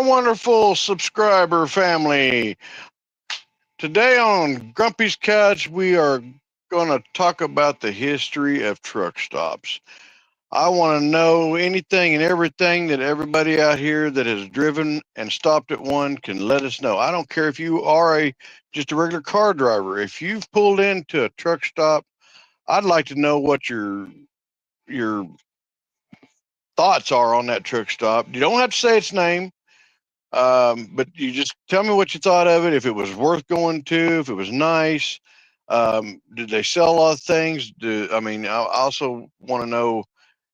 my wonderful subscriber family. Today on Grumpy's Couch, we are going to talk about the history of truck stops. I want to know anything and everything that everybody out here that has driven and stopped at one can let us know. I don't care if you are just a regular car driver. If you've pulled into a truck stop, I'd like to know what your thoughts are on that truck stop. You don't have to say its name. But you just tell me what you thought of it, if it was worth going to, if it was nice. Did they sell a lot of things? I also want to know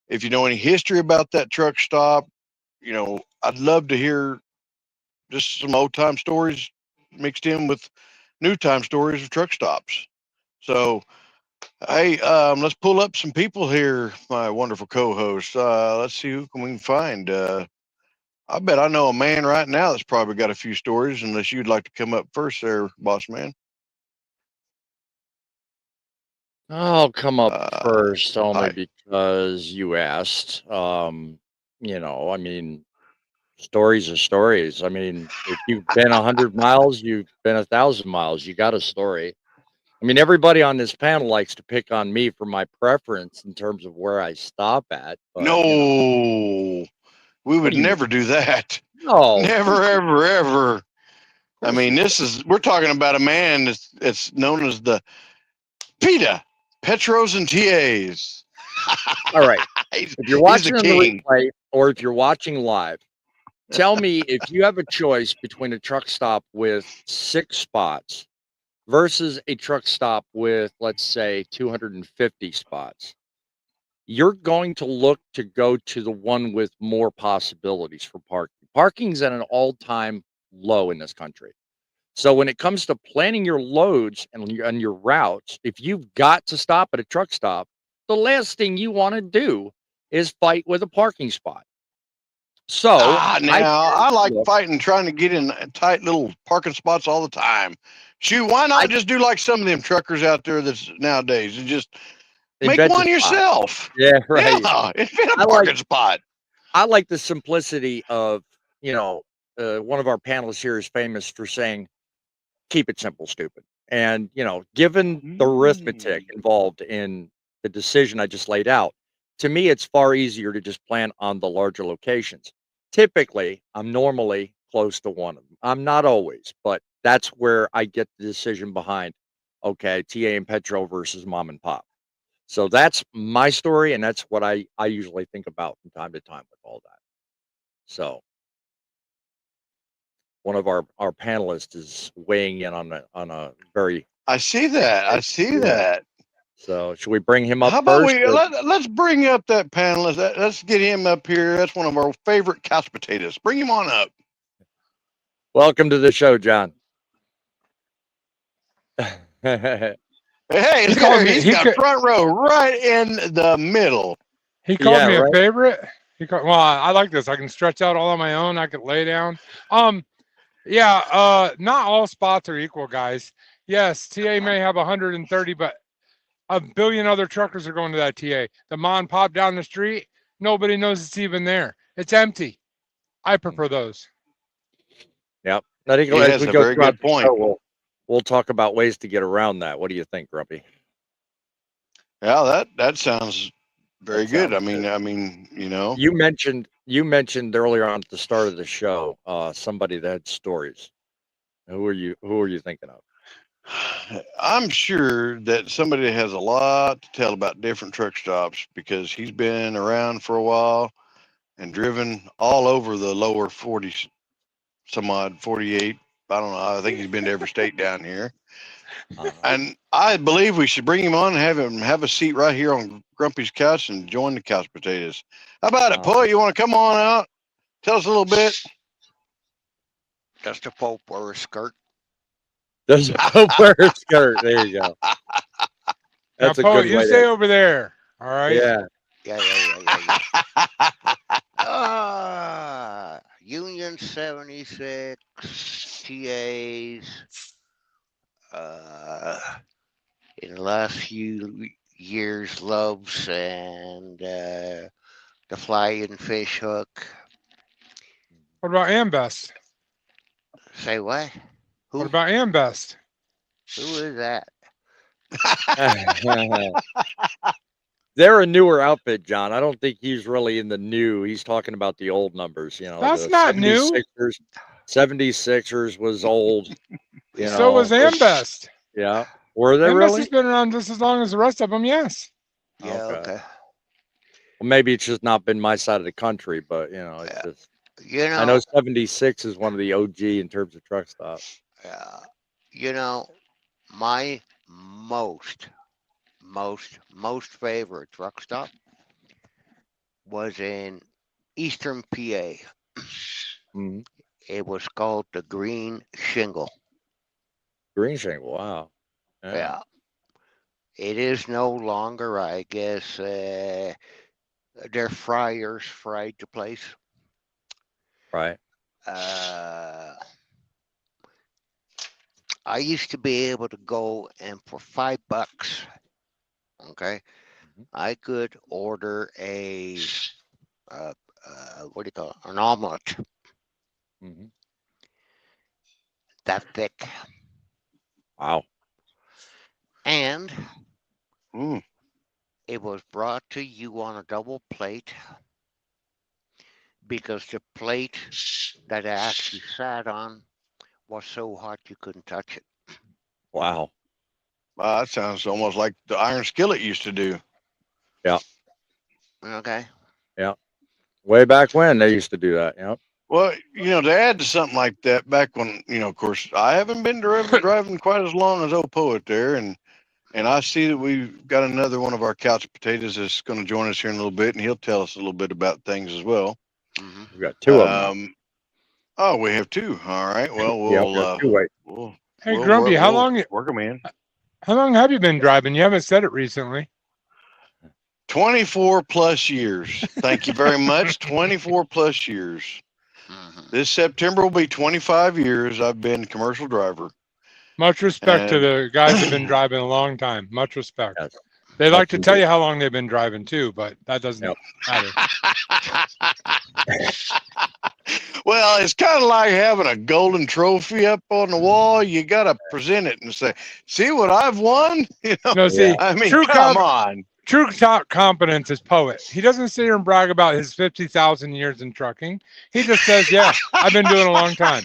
if you know any history about that truck stop. I'd love to hear just some old time stories mixed in with new time stories of truck stops. So, hey, let's pull up some people here, my wonderful co-host. Let's see who we can find. I bet I know a man right now that's probably got a few stories, unless you'd like to come up first there, boss man. I'll come up first only Hi. because you asked. I mean, stories are stories. I mean, if you've been 100 miles, you've been 1,000 miles. You got a story. I mean, everybody on this panel likes to pick on me for my preference in terms of where I stop at. But No, we what would do you mean? never do that. No, of Never, course we, ever, ever. of I course mean, we would. we're talking about a man that's known as the PETA, Petros and TAs. All right. he's, If you're he's the watching on the king. replay or if you're watching live, tell me if you have a choice between a truck stop with 6 spots versus a truck stop with, let's say, 250 spots. You're going to look to go to the one with more possibilities for parking. Parking's at an all-time low in this country. So when it comes to planning your loads and your routes, if you've got to stop at a truck stop, the last thing you want to do is fight with a parking spot. So I Now tend I to like look. fighting, trying to get in tight little parking spots all the time. Shoot, why I not just do like some of them truckers out there that's nowadays and just make invent a one spot. yourself? Yeah, right. Yeah, it's been a I like parking spot. I like the simplicity of, you know, one of our panelists here is famous for saying, keep it simple, stupid. And, given the arithmetic Mm. involved in the decision I just laid out, to me, it's far easier to just plan on the larger locations. Typically, I'm normally close to one of them. I'm not always, but that's where I get the decision behind, okay, TA and Petro versus mom and pop. So that's my story, and that's what I usually think about from time to time with all that. So one of our panelists is weighing in on a very I see that. I see yeah. that. So should we bring him up How about first? we Or let's bring up that panelist. Let's get him up here. That's one of our favorite couch potatoes. Bring him on up. welcome to the show, John. Yeah, Hey, He look at called her. me. He's got front row right in the middle. He called me a right. favorite. Well, I like this. I can stretch out all on my own. I could lay down. Um, yeah. Not all spots are equal, guys. Yes, TA may have 130, but a billion other truckers are going to that TA. The mom and pop down the street, nobody knows it's even there. It's empty. I prefer those. Yep. I think He as has we a go very throughout good the show, point. we'll talk about ways to get around that. What do you think, Grumpy? Yeah, that sounds very That good. sounds good. You mentioned earlier on at the start of the show, somebody that had stories. Who are you thinking of? I'm sure that somebody has a lot to tell about different truck stops because he's been around for a while and driven all over the lower 40 some odd 48. I don't know. I think he's been to every state down here. Uh, And I believe we should bring him on and have him have a seat right here on Grumpy's couch and join the couch potatoes. How about it, uh, Poet? You want to come on out? Tell us a little bit. Just a Pope or a skirt. there's a wear a skirt. There you go. Now, That's a good poet, you way stay to. over there. All right. Yeah. Yeah, yeah, yeah, yeah, yeah. Union 76, TAs. Uh, in the last few years, Loves and the Fly and Fish Hook. What about Ambest? Say what? Who? What about Ambest? Who is that? They're a newer outfit, John. I don't think he's really in the new. He's talking about the old numbers. That's The not new. 76ers. 76ers was old. So was Ambest. Yeah. Were they Ambest really? has been around just as long as the rest of them. Yes. Yeah. Okay. Okay. Well, maybe it's just not been my side of the country, but it's Yeah. just. You know. I know 76 is one of the OG in terms of truck stops. You know, my most favorite truck stop was in Eastern PA. Mm-hmm. It was called the Green Shingle. Green Shingle. Wow. Yeah. It is no longer, I guess. Their fryers fried the place. Right. I used to be able to go and for $5, okay, I could order a what do you call it? An omelet Mm-hmm. that thick, Wow. and Mm. it was brought to you on a double plate because the plate that I actually sat on was so hot you couldn't touch it. Wow. That sounds almost like the iron skillet used to do. Yeah. Okay. Yeah. Way back when they used to do that. Yeah. Well, to add to something like that, back when, of course, I haven't been driving quite as long as old Poet there, and I see that we've got another one of our couch potatoes that's going to join us here in a little bit, and he'll tell us a little bit about things as well. Mm-hmm. We've got two of them. Oh, we have two. All right. Well, Yeah, we've got two. Wait. Hey, Grumpy, how long work them in? How long have you been driving? You haven't said it recently. 24 plus years. Thank you very much. 24 plus years. Mm-hmm. This September will be 25 years I've been a commercial driver. Much respect to the guys that have been driving a long time. Much respect. Yes. They like to tell you how long they've been driving too, but that doesn't matter. Well, it's kind of like having a golden trophy up on the wall. You got to present it and say, "See what I've won." No, see, I mean, true come on. True top competence is Poet. He doesn't sit here and brag about his 50,000 years in trucking. He just says, "Yeah, I've been doing a long time."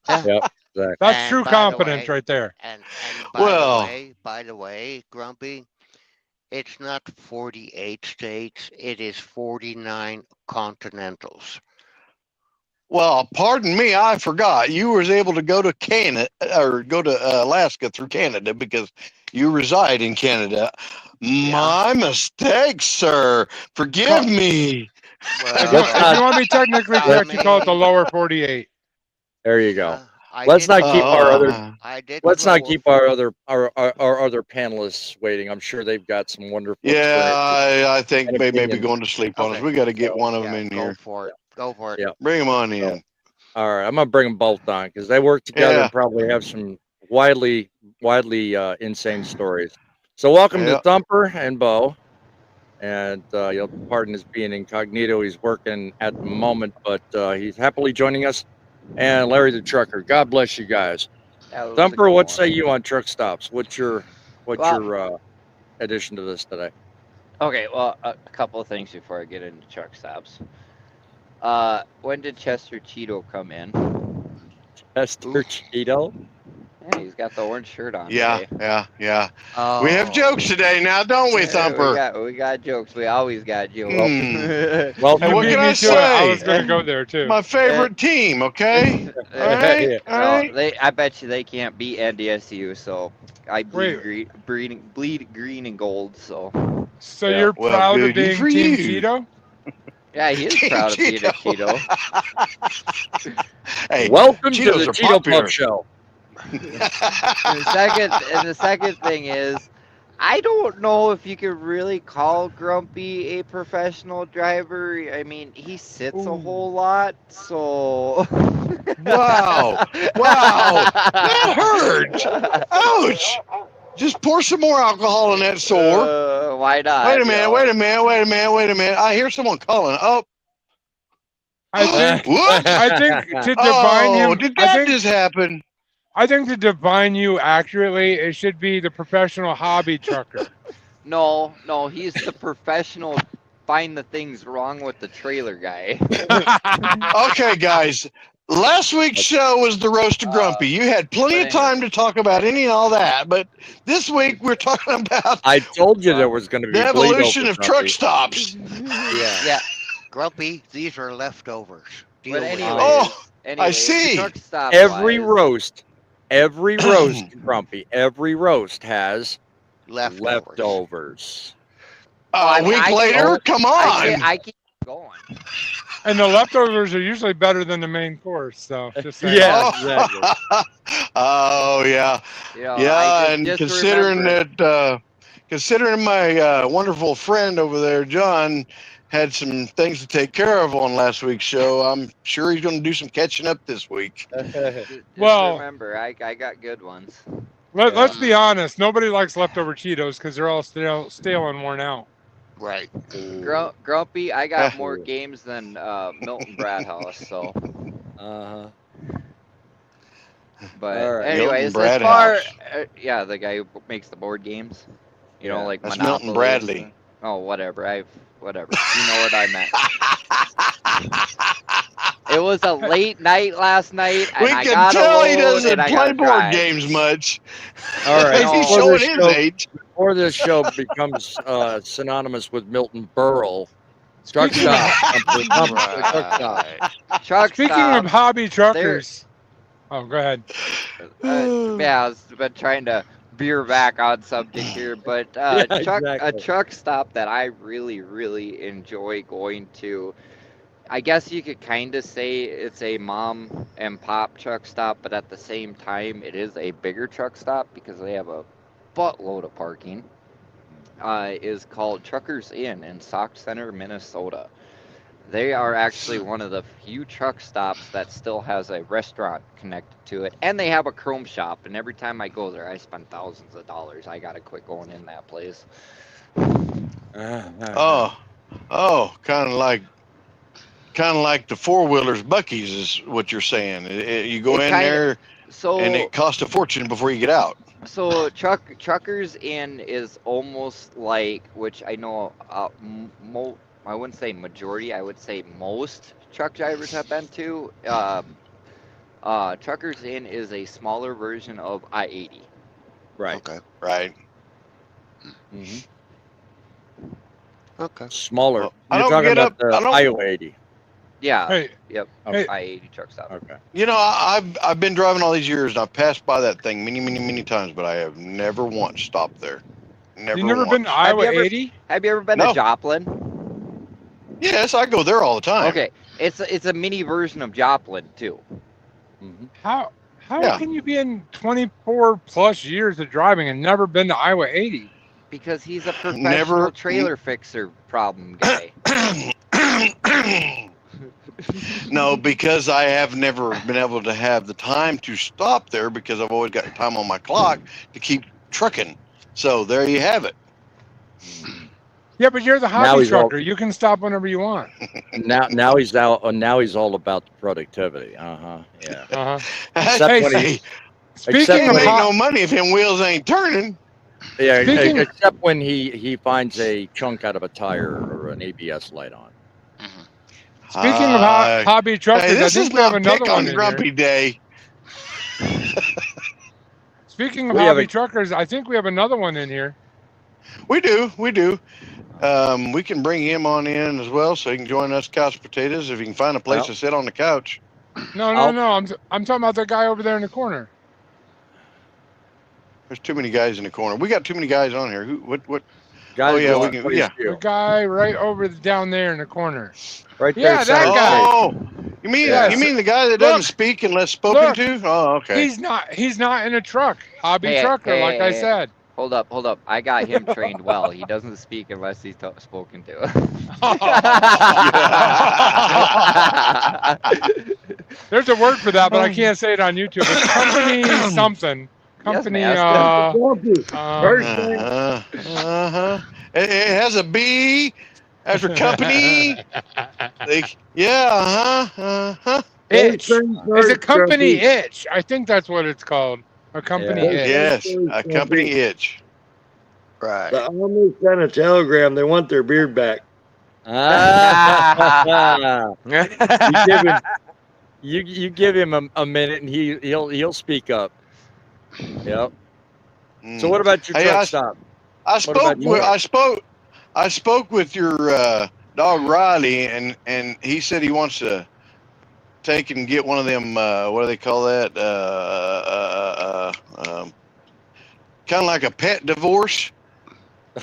Yep. Exactly. That's true competence right there. And by the way, Grumpy, it's not 48 states. It is 49 continentals. Well, pardon me, I forgot. You was able to go to Canada or go to Alaska through Canada because you reside in Canada. Yeah. My mistake, sir. Forgive me. Well, If you want to be technically correct, you call it the lower 48. There you go. Let's not keep our other. Let's not keep our other panelists waiting. I'm sure they've got some wonderful. Yeah, I think they may be going to sleep on us. We got to get one of them in here. Go for it. Yeah. Bring them on in. All right, I'm gonna bring them both on because they work together and probably have some widely insane stories. So welcome to Thumper and Bo, and pardon his being incognito. He's working at the moment, but he's happily joining us. And Larry the Trucker. God bless you guys. Thumper, what say you on truck stops? What's your addition to this today? Okay, well, a couple of things before I get into truck stops. When did Chester Cheeto come in? Chester Cheeto? Yeah, he's got the orange shirt on. Yeah, today. yeah. Oh. We have jokes today now, don't we, Thumper? We got jokes. We always got jokes. Well, hey, what can I say? I was going to go there too. My favorite team. Okay. All right. I bet you they can't beat NDSU. So I bleed green and gold. So you're proud of being Team Cheeto? Yeah, he is proud of being a Cheeto. Hey, welcome to the Cheeto Pub Show. The second thing is, I don't know if you could really call Grumpy a professional driver. I mean, he sits a whole lot, so. Wow, that hurt. Ouch. Just pour some more alcohol in that sore. Why not? Wait a minute. I hear someone calling. Oh. I think Whoops. I think to define Oh, him, did I that think just happen? I think to define you accurately, it should be the professional hobby trucker. No, he's the professional. Find the things wrong with the trailer guy. Okay, guys. Last week's show was the roast of Grumpy. You had plenty but of time to talk about any and all that, but this week we're talking about I told you there was going to be the bleed evolution over, of truck Grumpy. stops. Yeah. Grumpy, these are leftovers. Deal But with anyways, it. Oh, anyways, see. truck stop Every wise, roast, Grumpy, every roast has Leftovers. leftovers. A week later? Come on. I keep going. And the leftovers are usually better than the main course. So just saying. Yeah, Oh. exactly. Oh, yeah. You know, Yeah, I and just considering remember- considering my wonderful friend over there, John, had some things to take care of on last week's show, I'm sure he's going to do some catching up this week. just Well- remember, I got good ones. Let's be honest. Nobody likes leftover Cheetos because they're all stale and worn out. Right. Grumpy, I got more games than Milton Bradhouse, so. Uh-huh. But All right. anyways, Milton as far Bradhouse. yeah, the guy who makes the board games, you know, Yeah. like That's Monopoly. Milton Bradley. Oh, whatever. Whatever. You know what I meant. It was a late night last night, and We I can got tell he alone, doesn't and I play gotta board drive. games much. All right. No. He's Before showing this his show- age. Before this show becomes synonymous with Milton Berle, truck Speaking of- stop. Grumpy, truck stop. Right. Truck Speaking stop. of hobby truckers. Oh, go ahead. Yeah, I was been trying to veer back on subject here, but Yeah, a exactly. truck stop that I really enjoy going to. I guess you could kind of say it's a mom and pop truck stop, but at the same time, it is a bigger truck stop because they have a buttload of parking. Is called Truckers Inn in Sauk Center, Minnesota. They are actually one of the few truck stops that still has a restaurant connected to it, and they have a chrome shop. And every time I go there, I spend thousands of dollars. I gotta quit going in that place. Oh, kind of like the four wheelers, Bucky's is what you're saying. You go It in kinda- there So and it costs a fortune before you get out. So Truckers Inn is almost like, which I know, I wouldn't say majority, I would say most truck drivers have been to. Truckers Inn is a smaller version of I-80. Right. Okay. Right. hmm Okay. Smaller. Well, I You're don't talking get about up- the I don't- Iowa 80. Yeah. Hey, Yep. Hey. I-80 truck stop. Okay. You know, I've been driving all these years and I've passed by that thing many times, but I have never once stopped there. Never you never once. been to Iowa you ever- 80? Have you ever been No. to Joplin? Yes, I go there all the time. Okay, it's a mini version of Joplin too. hmm How Yeah. can you be in 24 plus years of driving and never been to Iowa 80? Because he's a professional Never- trailer fixer problem guy. No, because I have never been able to have the time to stop there because I've always got time on my clock to keep trucking. So there you have it. Yeah, but you're the Now hobby he's all- trucker. You can stop whenever you want. Now he's out. Now he's all about the productivity. Yeah. Uh-huh. Except Hey, when Hey, he, Speaking Except of can't when make hot, no money if them wheels ain't turning. yeah. Speaking- Except when he finds a chunk out of a tire or an ABS light on. speaking of hobby truckers, Hey, this I is think we have not another pick one on in Grumpy here. Day. Speaking of We have hobby a- truckers, I think we have another one in here. We do. We can bring him on in as well, so he can join us couch potatoes if he can find a place Well. to sit on the couch. No. I'm talking about the guy over there in the corner. There's too many guys in the corner. We got too many guys on here. What? Guys, Oh, yeah, what- we can- what do you yeah. feel? The guy right over down there in the corner. Right Yeah, there. that Sam. guy. Oh, you mean Yes. you mean the guy that doesn't Look. speak unless spoken Look. to? Oh, okay. He's not in a truck. Hobby Hey, trucker, like I hey. said. Hold up. I got him trained well. He doesn't speak unless he's spoken to. There's a word for that, but I can't say it on YouTube. It's company something. Company. master. Uh-huh. It has a B After company, uh-huh. Itch. Those things It's a hurt, company Grumpy. itch. I think that's what it's called. A company Yeah. Those itch. things Yes, hurt, a company Grumpy. itch. Right. The Amish sent a telegram. They want their beard back. Ah, you give him you give him a minute and he'll speak up. Yep. So Mm. what about your Hey, truck stop? I What about spoke you? with I spoke with your dog Riley, and he said he wants to take and get one of them. What do they call that? Kind of like a pet divorce,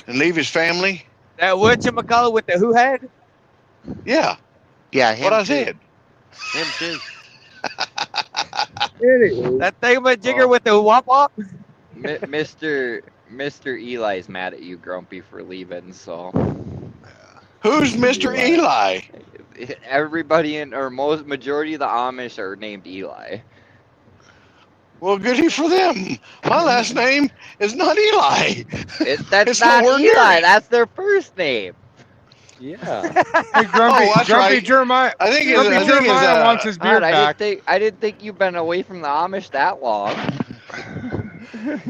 and leave his family. That whatchamacallit with the who had? Yeah, Yeah, what him I too. said. Him too. Anywho, That thingamajigger Well, with the wop wop? Mr. Eli's mad at you, Grumpy, for leaving. So Who's Mr. Eli. Eli? everybody in or most majority of the Amish are named Eli. Well, goody for them. My last name is not Eli. That's It's not nowhere near Eli. it. That's their first name. Yeah. Hey, Grumpy, Oh, that's Grumpy right. Jeremiah. I think Grumpy it's Jeremiah wants his God, beard back. I didn't think you've been away from the Amish that long.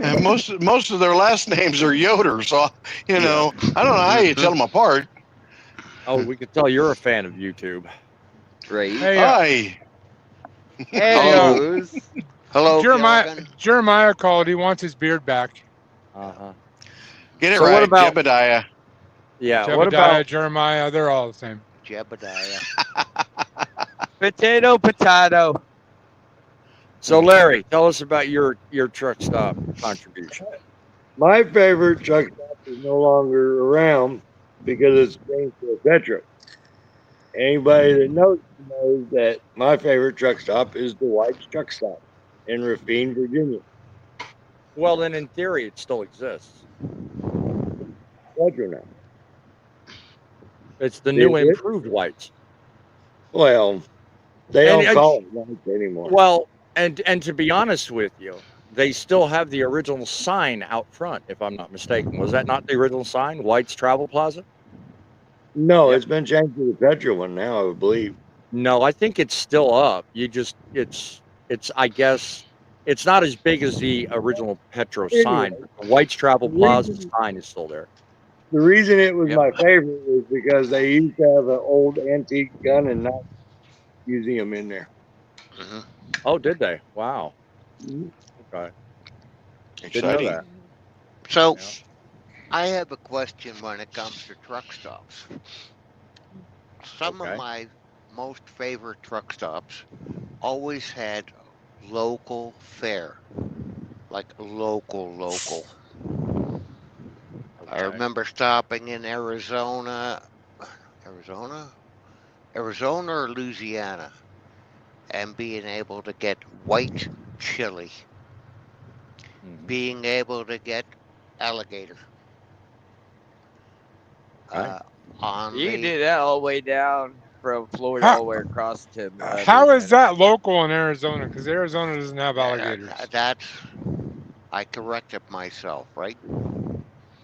and most of their last names are Yoder, so I don't know how you tell them apart. Oh, we could tell you're a fan of YouTube. Right? Hey, Hi. Anywho's, Hello, Jeremiah Gilligan. Jeremiah called. He wants his beard back. Uh-huh. Get it So what right, about Jebediah. yeah, what Jebediah, about Jeremiah, they're all the same. Jebediah. Potato, potato. so Larry, tell us about your truck stop contribution. my favorite truck stop is no longer around because it's changed to a Petro. Anybody that knows that my favorite truck stop is the White's Truck Stop in Rafine, Virginia. Well, then in theory it still exists. Petro now. It's the Is new it? improved whites. Well, they And don't call it White's anymore. well, and to be honest with you, they still have the original sign out front, if I'm not mistaken. Was that not the original sign? White's Travel Plaza? No, Yep. it's been changed to the Petro one now, I believe. No, I think it's still up. It's I guess it's not as big as the original Petro sign, Anyway, but the White's Travel the Plaza reason, sign is still there. the reason it was Yep. my favorite was because they used to have an old antique gun and knife museum in there. Mhm. Oh, did they? Wow. Mhm. Okay. Didn't know Exciting. that. So, Yeah. I have a question when it comes to truck stops. Some Okay. of my most favorite truck stops always had local fare, like local. I Okay. remember stopping in Arizona or Louisiana, and being able to get white chili, Mhm. being able to get alligator. Okay. On You can the do that all the way down from Florida all How, the way across to how is Louisiana. that local in Arizona? Because Arizona doesn't have alligators. that's I corrected myself, right?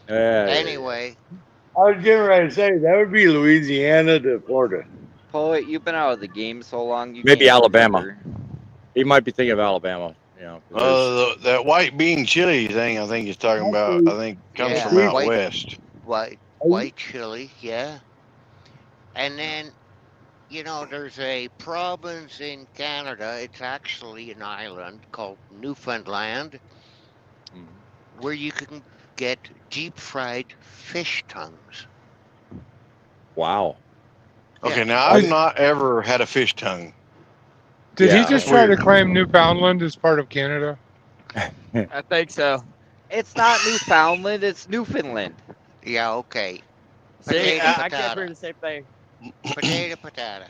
Yeah. Anyway, I was getting ready to say that would be Louisiana to Florida. Poet, you've been out of the game so long you Maybe can't Alabama. remember. He might be thinking of Alabama. You know, 'cause there's That white bean chili thing I think he's talking about, I think comes from yeah, out west. white chili, yeah. And then there's a province in Canada. It's actually an island called Newfoundland, Mhm. where you can get deep fried fish tongues. Wow. Okay, Yeah, now I've not ever had a fish tongue. Did he Yeah. just That's try to weird. claim Newfoundland as part of Canada? I think so. It's not Newfoundland, it's Newfoundland. yeah, okay. See, Potato, I can't potato, prove the same thing. potato, potato.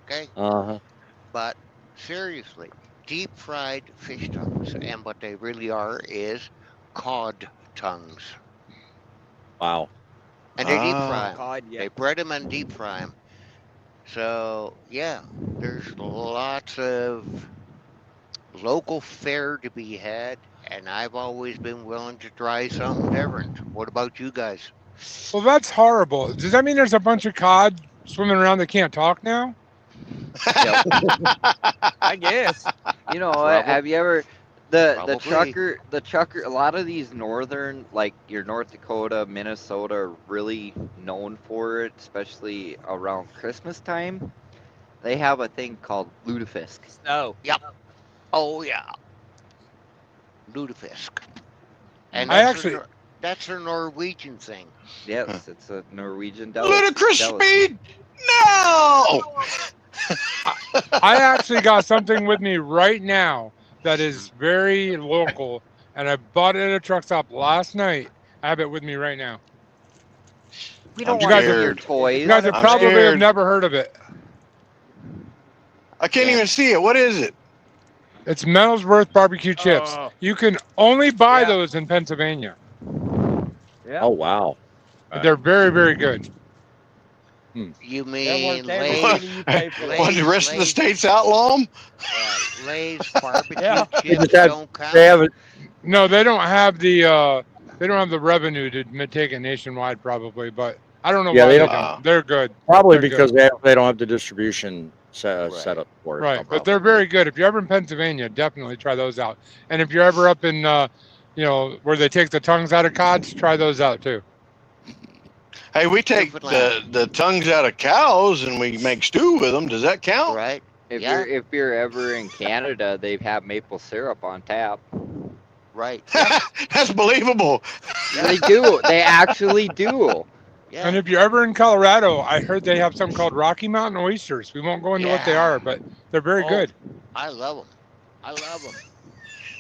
Okay, Uh-huh. but seriously, deep fried fish tongues, and what they really are is cod tongues, Wow. and they deep fry Ah, them. God, yeah. They bread them and deep fry them. So yeah, there's lots of local fare to be had, and I've always been willing to try something different. What about you guys? Well, that's horrible. Does that mean there's a bunch of cod swimming around that can't talk now? Yep. I guess. You know what? Have you ever the Probably. trucker? A lot of these northern, like your North Dakota, Minnesota, are really known for it, especially around Christmas time. They have a thing called lutefisk. Snow. Yep. Oh yeah. Lutefisk. And I that's actually, that's a Norwegian thing. Yes, it's a Norwegian Ludicrous delicacy. speed. No. I actually got something with me right now that is very local, and I bought it at a truck stop last night. I have it with me right now. We I'm don't You want guys to are, see your scared. you guys toys. have I'm probably have scared. never heard of it. I can't Yeah. even see it. What is it? It's Metalsworth barbecue chips. Oh, You can only buy Yeah. those in Pennsylvania. yeah. Oh wow. They're very, very good. You They're worth mean every What? penny you pay for them. What? The rest of the Lay's, states outlaw them? Lay's barbecue Yeah. They chips just have don't count. they have it. No, they don't have the revenue to take it nationwide, probably. But I don't know Yeah, why they they don't. don't. They're good. Probably They're because good. they don't have the distribution set Right. up for it. Right, but they're very good. If you're ever in Pennsylvania, definitely try those out. And if you're ever up in, where they take the tongues out of cods, try those out too. Hey, we take Newfoundland. the tongues out of cows and we make stew with them. Does that count? Right. If Yeah. you're ever in Canada, they have maple syrup on tap. Right. That's believable. They do. They actually do. Yeah. And if you're ever in Colorado, I heard they have something called Rocky Mountain oysters. We won't go into what they Yeah. are, but they're very Oh, good. I love them. I love them.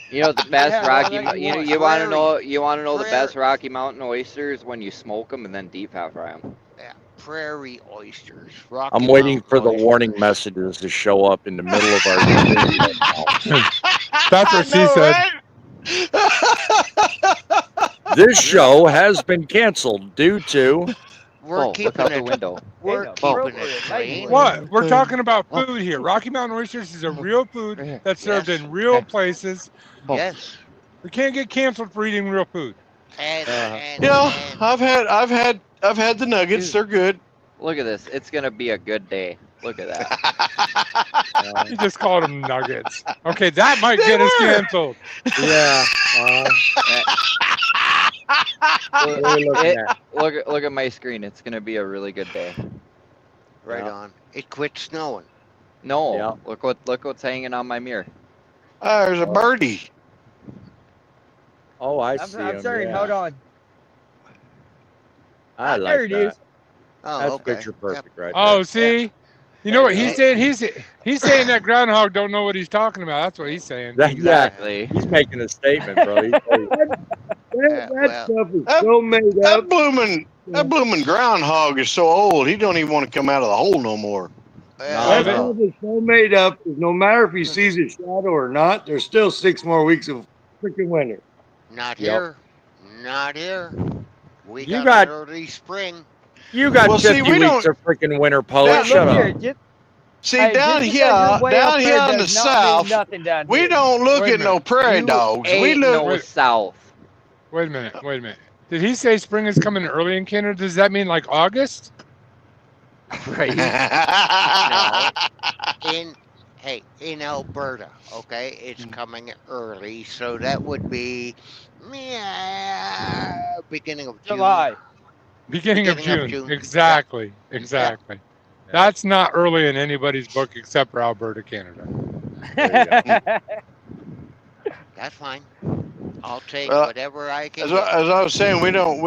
You know the best have Rocky. all that you want. You want to know? Prairie. You want to know the best Prairie. Rocky Mountain oysters when you smoke them and then deep fry them. Yeah. Prairie oysters. Rocky I'm waiting Mountain for the oysters. warning messages to show up in the middle of our screen right now. That's what she said. This show has been canceled due to. We're Oh, look keeping out the it. window. We're Damn, keeping appropriate it language. clean. What? We're talking about food here. Rocky Mountain oysters is a real Right food here. that's served Yes. in real places. Yes. We can't get canceled for eating real food. And Yeah, I've had the nuggets. Dude. They're good. Look at this. It's gonna be a good day. Look at that. You just called them nuggets. Okay, that might They get us were. canceled. Yeah. Look, what are we looking it- at? look at my screen. It's gonna be a really good day. right Yeah. on. It quit snowing. No, Yeah. look what's hanging on my mirror. There's a birdie. Oh, I I'm see I'm him. sorry. Yeah. Hold on. I There like it that. is. Oh, That's okay. picture Yep. perfect right Oh, see? You know what he's Yeah. saying? He's saying that groundhog don't know what he's talking about. That's what he's saying. there. Yeah, Exactly. he's making a statement, bro. That That- stuff is so made up. That blooming groundhog is so old. He don't even want to come out of the hole no more. That they- stuff is so made up. No matter if he sees a shadow or not, there's still 6 more weeks of freaking winter. Not Yep. here. Not here. We You got, got- early spring. You got Well, see, 50 we weeks don't- of freaking winter, Poe. Yeah, Shut Look up. here, just, See, hey, down just here, because you're way down up here there in the does not mean south, nothing down we here. don't look Wait a at no minute. prairie You dogs. We ain't look. no south. Wait a minute. Did he say spring is coming early in Canada? Does that mean like August? Right. In Alberta, okay, it's coming early, so that would be beginning of June. July. Beginning of Beginning of June. June. Exactly. That's not early in anybody's book except for Alberta, Canada. That's fine. I'll take Well, whatever I can. As get. I was saying, we don't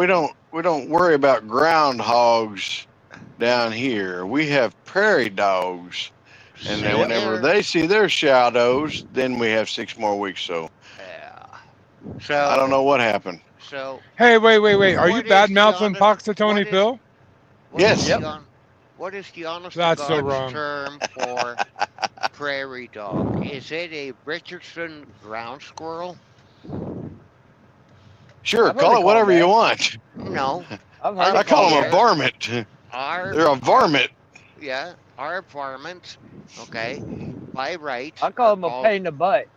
worry about groundhogs down here. We have prairie dogs, and then Same whenever here. they see their shadows, then we have 6 more weeks. So Yeah. So I don't know what happened. So Hey, wait. Are you What is bad the mouthing honest- Puxatony what is- Phil? what Yes. is Yep. the what is the honest That's to so God's wrong. term for prairie dog? Is it a Richardson ground squirrel? Sure, I've call heard it it whatever called you that. want. No. I've I heard call it them called a that. varmint. Our They're a varmint. yeah, our varmints, okay, by right. I call are them a called- pain in the butt.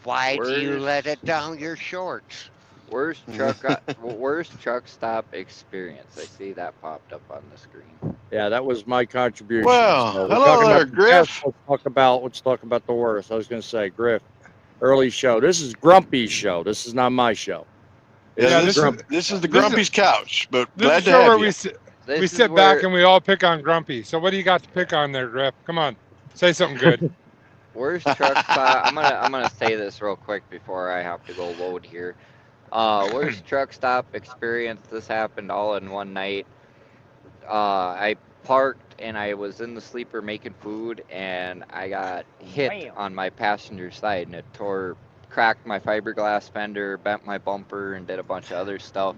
Why do you Word. let it down your shorts? Worst truck stop experience. I see that popped up on the screen. Yeah, that was my contribution. Well, So we're hello talking there, about the best, Griff. let's talk about the worst. I was going to say, Griff, early show. This is Grumpy's show. This is not my show. Yeah, Yeah, this, this is, is this is the this is- Grumpy's couch, but This glad is to a show where have you. This we is sit where back and we all pick on Grumpy. So what do you got to pick on there, Griff? Come on, say something good. worst truck stop. I'm gonna say this real quick before I have to go load here. Worst truck stop experience. This happened all in one night. I parked and I was in the sleeper making food and I got hit Bam. on my passenger side and it cracked my fiberglass fender, bent my bumper, and did a bunch of other stuff.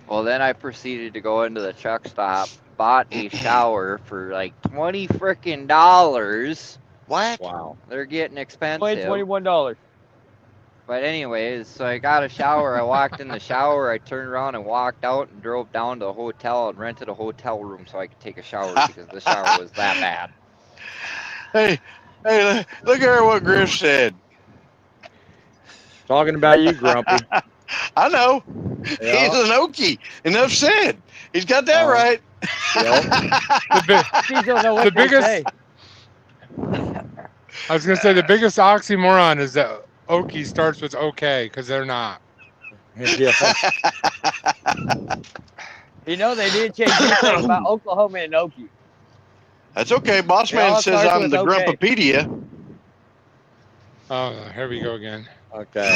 Well, then I proceeded to go into the truck stop, bought a shower for like $20 frickin' dollars. What? Wow. They're getting expensive. $21. But anyways, so I got a shower. I walked in the shower. I turned around and walked out and drove down to the hotel and rented a hotel room so I could take a shower because the shower was that bad. Hey, look at what Griff said. Talking about you, Grumpy. I know. Yeah. He's an Okie. Enough said. He's got that Oh. right. These don't know what The they biggest- say. I was gonna say the biggest oxymoron is that Okie starts with okay because they're not. Yeah. You know they did change this thing about Oklahoma and Okie. That's okay. Boss It all man says starts I'm with the okay. Grumpopedia. Oh, here we go again. Okay.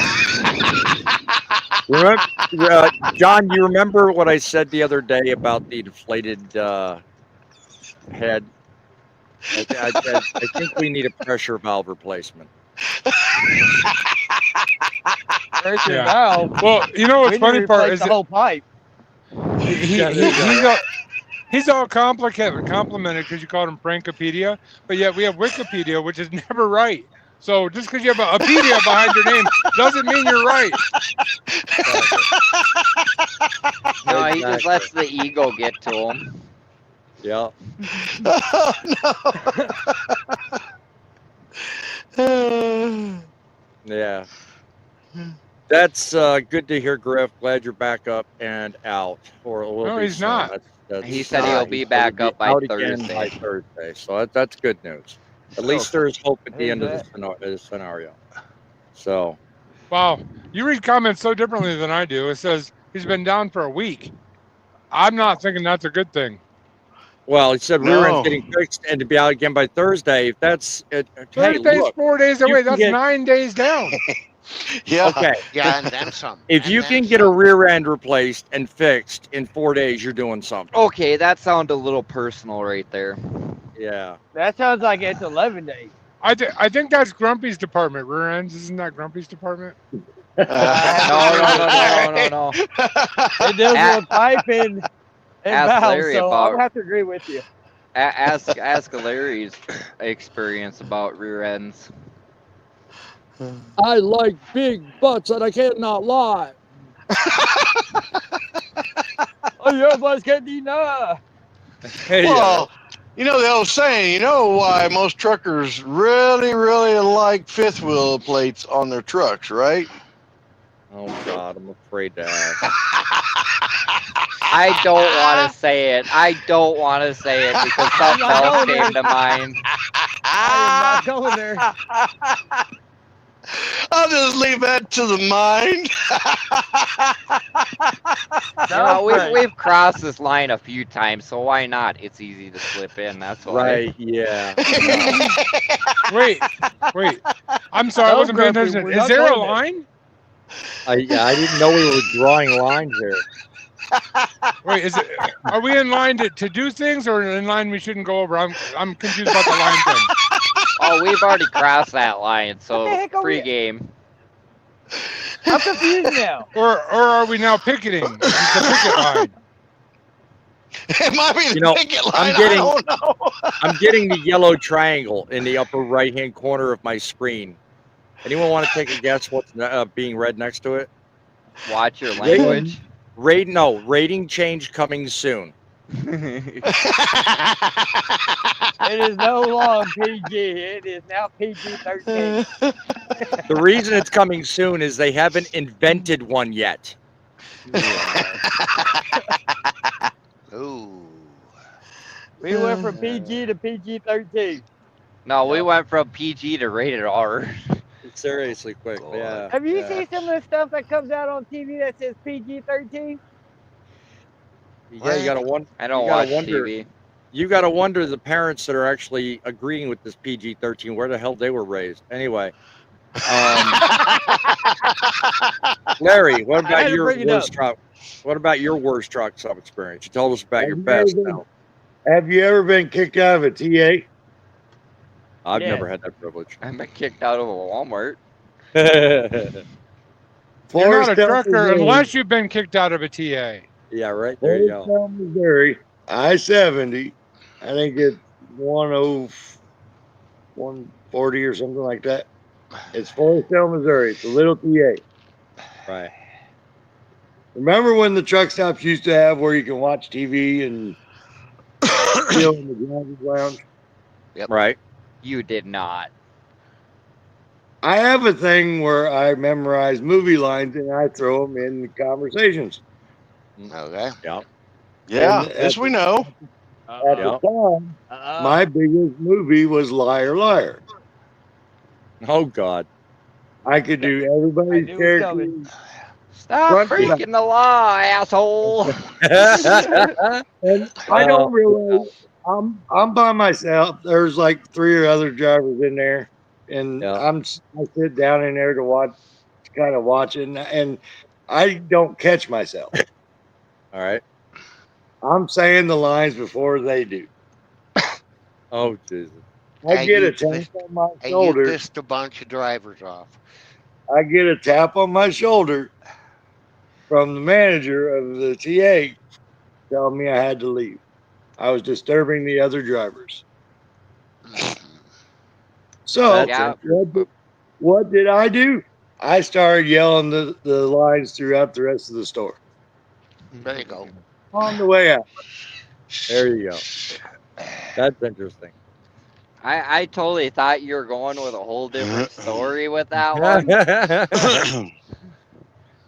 John, you remember what I said the other day about the deflated head? I think we need a pressure valve replacement. Pressure Yeah. valve. Well, you know We what's need to funny part replace is the that whole pipe. he's all complimented because you called him Frankopedia, but yet we have Wikipedia, which is never right. So just because you have a pedia behind your name doesn't mean you're right. No, he just Exactly. lets the ego get to him. Yeah. Oh, no. Yeah. That's good to hear, Griff. Glad you're back up and out. Or a little No, bit he's soon. not. He said he'll be He said back he'll up by out again by Thursday. Thursday. So that's good news. At least there's hope at the Who's end of that? the scenario. So, Wow, you read comments so differently than I do. It says he's been down for a week. I'm not thinking that's a good thing. well, he said rear end's No. getting fixed and to be out again by Thursday. If that's it, hey, Thursday's look, 4 days you away. can That's get- 9 days down. Yeah. okay. Yeah, and then some. If and you then can get a some. rear end replaced and fixed in 4 days, you're doing something. Okay, that sounded a little personal right there. Yeah. That sounds like it's 11 days. I think that's Grumpy's department. Rear ends, isn't that Grumpy's department? No. It deals A- with pipe and Ask valves, Larry so about- I'll have to agree with you. Ask Larry's experience about rear ends. I like big butts and I cannot lie. Oh, your boys can't deny. Hey, Well, you know the old saying, you know why most truckers really, really like fifth wheel plates on their trucks, right? oh God, I'm afraid to ask. I don't want to say it. I don't want to say it because something not else going came to mind. I am not going there. I'll just leave that to the mind. You know, we've crossed this line a few times, so why not? It's easy to slip in. That's why. Right? Yeah. Wait. I'm sorry, I No, wasn't paying Grumpy, attention. we're Is not there a going there. line? I didn't know we were drawing lines here. Wait, is it? Are we in line to do things, or in line we shouldn't go over? I'm confused about the line thing. Oh, we've already crossed that line, What the so heck are free we- game. I'm confused now. Or are we now picketing? It's a picket line. It might be the You know, picket line. I'm getting- I don't know. I'm getting the yellow triangle in the upper right-hand corner of my screen. Anyone want to take a guess what's being read next to it? Watch your language. Rating change coming soon. It is no long PG. It is now PG-13. The reason it's coming soon is they haven't invented one yet. Ooh. We went from PG to PG-13. No, we Yeah. went from PG to rated R. Seriously, quick. God. Yeah. Have you yeah. seen some of the stuff that comes out on TV that says PG-13? Yeah, you gotta wonder. I don't You gotta watch wonder. TV. You gotta wonder the parents that are actually agreeing with this PG-13, where the hell they were raised. Anyway, Larry, what I had about to your bring it worst up. truck? What about your worst truck stop experience? You told us about your Have you best. ever- Now, Have you ever been kicked out of a TA? I've Yes. never had that privilege. I've been kicked out of a Walmart. You're not a Forest Hill, trucker Missouri. unless you've been kicked out of a TA. Yeah, right. There you Forest go. Hill, Missouri. I-70. I think it's 140 or something like that. It's Forest Hill, Missouri. It's a little TA. Right. Remember when the truck stops used to have where you can watch TV and chill in the driver's lounge? Right. You did not. I have a thing where I memorize movie lines and I throw them in the conversations. Okay. Yeah. Yeah, And this we know. At Yeah. the time, my biggest movie was Liar Liar. Oh God. I could do I everybody's knew it was character. coming. Stop Front to back. breaking the law, asshole. And I don't realize I'm by myself. There's like 3 other drivers in there, and Yeah. I sit down in there to watch, kind of watching, and I don't catch myself. All right. I'm saying the lines before they do. Oh Jesus. I Hey, get you a tap pissed- on my Hey, you shoulder. pissed a bunch of drivers off. I get a tap on my shoulder from the manager of the TA telling me I had to leave. I was disturbing the other drivers. So That's Yeah. what did I do? I started yelling the lines throughout the rest of the store There you go. on the way out. There you go. That's interesting. I totally thought you were going with a whole different story with that one.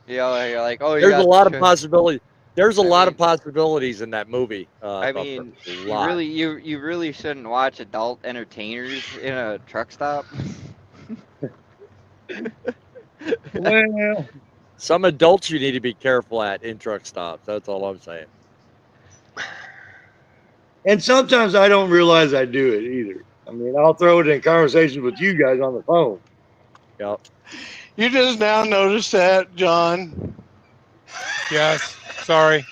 You know, you're like, oh, you There's a got lot of the- possibilities. There's a I lot of mean- possibilities in that movie. I Bumper. mean, A you lot. really shouldn't watch adult entertainers in a truck stop. Well, Some adults you need to be careful at in truck stops. That's all I'm saying. and sometimes I don't realize I do it either. I mean, I'll throw it in conversations with you guys on the phone. Yep. You just now noticed that, John. Yes. Sorry.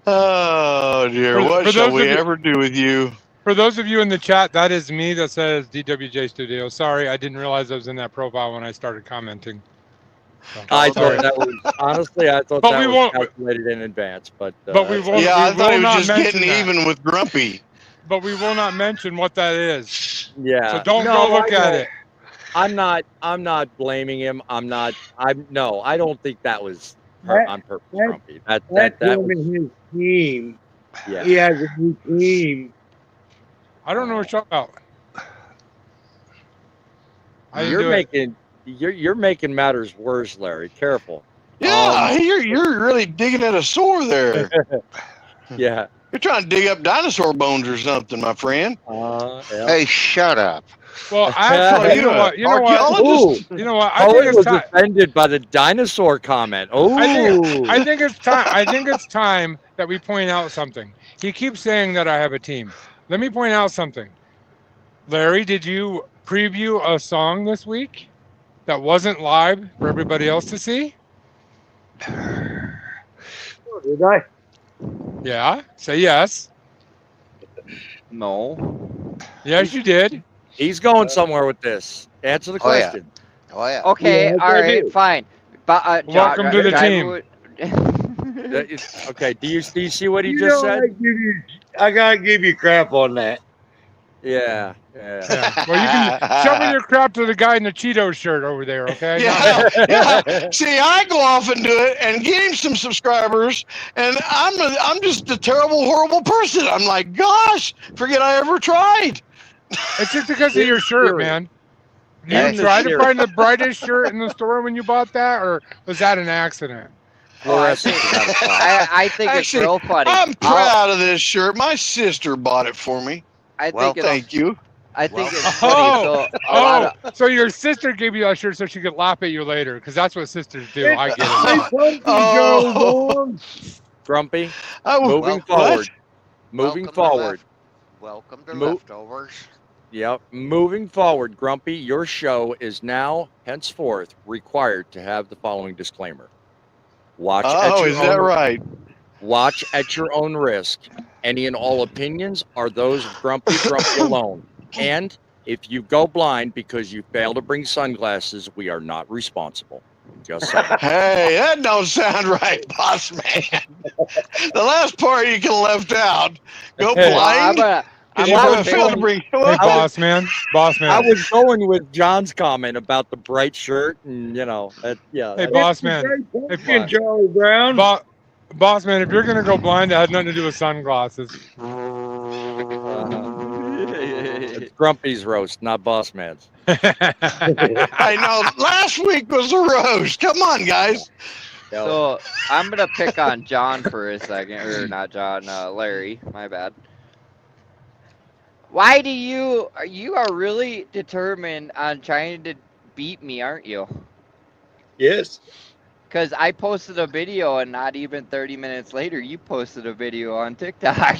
Oh dear, For- what for shall those we of you- ever do with you? For those of you in the chat, that is me that says DWJ Studio. Sorry, I didn't realize I was in that profile when I started commenting. So, I sorry. thought that was honestly. I thought But that we was won't- calculated in advance. But But we that's- won't- Yeah, I thought he will was not just mention getting that. even with Grumpy. But we will not mention what that is. Yeah. So don't No, go look I at know. it. I'm not blaming him. I don't think that was on purpose, that- Grumpy. That That's him was, and his team. yeah. He has a new team. I don't know what you're talking about. I didn't You're do it. you're making matters worse, Larry. Careful. Yeah, you're really digging at a sore there. Yeah. You're trying to dig up dinosaur bones or something, my friend. Yeah. Hey, shut up. Well, actually, you know what? You know what? Archaeologist? Ooh, You know what? I Owen think it's was time. offended by the dinosaur comment. Oh, I think it's time. I think it's time that we point out something. He keeps saying that I have a team. Let me point out something. Larry, did you preview a song this week that wasn't live for everybody else to see? Did I? Yeah. Say yes. No. Yes, you did. he's going somewhere with this. Answer the Oh, yeah. question. Oh, yeah. Okay. Yes, all I right. do. Fine. But Welcome to the team. Okay. Do you see what he You just know, said? I gotta give you crap on that. Yeah. Yeah. Well, you can shovel your crap to the guy in the Cheeto shirt over there. Okay. Yeah, yeah. See, I go off and do it and get him some subscribers, and I'm just a terrible, horrible person. I'm like, gosh, forget I ever tried. It's just because of your shirt, man. Did you And the try to series. find the brightest shirt in the store when you bought that, or was that an accident? Fluorescent think- without a spot. I think it's Actually, real funny. I'm proud of this shirt. My sister bought it for me. I Well, think it's Thank you. I think it's Oh, funny. So a lot of so your sister gave you that shirt so she could laugh at you later, because that's what sisters do. I get it. Hey, now. Pumpkin Oh. Joe's on. Grumpy, I w- moving Well, forward. what? Moving Welcome to forward. Welcome to Mo- leftovers. Yep. Moving forward, Grumpy, your show is now, henceforth, required to have the following disclaimer. Watch at Oh, your is that own right? Watch at your own risk. Any and all opinions are those of Grumpy alone. And if you go blind because you fail to bring sunglasses, we are not responsible. Just saying. Hey, that don't sound right, boss man. The last part you can left out. Go Hey. I'm blind. gonna Because I'm you gonna failed to pick, bring. Hey, What? boss man, boss I man. was going with John's comment about the bright shirt, and that, yeah. Hey, that- boss It's a man. great Hey, pumpkin, Charlie Brown. boss man, if you're gonna go blind, it had nothing to do with sunglasses. It's Grumpy's roast, not Boss Man's. I know. Last week was a roast. Come on, guys. So I'm gonna pick on John for a second, or not John, Larry. My bad. Why do you are really determined on trying to beat me, aren't you? Yes. Because I posted a video and not even 30 minutes later, you posted a video on TikTok.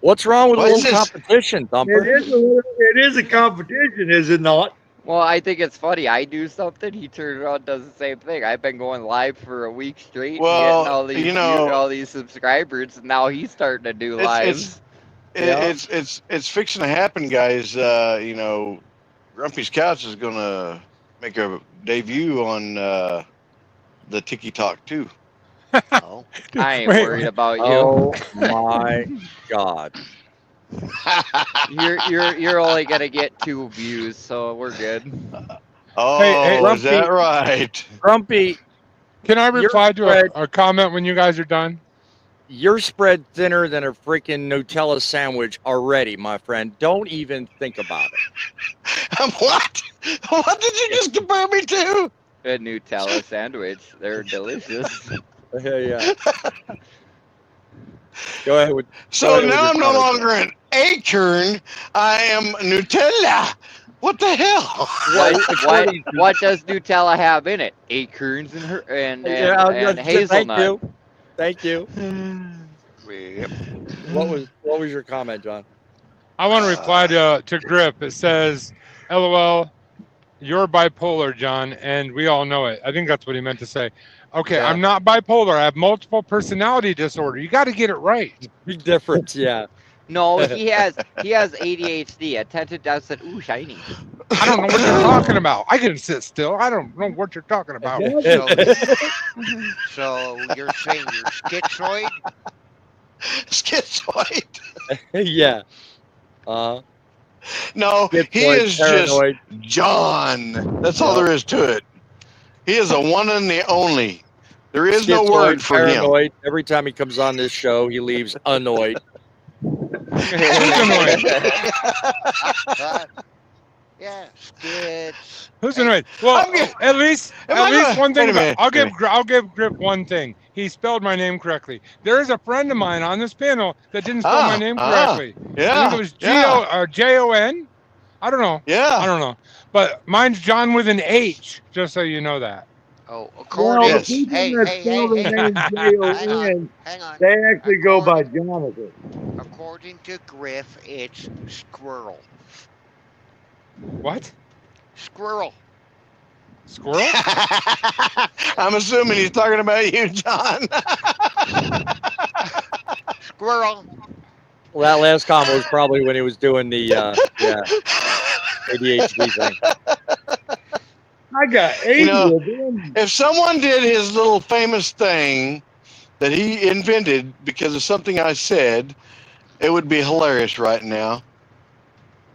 What's wrong with a What is little this? competition, Thumper? It is a competition, is it not? Well, I think it's funny. I do something, he turns around and does the same thing. I've been going live for a week straight Well, and getting all these you know- all these subscribers, and now he's starting to do lives. It's fixing to happen, guys. Grumpy's Couch is gonna make a debut on the Tiki Talk too. Oh, I ain't Wait, worried about you. Oh my God. You're only gonna get 2 views, so we're good. Oh, Hey, is that Grumpy. right? Grumpy, Can I You're reply to spread- a comment when you guys are done? you're spread thinner than a freaking Nutella sandwich already, my friend. Don't even think about it. What? What did you just compare me to? A Nutella sandwich. They're delicious. Yeah. Go ahead with So ahead with now your I'm no comment. longer an acorn. I am Nutella. What the hell? What does Nutella have in it? Acorns and Yeah, I was and gonna say, hazelnut. Thank you. yep. What was your comment, John? I want to reply to Grip. It says, "LOL, you're bipolar, John, and we all know it." I think that's what he meant to say. Okay, Yeah. I'm not bipolar. I have multiple personality disorder. You got to get it right. Big difference, yeah. No, he has ADHD, attention deficit. Ooh, shiny. I don't know what you're talking about. I can sit still. I don't know what you're talking about. So you're saying you're schizoid? Schizoid. Yeah. No, he Schizoid, is paranoid. just John. That's all there is to it. He is a one and the only. There is no Schizoid, word for him. paranoid. Every time he comes on this show, he leaves annoyed. Yeah, skids. Who's annoyed? Well, I'm get- at least Am I gonna- one thing. wait a minute, I'll wait a give Grip one thing. He spelled my name correctly. There is a friend of mine on this panel that didn't spell my name correctly. I Yeah. think it was yeah. Jon. I don't know. I Yeah. don't know. But mine's John with an H, just so you know that. Oh, Well, according. Yes. the people Hey, that hey, spell hey, their hey. name Hang on, Jon, hang on. they actually go by Jonathan. According to Griff, it's squirrel. What? Squirrel. Squirrel? I'm assuming he's talking about you, John. Squirrel. Well, that last comment was probably when he was doing the ADHD thing. I got 80 know, of them. If someone did his little famous thing that he invented because of something I said, it would be hilarious right now.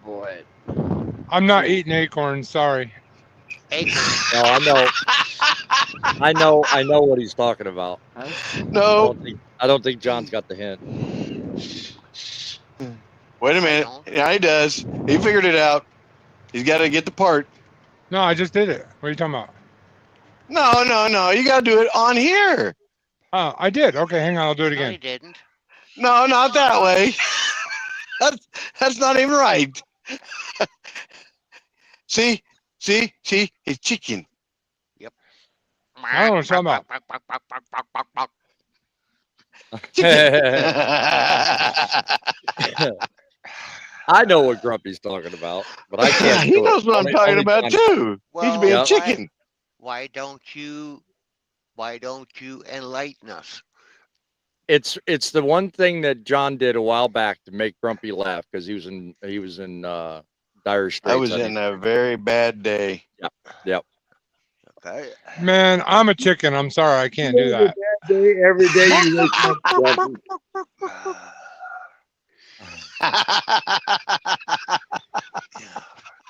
Boy. I'm not eating acorns. Sorry. Acre. No, I know what he's talking about. No. I don't think John's got the hint. Wait a minute. don't. Yeah, he does. He figured it out. He's got to get the part. No, I just did it. What are you talking about? No. You got to do it on here. Oh, I did. Okay, hang on. I'll do it No, he again. didn't. No, not that way. That's not even right. See, he's chicken. I don't know what you're talking about. Chicken. I know what Grumpy's talking about, but I can't. He do knows it. what I'm Only- talking only about John- too. He's Well, being Yep. chicken. Why don't you enlighten us? It's the one thing that John did a while back to make Grumpy laugh because he was in dire straits. I was in a very bad day. Yep. Okay. Man, I'm a chicken. I'm sorry. I can't do that. Every day you wake up, Grumpy.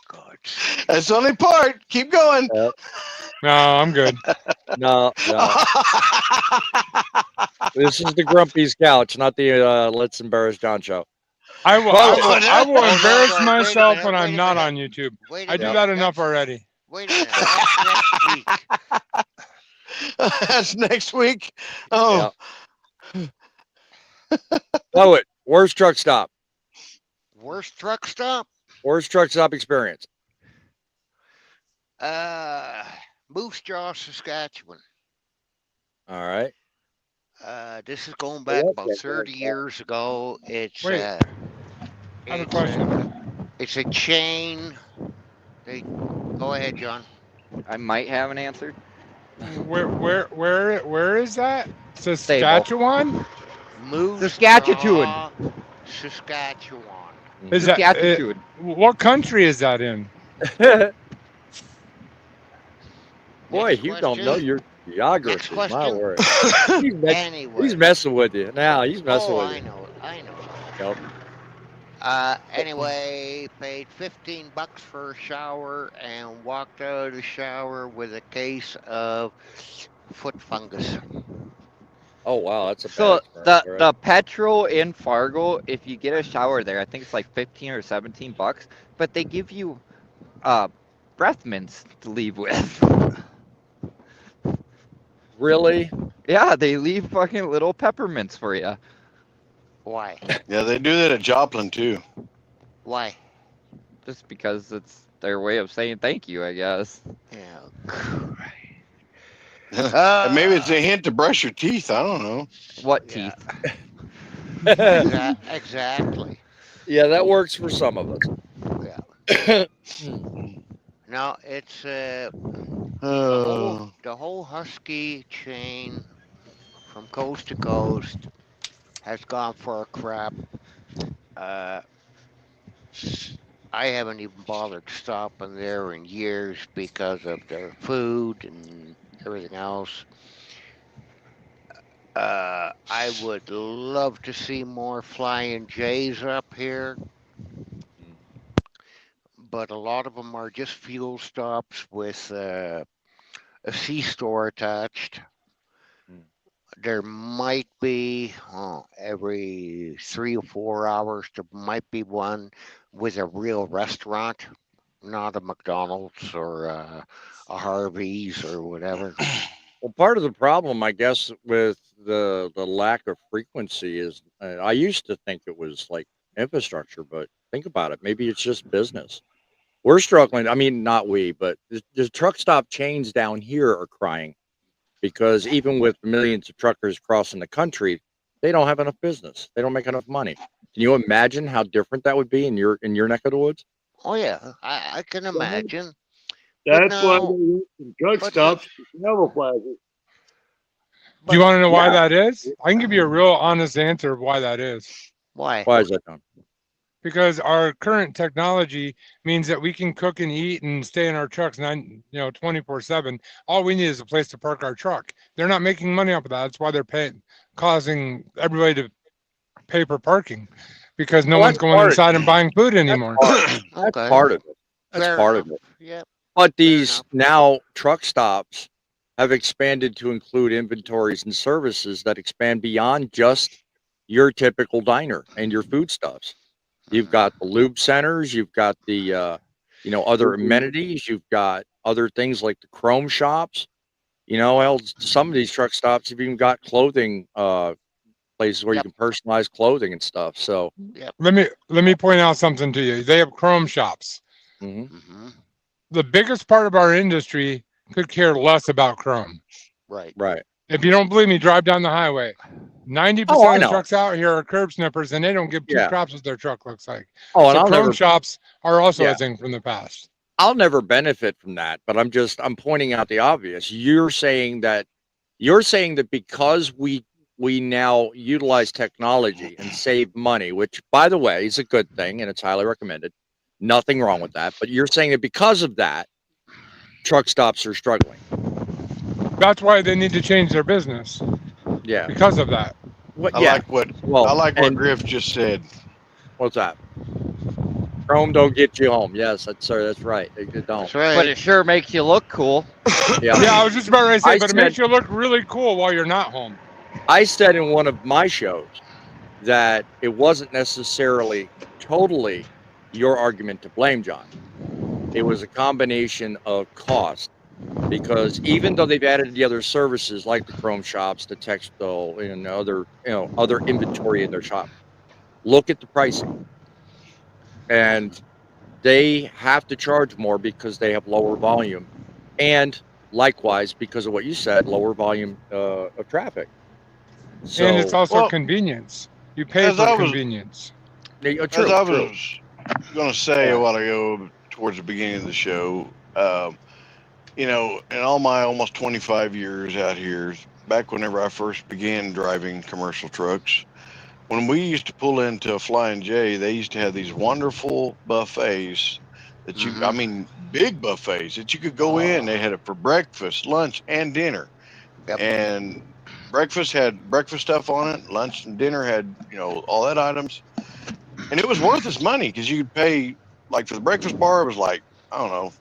God. That's the only part. Keep going. No, I'm good. No. This is the Grumpy's couch, not the Let's Embarrass John show. I will Oh, no, embarrass wait a myself minute, when wait I'm a not minute. on YouTube. Wait I a do minute. that enough That's- already. Wait a minute. That's next week. That's next week. Oh, Know it. Worst truck stop. Worst truck stop? Worst truck stop experience. Moose Jaw, Saskatchewan. All right. This is going back that's about that 30 years ago. It's Wait. I have a it's, question. it's a chain. Go ahead, John. I might have an answer. Where is that? Saskatchewan? Moose Saskatchewan. Jaw, Saskatchewan. Is that Saskatchewan. what country is that in? Boy, Next you don't know question. your geography. Next My question. word. Anyway. He's messing with you. Now he's messing with I you. know. Yep. Anyway, paid $15 for a shower and walked out of the shower with a case of foot fungus. Oh wow, that's a So bad the experience, right? petrol in Fargo, if you get a shower there, I think it's like 15 or $17, but they give you breath mints to leave with. Really? Yeah, they leave fucking little peppermints for you. Why? yeah, they do that at Joplin too. Why? Just because it's their way of saying thank you, I guess. Yeah. And maybe it's a hint to brush your teeth. I don't know. What Yeah. teeth? Exactly. Yeah, that works for some of us. Yeah. No, it's the Oh, whole Husky chain from coast to coast has gone for a crap. I haven't even bothered stopping there in years because of their food and everything else. I would love to see more Flying J's up here, but a lot of them are just fuel stops with a C-store attached. There might be every 3 or 4 hours. There might be one with a real restaurant, not a McDonald's or a Harvey's or whatever. Well, part of the problem, I guess, with the lack of frequency is I used to think it was like infrastructure, but think about it. Maybe it's just business. We're struggling. I mean, not we, but the truck stop chains down here are crying because even with millions of truckers crossing the country, they don't have enough business. They don't make enough money. Can you imagine how different that would be in your neck of the woods? Oh yeah, I can imagine. That's why no, they went from truck but stops to travel plazas. Do you want to know why yeah. that is? I can give you a real honest answer of why that is. Why? Why is that done? Because our current technology means that we can cook and eat and stay in our trucks 24/7. All we need is a place to park our truck. They're not making money off of that. That's why they're causing everybody to pay for parking, because no Well, one's that's going part of inside it. and buying food anymore. That's Okay. part of it. That's Fair part enough. of it. Yep. But these enough. now truck stops have expanded to include inventories and services that expand beyond just your typical diner and your foodstuffs. You've got the lube centers. You've got the other amenities. You've got other things like the chrome shops. Hell, some of these truck stops have even got clothing places where you Yep. can personalize clothing and stuff. So, Yep. Let me point out something to you. They have chrome shops. mhm. hmm The biggest part of our industry could care less about chrome. Right. Right. If you don't believe me, drive down the highway. 90% Oh, I of the know. trucks out here are curb snippers, and they don't give two Yeah. craps what their truck looks like. Oh, and So I'll chrome never, shops are also yeah, a thing from the past. I'll never benefit from that. But I'm pointing out the obvious. You're saying that because we now utilize technology and save money, which by the way is a good thing and it's highly recommended. Nothing wrong with that. But you're saying that because of that, truck stops are struggling. That's why they need to change their business Yeah. because of that. What? I Yeah. like what Well, I like what and Griff just said. what's that? Chrome don't get you home. Yes, that's right. They don't. That's But right. it sure makes you look cool. Yeah, I was just about ready to say, I but it said- makes you look really cool while you're not home. I said in one of my shows that it wasn't necessarily totally your argument to blame, John. It was a combination of cost because even though they've added the other services like the Chrome shops, the textile, and other inventory in their shop, look at the pricing, and they have to charge more because they have lower volume, and likewise because of what you said, lower volume of traffic. So, And it's also Well, convenience. You pay as for I was convenience. as true. I was going to say Yeah. a while ago towards the beginning of the show, in all my almost 25 years out here, back whenever I first began driving commercial trucks, when we used to pull into a Flying J, they used to have these wonderful buffets that I Mhm. mean, big buffets that you could go in. They had it for breakfast, lunch, and dinner. Yep. And breakfast had breakfast stuff on it. Lunch and dinner had, all that items. And it was worth its money because you could pay, like for the breakfast bar, it was like, I don't know,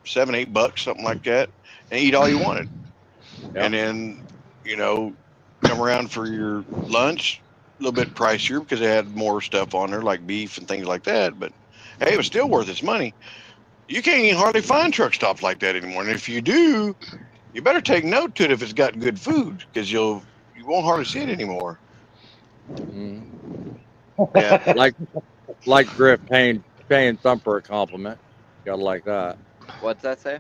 $7, $8, something like that, and eat all you wanted. Yeah. And then, come around for your lunch, a little bit pricier because they had more stuff on there like beef and things like that. But hey, it was still worth its money. You can't even hardly find truck stops like that anymore. And if you do, you better take note to it if it's got good food because you won't hardly see it anymore. Mhm. Yeah. like Griff paying Thumper a compliment. Gotta like that. What's that say?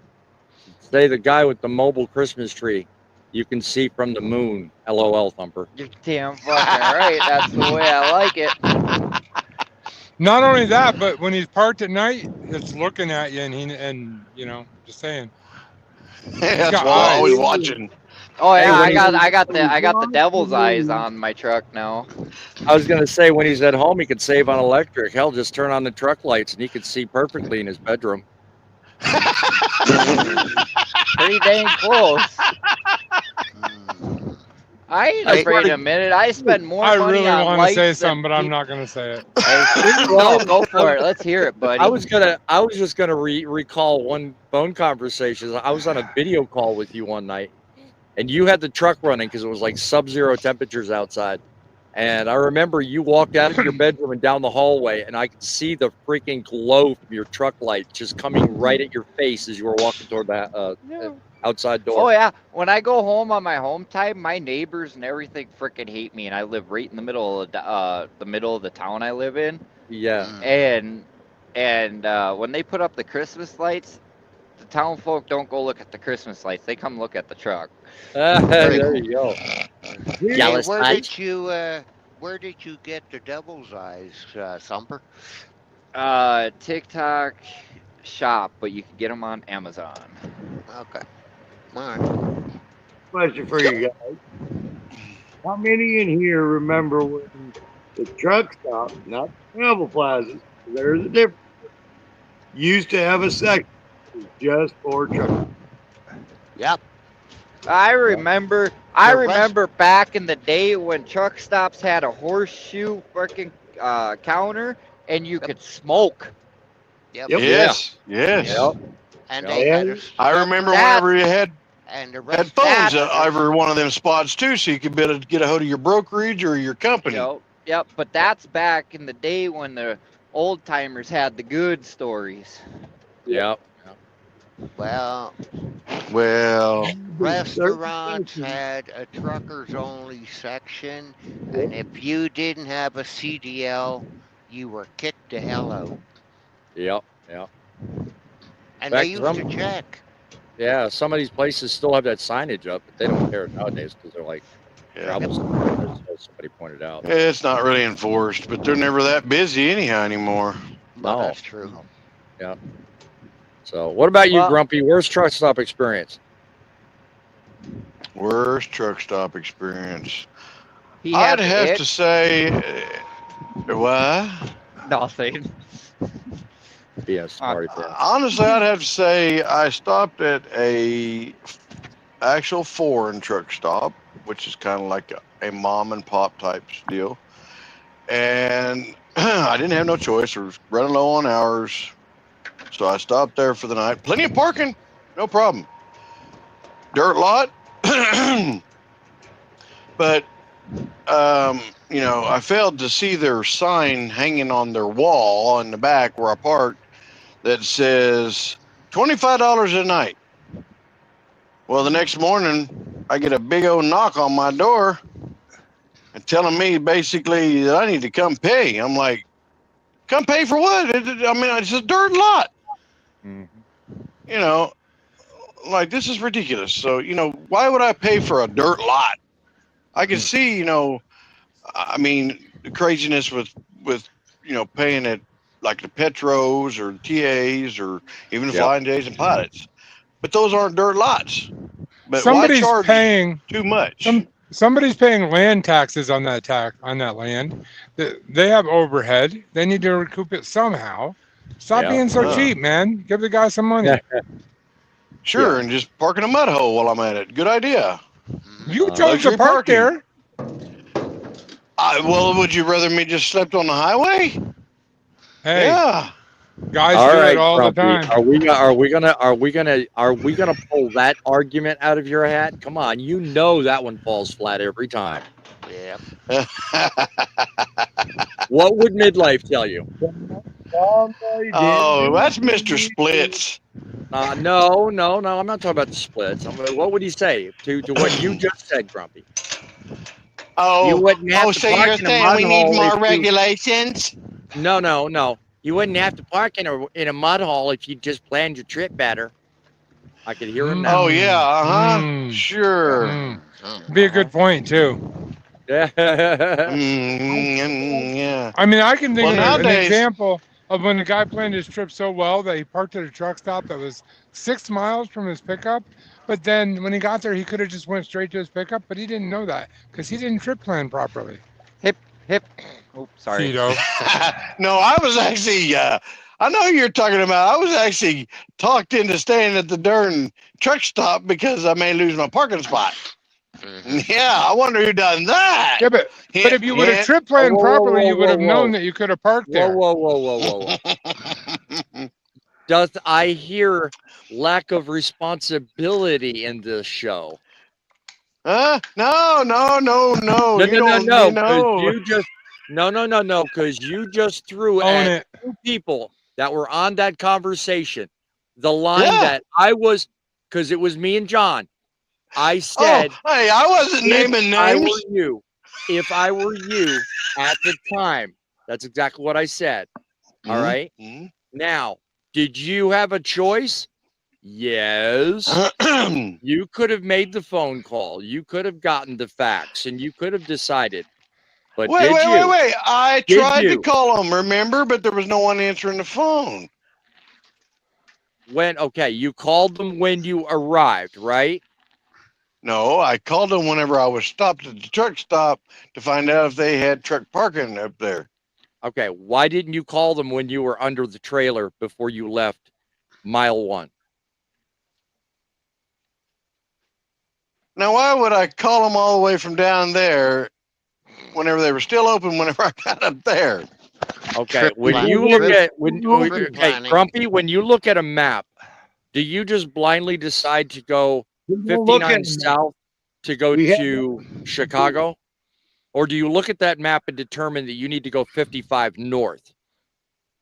Say the guy with the mobile Christmas tree you can see from the moon. LOL, Thumper. You're damn fucking right. That's the way I like it. Not only that, but when he's parked at night, it's looking at you, and just saying. That's got why I'm eyes. always watching. Oh Hey, yeah, when I got the devil's eyes on my truck now. I was gonna say when he's at home he could save on electric. Hell, just turn on the truck lights and he could see perfectly in his bedroom. Pretty dang close. Mm. I ain't I afraid swear a minute. I spend more I money really on want to lights say than something, but I'm peop- not going to say it. No, go for it. Let's hear it, buddy. I was just gonna recall one phone conversation. I was on a video call with you one night, and you had the truck running because it was like sub-zero temperatures outside. And I remember you walked out of your bedroom and down the hallway, and I could see the freaking glow from your truck light just coming right at your face as you were walking toward the outside door. Oh yeah, when I go home on my home time, my neighbors and everything freaking hate me, and I live right in the middle of the town I live in. Yeah. Mm. And when they put up the Christmas lights, the town folk don't go look at the Christmas lights. They come look at the truck. Very There cool. you go. Hey, Jealous where eyes. did you get the devil's eyes, Thumper? TikTok shop, but you can get them on Amazon. Okay. All right. Question for you guys. How many in here remember when the truck stop, not the travel plazas, there's a difference, used to have a section just for truck? Yep. I remember back in the day when truck stops had a horseshoe freaking counter and you could smoke. Yep. Yep. Yes. Yes. Yep. And Yep. they had a I remember That- whenever you had and the had rest phones That- at every one of them spots too, so you could get a hold of your brokerage or your company. Yep. But that's back in the day when the old timers had the good stories. Yep. Well, Well, restaurants had a truckers only section, and if you didn't have a CDL, you were kicked to hell out. Yep. Yep. And they Back used to some, check. yeah, some of these places still have that signage up, but they don't care nowadays because they're like yeah, travel centers, as somebody pointed out. it's not really enforced, but they're never that busy anyhow anymore. Well, No. that's true. No. Yeah. So, what about you, Well- Grumpy? Worst truck stop experience? Worst truck stop experience. He I'd had to have itch. to say, what? Nothing. Yeah, sorry, bro. Honestly, I'd have to say I stopped at a actual foreign truck stop, which is kind of like a mom and pop type deal. And I didn't have no choice. I was running low on hours. So I stopped there for the night. Plenty of parking, no problem. Dirt lot. But, I failed to see their sign hanging on their wall in the back where I parked that says $25 a night. Well, the next morning, I get a big old knock on my door and telling me basically that I need to come pay. I'm like, come pay for what? It's a dirt lot. Mm-hmm. You know, like this is ridiculous. So, why would I pay for a dirt lot? I can see, the craziness with paying at like the Petros or TAs or even Yep. Flying J's and Pilots. But those aren't dirt lots. But why Somebody's charge paying too much? somebody's paying land taxes on that land. They have overhead. They need to recoup it somehow. Stop Yeah. being so Yeah. cheap, man. Give the guy some money. Yeah. Sure, Yeah. and just park in a mud hole while I'm at it. Good idea. You chose Luxury to park parking. there. Well, would you rather me just slept on the highway? Hey, Yeah. guys All do right, it all Grumpy. the time. Are we gonna pull that argument out of your hat? Come on, you know that one falls flat every time. Yeah. What would midlife tell you? Oh, that's Mr. Splits. No, I'm not talking about the splits. What would he say to what you just said, Grumpy? You wouldn't have to so park you're in a saying mud we need hole more if you- regulations? No. You wouldn't have to park in a mud hole if you just planned your trip better. I could hear him now. Oh, yeah, uh-huh. Mm. Sure. Mm. Be a good point too. Yeah. Yeah. I mean, I can think Well, of an nowadays- example of when the guy planned his trip so well that he parked at a truck stop that was 6 miles from his pickup. But then when he got there, he could have just went straight to his pickup, but he didn't know that because he didn't trip plan properly. Hip. Oops, sorry. Tito. No, I was actually, I know who you're talking about. I was actually talked into staying at the darn truck stop because I may lose my parking spot. Yeah, I wonder who done that. Yeah, but if you would have trip planned Whoa, properly, you would have whoa. known that you could have parked there. Whoa. Does I hear lack of responsibility in this show? No. No. No. Because you just threw Own at it. two people that were on that conversation the line Yeah. that I was, because it was me and John. I said, hey, I wasn't naming names. If I were you at the time, that's exactly what I said. All right. Mhm. Now, did you have a choice? Yes. You could have made the phone call. You could have gotten the facts, and you could have decided. But Wait. I Did tried to you? call them, remember? But there was no one answering the phone. You called them when you arrived, right? No, I called them whenever I was stopped at the truck stop to find out if they had truck parking up there. Okay. Why didn't you call them when you were under the trailer before you left mile 1? Now, why would I call them all the way from down there whenever they were still open whenever I got up there? Okay. Trip When plan- you look trip- at trip planning. Grumpy, when you look at a map, do you just blindly decide to go 59 south to go to Chicago? Or do you look at that map and determine that you need to go 55 north?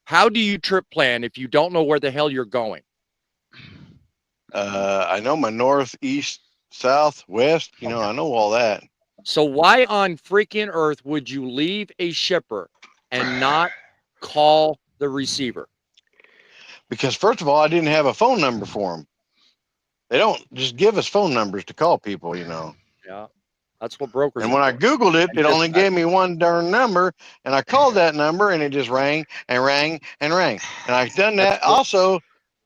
How do you trip plan if you don't know where the hell you're going? I know my north, east, south, west. You know, I know all that. So why on freaking earth would you leave a shipper and not call the receiver? Because first of all, I didn't have a phone number for them. They don't just give us phone numbers to call people, you know. Yeah, that's what brokers. And when I Googled it, it only gave me one darn number, and I called that number, and it just rang and rang and rang. And I done that also,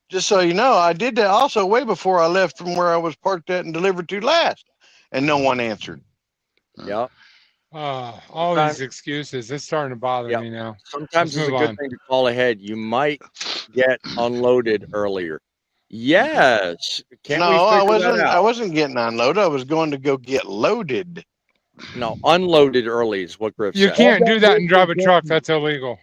just so you know, I did that also way before I left from where I was parked at and delivered to last, and no one answered. Yeah. All these excuses. It's starting to bother me now. Sometimes Let's it's a move good on. thing to call ahead. You might get unloaded earlier. Yes. Can't we No, figure that I out? wasn't getting unloaded. I was going to go get loaded. No, unloaded early is what Griff You said. can't do that and drive a truck. That's illegal.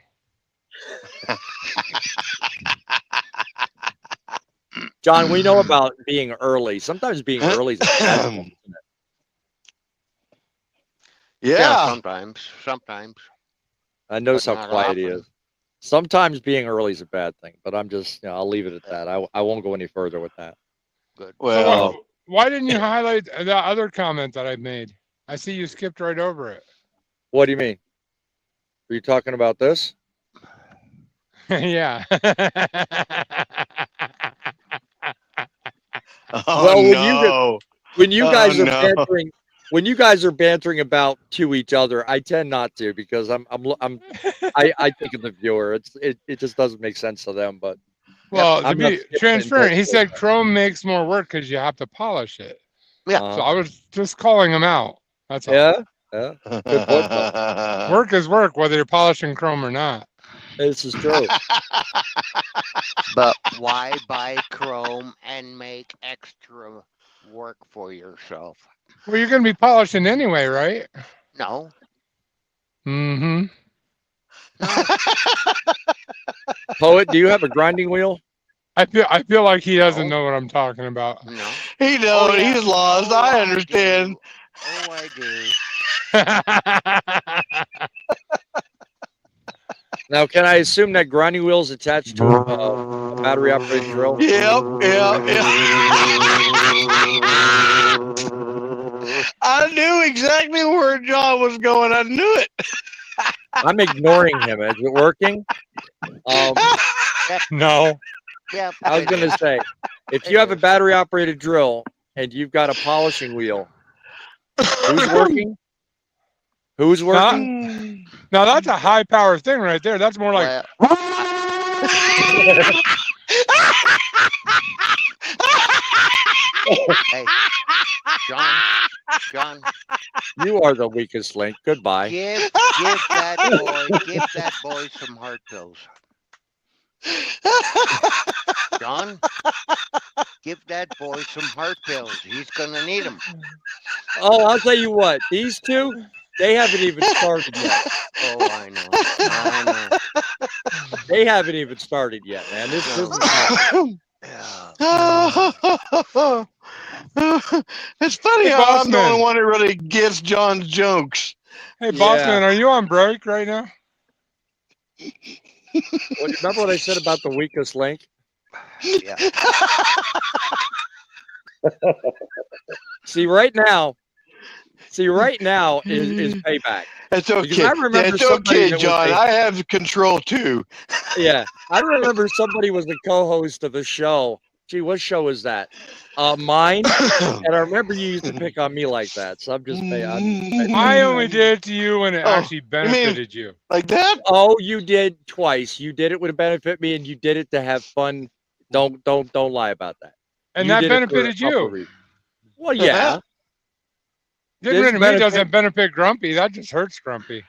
John, we know about being early. Sometimes being early is a bad thing, isn't it? Yeah. Sometimes. I notice But how not quiet he often. is. Sometimes being early is a bad thing, but I'm just, I'll leave it at that. I won't go any further with that. Good. Well, So why didn't you highlight the other comment that I made? I see you skipped right over it. What do you mean? Are you talking about this? Yeah. oh Well, no. when you guys are no. bantering, when you guys are bantering about to each other, I tend not to because I think of the viewer. It just doesn't make sense to them. But Well, to I'm not be skipping transparent, he until- said Chrome makes more work because you have to polish it. Yeah. So I was just calling him out. That's all. Yeah, yeah. Good point, though. Work is work, whether you're polishing Chrome or not. This is true. But why buy Chrome and make extra work for yourself? Well, you're going to be polishing anyway, right? No. Mm-hmm. No. Poet, do you have a grinding wheel? I feel like he doesn't No. know what I'm talking about. No. He knows. Oh, yeah. He's lost. Oh, I understand. do. Oh, I do. Now, can I assume that grinding wheel is attached to a battery operated drill? Yep. I knew exactly where John was going. I knew it. I'm ignoring him. Is it working? No. Yep. I was going to say, if you have a battery operated drill and you've got a polishing wheel, who's working? Who's working? Now that's a high power thing right there. That's more like. Well, hey, John, You are the weakest link. Goodbye. give that boy some heart pills. John, give that boy some heart pills. He's gonna need them. Oh, I'll tell you what. These two, they haven't even started yet. Oh, I know. They haven't even started yet, man. This is It's funny Hey, how I'm the Bossman. only one that really gets John's jokes. Hey, Bossman, Yeah. are you on break right now? Remember what I said about the weakest link? Yeah. See, right now is payback. It's okay. Because I remember It's somebody okay, that was John. I have control too. Yeah, I remember somebody was the co-host of a show. Gee, what show is that? Mine. And I remember you used to pick on me like that. So I'm just saying. I only did it to you when it Oh, actually benefited you. Like that? Oh, you did twice. You did it would benefit me, and you did it to have fun. Don't lie about that. And You that did it for a benefited couple you. reasons. Well, yeah. Getting This rid of me benefit- doesn't benefit Grumpy. That just hurts Grumpy.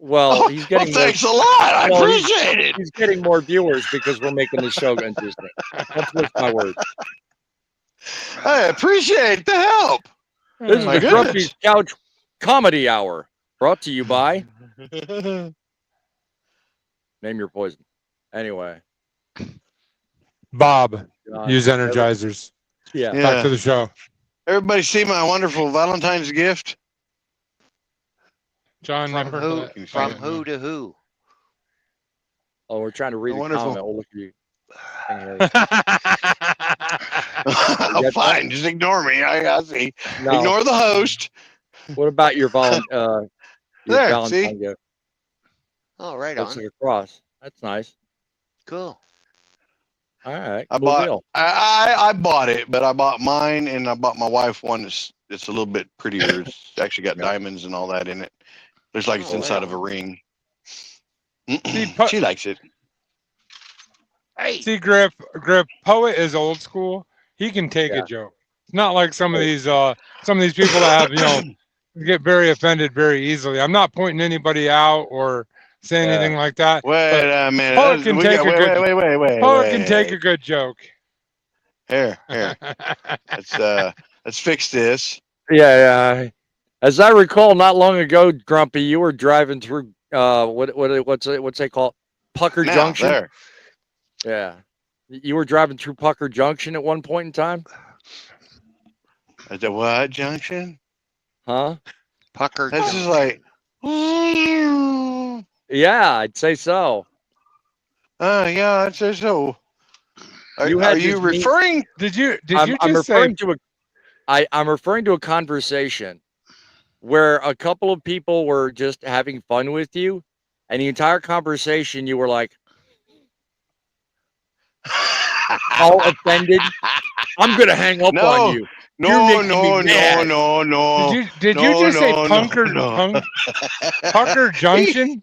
Well, Oh, he's getting more. thanks a lot. I Well, appreciate it. He's getting more viewers because we're making the show interesting. That's just my word. I appreciate the help. This is My the goodness. Grumpy's Couch Comedy Hour, brought to you by Name Your Poison. Anyway, Bob, John, use energizers. yeah. Back to the show. Everybody see my wonderful Valentine's gift? John, From never who? heard From that. who to who? Oh, we're trying to read a Wonderful. comment. We'll look at you. Hang Harry. You get that? Fine, just ignore me. I see. No. Ignore the host. What about your There, Valentine see? gift? Oh, right Looks on. like a cross. That's nice. Cool. All right. I Cool bought. deal. I bought it, but I bought mine, and I bought my wife one. It's a little bit prettier. It's actually got Yeah. diamonds and all that in it. Looks like it's Oh, right inside of a on. ring. See, She likes it. Hey, see, Griff, Poet is old school. He can take Yeah. a joke. It's not like some of these people that have, get very offended very easily. I'm not pointing anybody out or saying Yeah. anything like that. Wait but a minute. Poet can take a good. Wait. Poet can take a good joke. Here. Let's fix this. Yeah. As I recall, not long ago, Grumpy, you were driving through what's they call Pucker Now, Junction? there. Yeah. You were driving through Pucker Junction at one point in time? At the what junction? Huh? Pucker This is Junction. like. Yeah, I'd say so. Yeah, I'd say so. You Are had you this mean- referring? Did you I'm just say referring to I'm referring to a conversation where a couple of people were just having fun with you, and the entire conversation you were like all offended. I'm gonna hang up on you. You're No, making me mad. no. Did you just say no. Pucker Junction?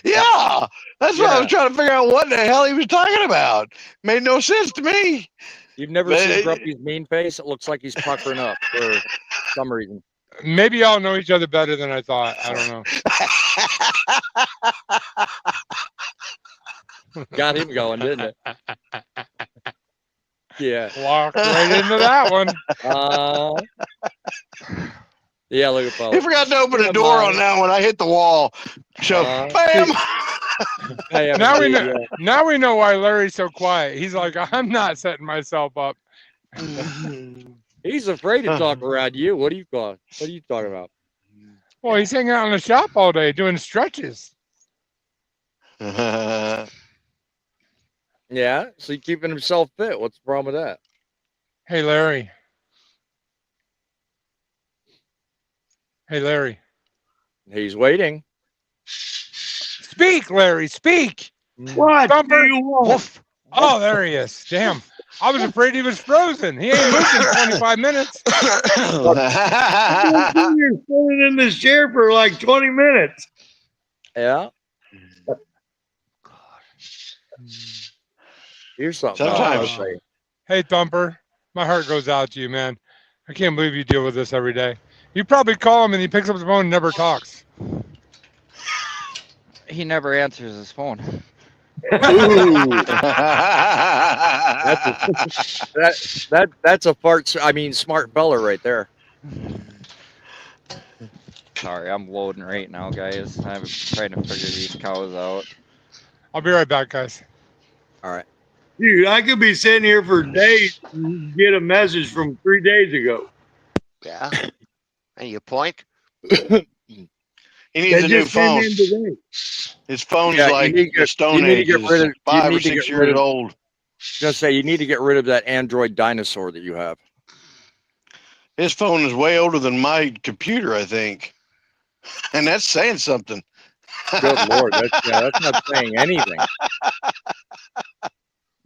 Yeah, that's what I Yeah. was trying to figure out what the hell he was talking about. Made no sense to me. You've never But seen it- Grumpy's mean face? It looks like he's puckering up for some reason. Maybe y'all know each other better than I thought. I don't know. Got him going, didn't it? Yeah. Walked right into that one. Yeah, look at He Poet. forgot to open Yeah, the door on mine. that one. I hit the wall. So, bam. I have Now we indeed, know. yeah. Now we know why Larry's so quiet. He's like, I'm not setting myself up. He's afraid to talk around you. What are you talking about? Well, he's hanging out in the shop all day doing stretches. Yeah, so he's keeping himself fit. What's the problem with that? Hey, Larry. Hey, Larry. He's waiting. Speak, Larry. Speak. What Thumper. do you want? Woof. Oh, there he is. Damn. I was afraid he was frozen. He ain't moved in 25 minutes. You're sitting in this chair for like 20 minutes. Yeah. Here's something. Sometimes. I'll say. Hey, Thumper. My heart goes out to you, man. I can't believe you deal with this every day. You probably call him and he picks up the phone and never talks. He never answers his phone. Ooh, that's a smart fella right there. Sorry, I'm loading right now, guys. I'm trying to figure these cows out. I'll be right back, guys. All right. Dude, I could be sitting here for days and get a message from 3 days ago. Yeah. And you point? He needs That a new just came phone. in today. His phone's Yeah, you like need to the get- Stone you need to Age. get Is rid of- you 5 or need to 6 get rid years of- old. Just say you need to get rid of that Android dinosaur that you have. His phone is way older than my computer, I think. And that's saying something. Good Lord, that's not saying anything.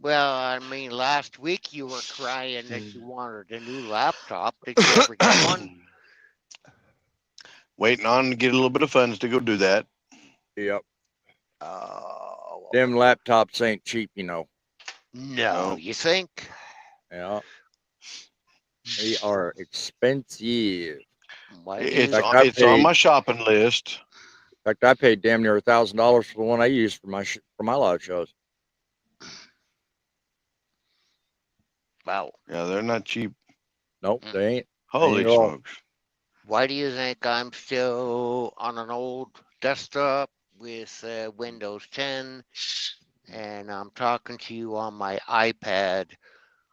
Well, I mean, last week you were crying that you wanted a new laptop. Did you ever get one? Waiting on to get a little bit of funds to go do that. Yep. Oh, Them laptops ain't cheap, you know. no, you think? Yeah. They are expensive. Why do It's, you- fact, I it's on paid- my shopping list. In fact, I paid damn near $1,000 for the one I used for my live shows. Well, Yeah, they're not cheap. Nope, they ain't. Holy Ain't at all. smokes. why do you think I'm still on an old desktop with Windows 10 and I'm talking to you on my iPad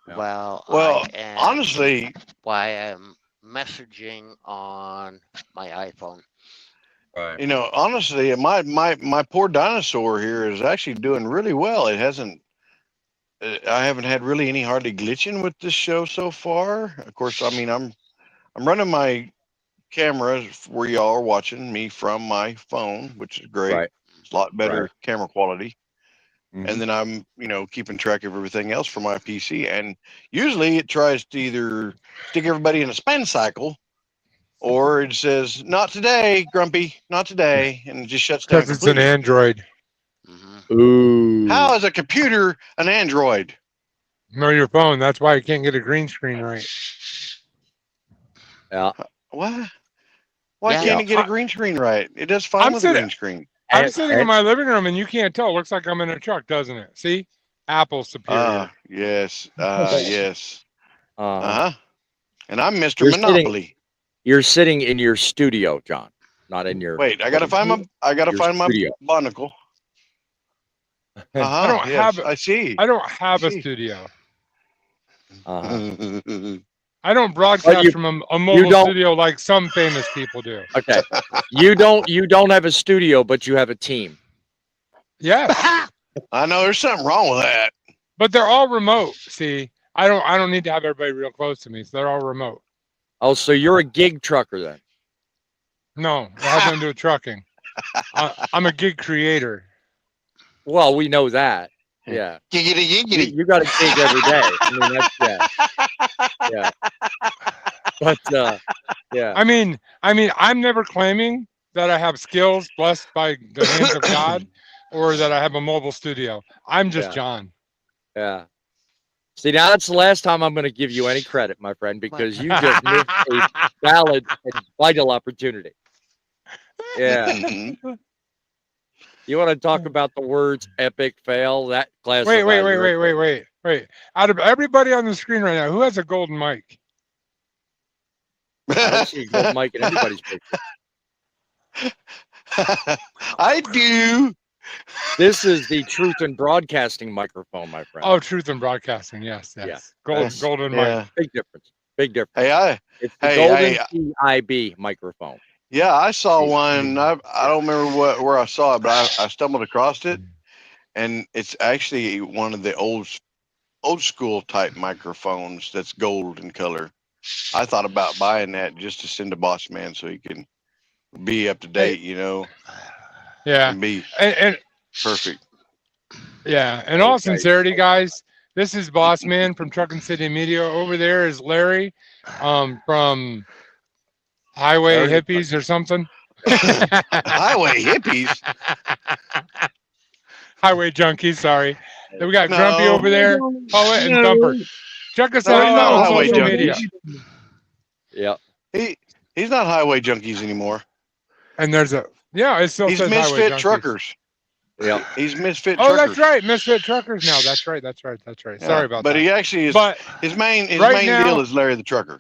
Yeah. while Well, I am honestly, why I'm messaging on my iPhone? Right. You know, honestly, my poor dinosaur here is actually doing really well. It hasn't. I haven't had really any hardly glitching with this show so far. Of course, I mean I'm running my camera where y'all are watching me from my phone, which is great. Right. It's a lot better Right. camera quality. Mhm. And then I'm, keeping track of everything else for my PC. And usually it tries to either stick everybody in a spin cycle, or it says, "Not today, Grumpy, not today," and it just shuts down Because it's an completely. Android. Mm-hmm. Ooh. How is a computer an Android? No, your phone. That's why you can't get a green screen right. Yeah. What? Why Yeah. can't Yeah. it get a green screen right? It does fine I'm with a sitting. green screen. I'm And, sitting in my living room, and you can't tell. It looks like I'm in a truck, doesn't it? See, Apple's superior. Yes. Yes. uh, And I'm Mr. you're sitting. Monopoly. You're sitting in your studio, John, not in your. Wait, I gotta find Your my studio. monocle. I don't Yes, have. I see. I don't have a see. studio. Uh-huh. I don't But broadcast you from a mobile don't. studio like some famous people do. Okay. You don't have a studio, but you have a team. Yes, I know there's something wrong with that. but they're all remote. See, I don't need to have everybody real close to me, so they're all remote. Oh, so you're a gig trucker then? No, it has nothing to do with trucking. I'm a gig creator. Well, we know that. Yeah. Giggity giggity. You got a gig every day. I mean, that's yeah. But yeah. I mean, I'm never claiming that I have skills blessed by the hands of God, or that I have a mobile studio. I'm just Yeah. John. Yeah. See, now that's the last time I'm going to give you any credit, my friend, because you just missed a valid and vital opportunity. Yeah. Mhm. You want to talk about the words epic fail? That class. Wait. Out of everybody on the screen right now, who has a golden mic? I don't see a gold mic in anybody's picture. I do. This is the Truth in Broadcasting microphone, my friend. Oh, Truth in Broadcasting. Yes. Yeah. Golden Yeah. mic. Big difference. Big difference. Hey, It's the hey, golden CIB microphone. yeah, I saw one. I don't remember where I saw it, but I stumbled across it, and it's actually one of the old school type microphones that's gold in color. I thought about buying that just to send to Boss Man so he can be up to date, Yeah. and be And perfect. yeah, in all Okay. sincerity, guys, this is Boss Man from Truckin' City Media. Over there is Larry, from Highway Larry the Hippies or something. Highway Hippies. Highway Junkies. Sorry. Then we got No. Grumpy over there, Poet, and Thumper. Check us No, out he's not on Highway social Junkies. media. Yeah. He's not Highway Junkies anymore. And there's it still He's says Highway Misfit Junkies. Truckers. Yeah. He's Misfit Oh, Truckers. that's right, Misfit Truckers now. That's right. Yeah, Sorry about but that. he actually is. But his main right now- deal is Larry the Trucker.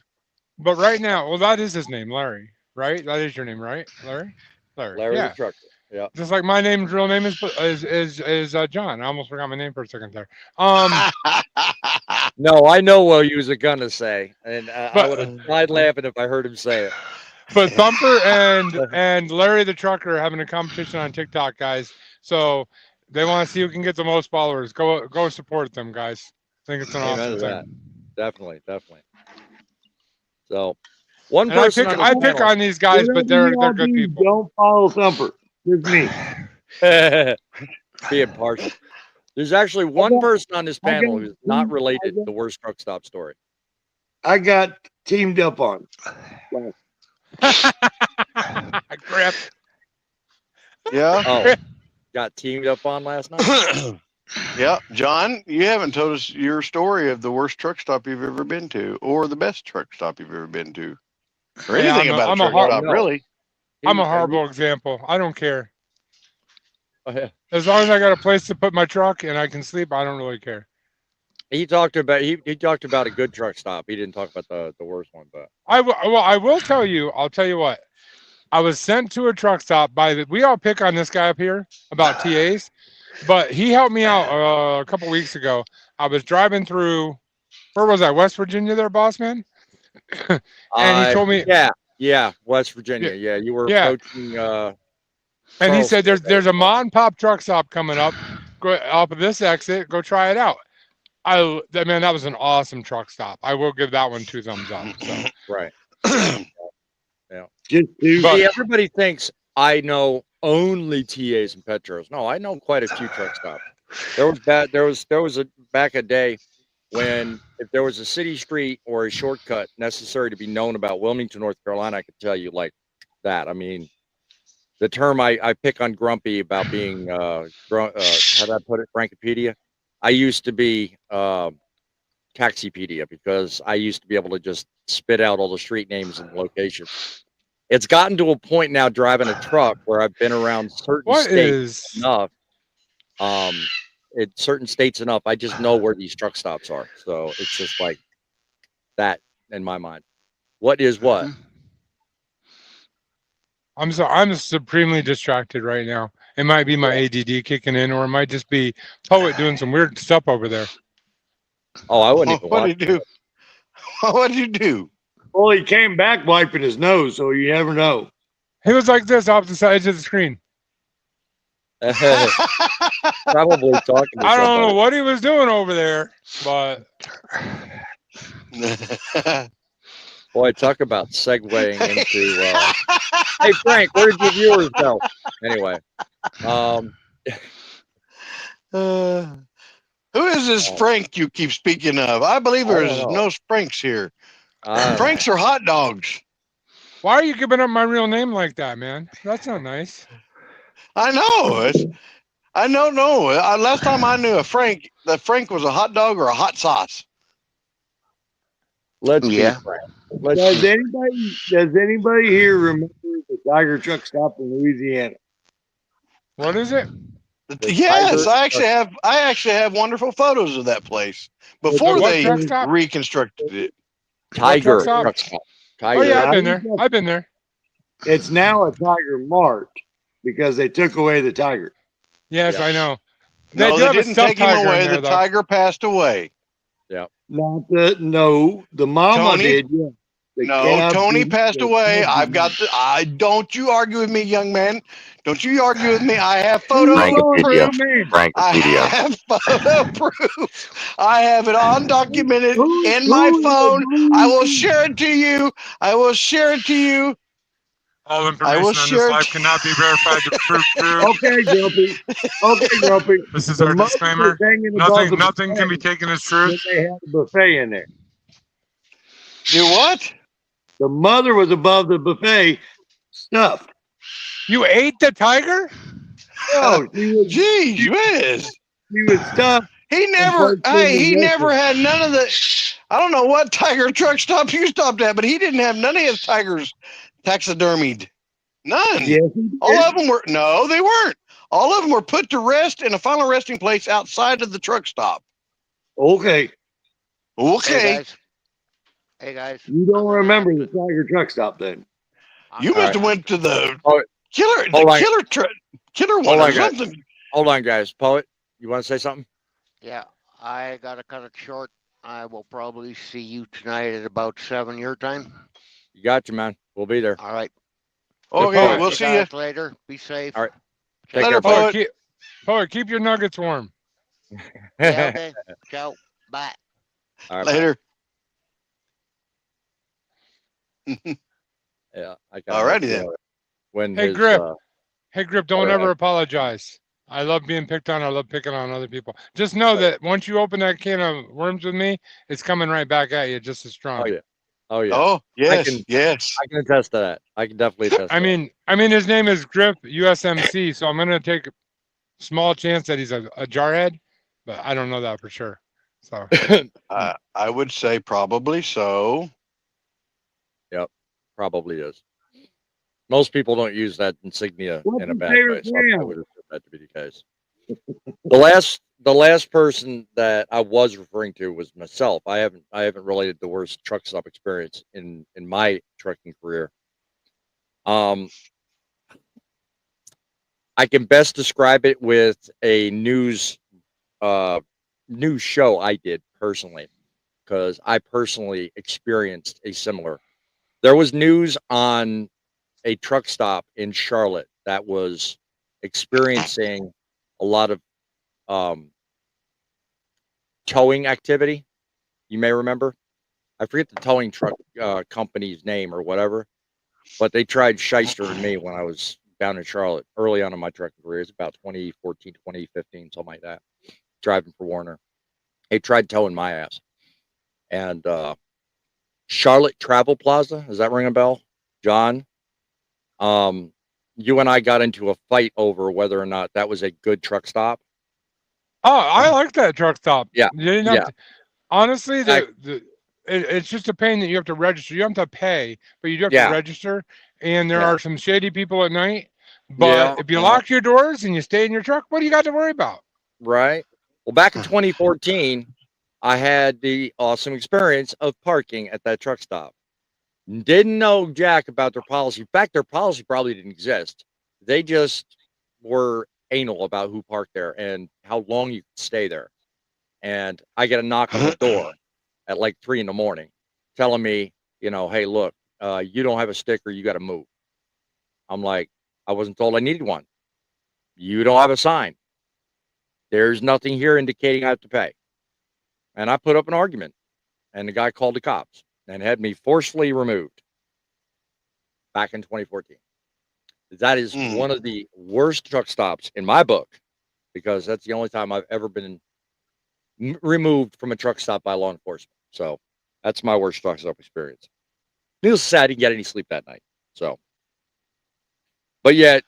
But right now, well, that is his name, Larry. Right? That is your name, right, Larry? Larry Yeah. the Trucker. Yeah. Just like my real name is John. I almost forgot my name for a second there. No, I know what he was gonna say, and I But- would have died laughing if I heard him say it. But Thumper and Larry the Trucker are having a competition on TikTok, guys. So they want to see who can get the most followers. Go support them, guys. I think it's an Amen awesome to thing. that. Definitely. So, one And I person pick on this I pick on these guys, but they're good people. Don't follow Thumper. Just me. panel. Be impartial. There's actually one got- person on this I panel got- who's not I related to got- the worst truck stop story. I got teamed up on. Grip. Yeah. Oh, got teamed up on last night. Yeah, John, you haven't told us your story of the worst truck stop you've ever been to, or the best truck stop you've ever been to, or Hey, anything I'm a- about I'm a a truck hard- stop, No. really. I'm a horrible example. I don't care. Yeah. As long as I got a place to put my truck and I can sleep, I don't really care. He talked about a good truck stop. He didn't talk about the worst one, but I will tell you. I'll tell you what. I was sent to a truck stop we all pick on this guy up here about TAs, but he helped me out a couple weeks ago. I was driving through, where was I? West Virginia there, boss man? And he told me, yeah, West Virginia. Yeah, you were Yeah. approaching And he Charles said, said "There's a mom and pop truck stop coming up. Go off of this exit. Go try it out." Man, that was an awesome truck stop. I will give that one 2 thumbs up. So, right. Yeah. Just to But- See, everybody thinks I know only TAs and Petros. No, I know quite a few truck stops. There was a back a day when if there was a city street or a shortcut necessary to be known about Wilmington, North Carolina, I could tell you like that. I mean, the term I pick on Grumpy about being how do I put it, Frankopedia? I used to be Taxipedia because I used to be able to just spit out all the street names and locations. It's gotten to a point now driving a truck where I've been around certain what states is? enough. Certain states enough, I just know where these truck stops are. So it's just like that in my mind. What is what? I'm supremely distracted right now. It might be my ADD kicking in, or it might just be Poet doing some weird stuff over there. Oh, I wouldn't even What watch. did you do? What did you do? well, he came back wiping his nose, so you never know. He was like this off the sides of the screen. Probably talking to I don't know somebody. what he was doing over there, but Boy, talk about segueing into. Hey Frank, where did your viewers go? Anyway, who is this Frank you keep speaking of? I believe I don't there's know. no Franks here. I Franks are hot dogs. why are you giving up my real name like that, man? That's not nice. I know. I don't know. Last time I knew a Frank, that Frank was a hot dog or a hot sauce. let's Yeah. be frank. Let's Does be anybody here remember the Tiger truck stop in Louisiana? What is it? The Yes, Tiger- I actually have wonderful photos of that place before What they truck stop? reconstructed it. Tiger stop? truck stop. Oh Tiger. yeah, I've been there. I've been there. It's now a Tiger Mart because they took away the Tiger. Yes, Yeah. I know. They No, do they have a didn't stuffed take him tiger in away. there, The though. tiger passed away. The mama Tony? did. Yeah. The No, cab Tony didn't, passed the away. cab I've got didn't. don't you argue with me, young man. Don't you argue with me. I have photo Frankopedia. proof. I Frankopedia. have photo proof. I have it undocumented in my Who- phone. who- I will share it to you. I will share it to you. All I will information on share this it. live cannot be verified to prove true. Okay, Grumpy. Okay, Grumpy. This is The our mother disclaimer. was hanging above the Nothing can be buffet taken as when truth. they had a buffet in there. Do what? The mother was above the buffet stuffed. You ate the tiger? No, Geez, whiz. she was stuffed. He never. placed in Hey, the he never restaurant. had none of the. I don't know what tiger truck stop you stopped at, but he didn't have none of his tigers taxidermied. None. Yes, he did. All of them were. No, they weren't. All of them were put to rest in a final resting place outside of the truck stop. Okay. Okay. Hey guys. You don't remember the Tiger truck stop then? You must have went to the Oh, killer, hold on. killer one Hold or on, guys. something. Hold on, guys. Poet, you want to say something? Yeah, I gotta cut it short. I will probably see you tonight at about 7 your time. You got you, man. We'll be there. All right. Okay, poet. we'll Hey, see you. guys, later. Be safe. All right. Ciao. Take Later, care, poet. Poet, keep your nuggets warm. Yeah, okay. Ciao. Bye. All right, bye. Later. Yeah. I kinda Alrighty like, then. When Hey, his, Grip. Hey, Grip, don't All right. ever apologize. I love being picked on. I love picking on other people. Just know that once you open that can of worms with me, it's coming right back at you just as strong. Oh yeah. Oh yeah. Oh yes, can- yes. I can attest to that. I can definitely attest. I mean, his name is Grip USMC, so I'm gonna take a small chance that he's a jarhead, but I don't know that for sure. So I would say probably so. probably is. Most people don't use that insignia What's in a your bad way, favorite so I brand? would assume that to be the case. The last person that I was referring to was myself. I haven't related the worst truck stop experience in my trucking career. I can best describe it with a news show I did personally, because I personally experienced a similar. There was news on a truck stop in Charlotte that was experiencing a lot of um, towing activity. You may remember. I forget the towing truck company's name or whatever, but they tried shystering me when I was down in Charlotte early on in my trucking career. It's about 2014, 2015, something like that. Driving for Warner. They tried towing my ass. And Charlotte Travel Plaza, does that ring a bell? John? You and I got into a fight over whether or not that was a good truck stop. Oh, I like that truck stop. Yeah. You didn't have to, honestly, it's just a pain that you have to register. You don't have to pay, but you do have to register. And there are some shady people at night. But if you lock your doors and you stay in your truck, what do you got to worry about? Right. Well, back in 2014, I had the awesome experience of parking at that truck stop. Didn't know jack about their policy. In fact, their policy probably didn't exist. They just were anal about who parked there and how long you could stay there. And I get a knock on the door at like 3 a.m, telling me, hey, look, you don't have a sticker. You got to move. I'm like, I wasn't told I needed one. You don't have a sign. There's nothing here indicating I have to pay. And I put up an argument, and the guy called the cops and had me forcefully removed back in 2014. That is one of the worst truck stops in my book, because that's the only time I've ever been removed from a truck stop by law enforcement. So that's my worst truck stop experience. Needless to say, I didn't get any sleep that night. So, but yet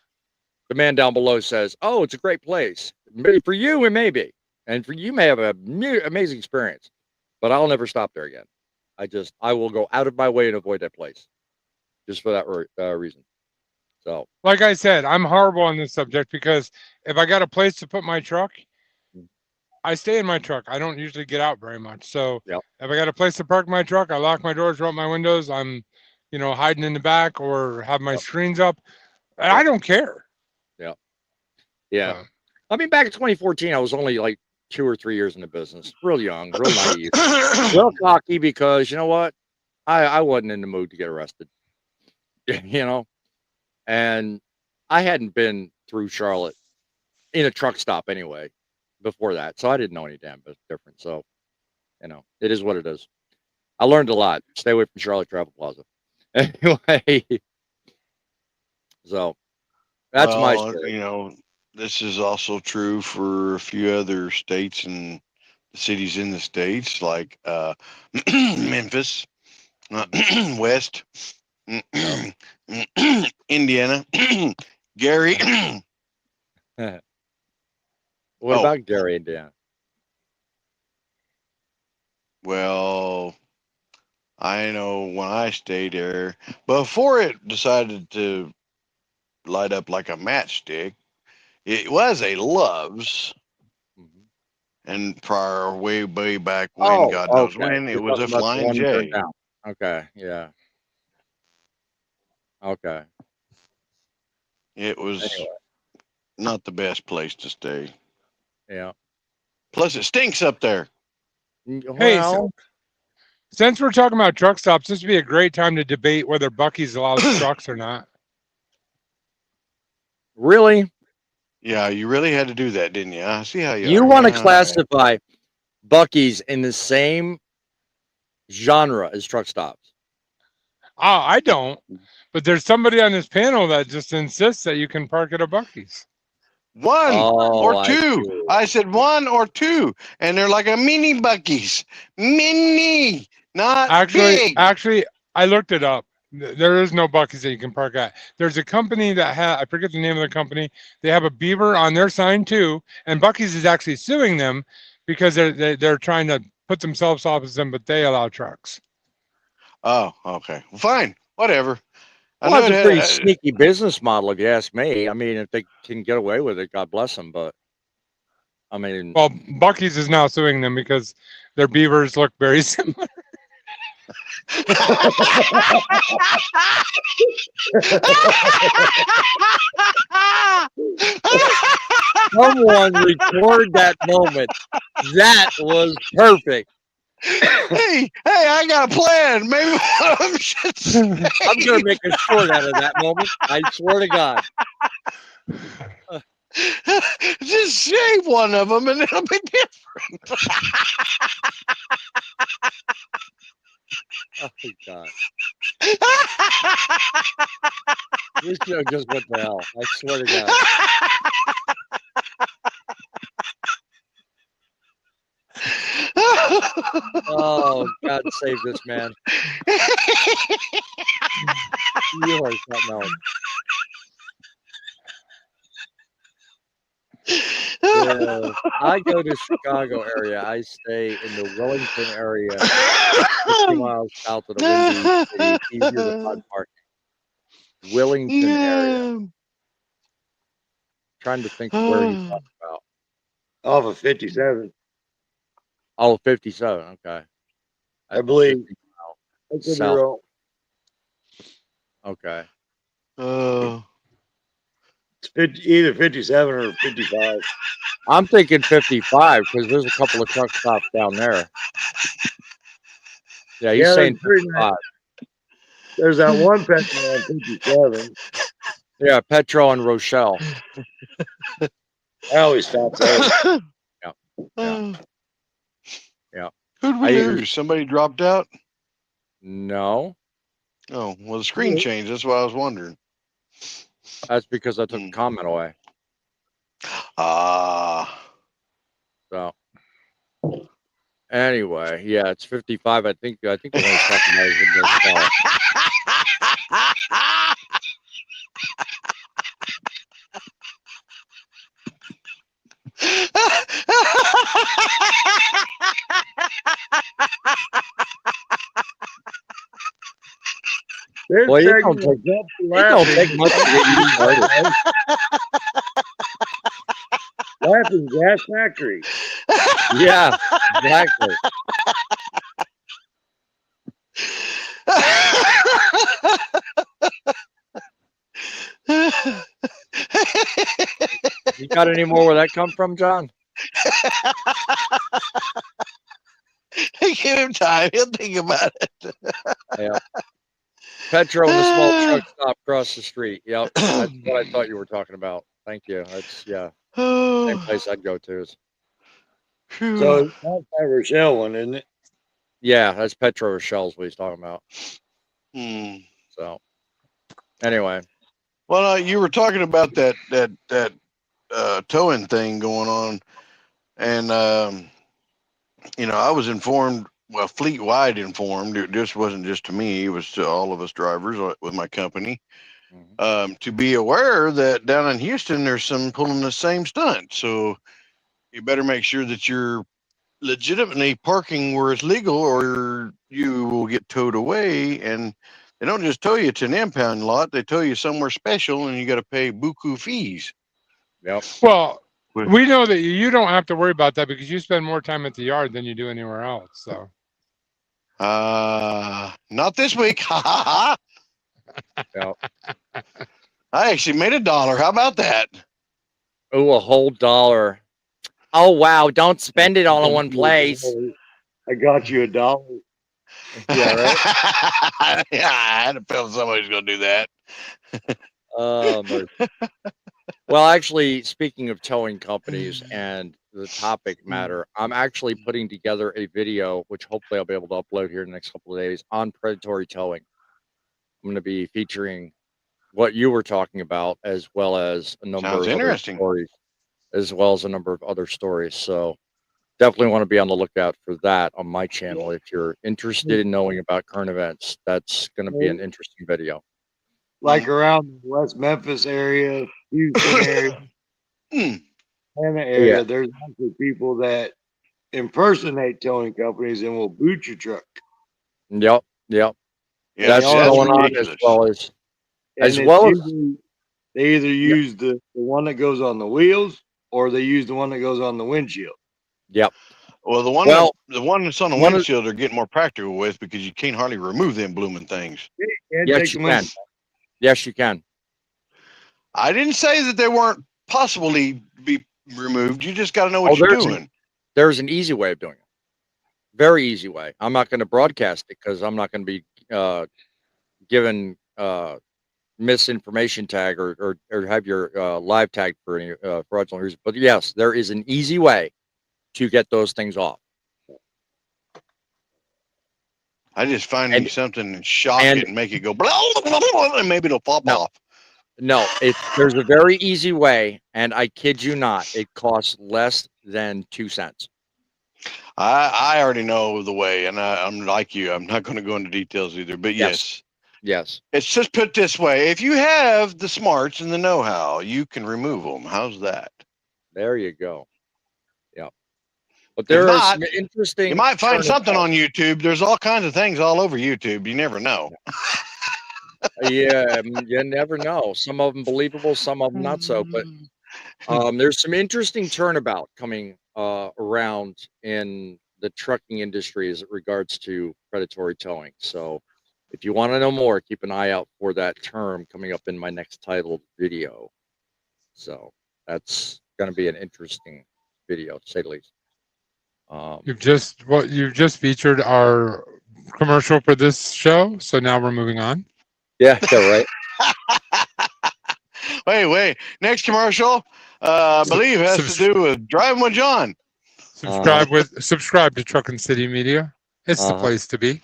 the man down below says, "Oh, it's a great place. Maybe for you, it may be, and for you may have an amazing experience, but I'll never stop there again. I will go out of my way and avoid that place, just for that reason." So, like I said, I'm horrible on this subject, because if I got a place to put my truck, I stay in my truck. I don't usually get out very much. So if I got a place to park my truck, I lock my doors, roll up my windows. I'm, hiding in the back or have my screens up. I don't care. Yeah. I mean, back in 2014, I was only like 2 or 3 years in the business. Real young, real naive, real cocky, because you know what? I wasn't in the mood to get arrested. And I hadn't been through Charlotte in a truck stop anyway before that. So I didn't know any damn bit different. So, it is what it is. I learned a lot. Stay away from Charlotte Travel Plaza. Anyway, so that's my story. This is also true for a few other states and cities in the States, like Memphis, West, Indiana, Gary. What about Gary, Indiana? Well, I know when I stayed there, before it decided to light up like a matchstick, it was a Love's. And prior, way back when, God knows when, it was a Flying J. Okay, yeah. Okay. It was not the best place to stay. Yeah. Plus, it stinks up there. Hey, since we're talking about truck stops, this would be a great time to debate whether Buc-ee's allows trucks or not. Really? Yeah, you really had to do that, didn't you? I see how you You want to classify Buc-ee's in the same genre as truck stops? Oh, I don't. But there's somebody on this panel that just insists that you can park at a Buc-ee's. One or two. I said one or two, and they're like a mini Buc-ee's. Mini, not big. Actually, I looked it up. There is no Buc-ee's that you can park at. There's a company that I forget the name of the company. They have a beaver on their sign too, and Buc-ee's is actually suing them because they're trying to put themselves off as them, but they allow trucks. Oh, okay. Well, fine. Whatever. Well, that's a pretty sneaky business model, if you ask me. I mean, if they can get away with it, God bless them. But I mean, well, Buc-ee's is now suing them because their beavers look very similar. Someone record that moment. That was perfect. Hey, I got a plan. Maybe one of them should stay. I'm gonna make a short out of that moment. I swear to God. Just shave one of them and it'll be different. Oh God. This show just went to hell. I swear to God. Oh, God save this man. You are something else. Yeah, I go to Chicago area. I stay in the Wellington area, 50 miles south of the Windy City. Easier to find parking. Wellington area. Trying to think where he's talking about. Off of 57. Oh, 57. Okay. I believe. 50 miles I could be south. wrong. Okay. It's either 57 or 55. I'm thinking 55 because there's a couple of truck stops down there. Yeah, he's saying 55. There's that one petrol on 57. Yeah, Petro and Rochelle. I always stop there. Yeah. Yeah. Who'd we lose? Somebody dropped out? No. Oh, well, the screen changed. That's why I was wondering. That's because I took the comment away. So anyway, yeah, it's 55. I think what he's talking about is in Rochelle. This Well, it segment don't is not It don't take much to get you started. Laughing Gas Factory. Yeah, exactly. You got any more where that come from, John? Give him time. He'll think about it. Yeah. Petro in the small truck stop across the street. Yep. That's what I thought you were talking about. Thank you. That's same place I'd go to. So that's that Rochelle one, isn't it? Yeah, that's Petro Rochelle's what he's talking about. So anyway. Well, you were talking about that towing thing going on, and I was informed, well, fleet-wide informed. It just wasn't just to me; it was to all of us drivers with my company, to be aware that down in Houston there's some pulling the same stunt. So you better make sure that you're legitimately parking where it's legal, or you will get towed away. And they don't just tow you to an impound lot; they tow you somewhere special, and you got to pay buku fees. Yep. Well, we know that you don't have to worry about that because you spend more time at the yard than you do anywhere else. So, not this week. Ha ha ha. Yep. I actually made $1. How about that? Oh, a whole $1. Oh wow! Don't spend it all in one place. I got you $1. Yeah, right. Yeah, I had a feeling somebody's going to do that. Well, actually, speaking of towing companies and the topic matter, I'm actually putting together a video, which hopefully I'll be able to upload here in the next couple of days, on predatory towing. I'm going to be featuring what you were talking about, as well as a number of other stories, So definitely want to be on the lookout for that on my channel. If you're interested in knowing about current events, that's going to be an interesting video. Like around the West Memphis area, Houston area, Atlanta area, there's actually people that impersonate towing companies and will boot your truck. Yep. Yeah, that's going on, as well as they either use the one that goes on the wheels, or they use the one that goes on the windshield. Yep. Well, the one that's on the windshield they're getting more practical with, because you can't hardly remove them blooming things. Yes, you can. Yes, you can. I didn't say that they weren't possibly be removed. You just got to know what you're doing. There's an easy way of doing it. Very easy way. I'm not going to broadcast it because I'm not going to be given misinformation tag or have your live tag for any fraudulent reason. But yes, there is an easy way to get those things off. I just find And- me something and shock and- it and make it go blah, blah, blah, blah, and maybe it'll pop No. off. No, there's a very easy way, and I kid you not, it costs less than 2 cents. I already know the way, and I'm like you. I'm not going to go into details either, but Yes. Yes. it's just put this way: if you have the smarts and the know-how, you can remove them. How's that? There you go. Yeah. But there If are not, some interesting. You might find something turnabouts. on YouTube. There's all kinds of things all over YouTube. You never know. Yeah, you never know. Some of them believable, some of them not so. But there's some interesting turnabout coming around in the trucking industry as it regards to predatory towing. So if you want to know more, keep an eye out for that term coming up in my next titled video. So that's going to be an interesting video, to say the least. You've just featured our commercial for this show, so now we're moving on. Yeah, right. Wait. Next commercial, I believe has to do with driving with John. Subscribe to Truckin' City Media. It's the place to be.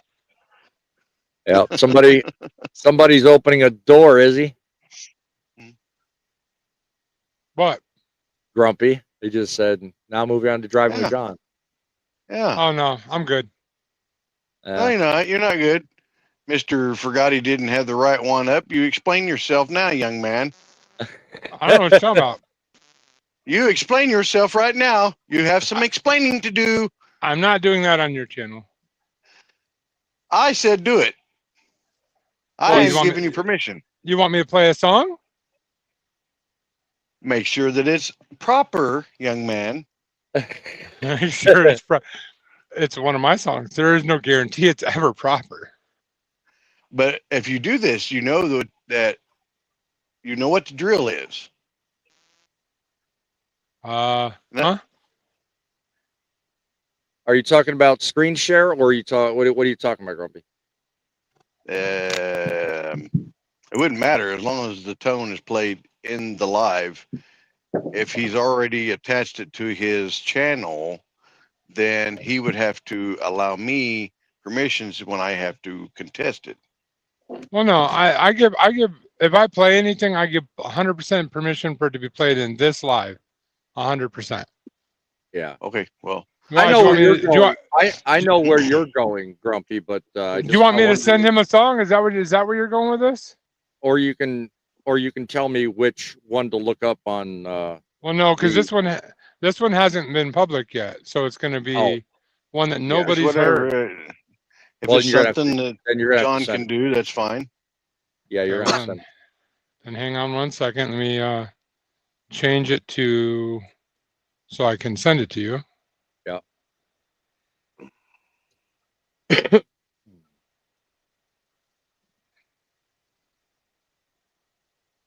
Yeah, somebody's opening a door, is he? What? Grumpy. He just said, now moving on to driving with John. Yeah. Oh no, I'm good. No, you're not. You're not good. Mr. Forgot he didn't have the right one up. You explain yourself now, young man. I don't know what you're talking about. You explain yourself right now. You have some explaining to do. I'm not doing that on your channel. I said do it. Well, I you am want giving me- you permission. You want me to play a song? Make sure that it's proper, young man. Make sure it's one of my songs. There is no guarantee it's ever proper. But if you do this, you know that you know what the drill is. Huh? Are you talking about screen share, or are you what are you talking about, Grumpy? It wouldn't matter as long as the tone is played in the live. If he's already attached it to his channel, then he would have to allow me permissions when I have to contest it. Well, no, I give if I play anything, I give 100% permission for it to be played in this live, 100%. Yeah. Okay. Well, I know where you're going. I know where you're going, Grumpy. But do you want me to send him a song? Is that where you're going with this? Or you can tell me which one to look up on. Well, no, because this one hasn't been public yet, so it's going to be one that nobody's heard. If it's something that John can do, that's fine. Yeah, you're gonna send. And hang on one second. Let me change it to so I can send it to you. Yeah.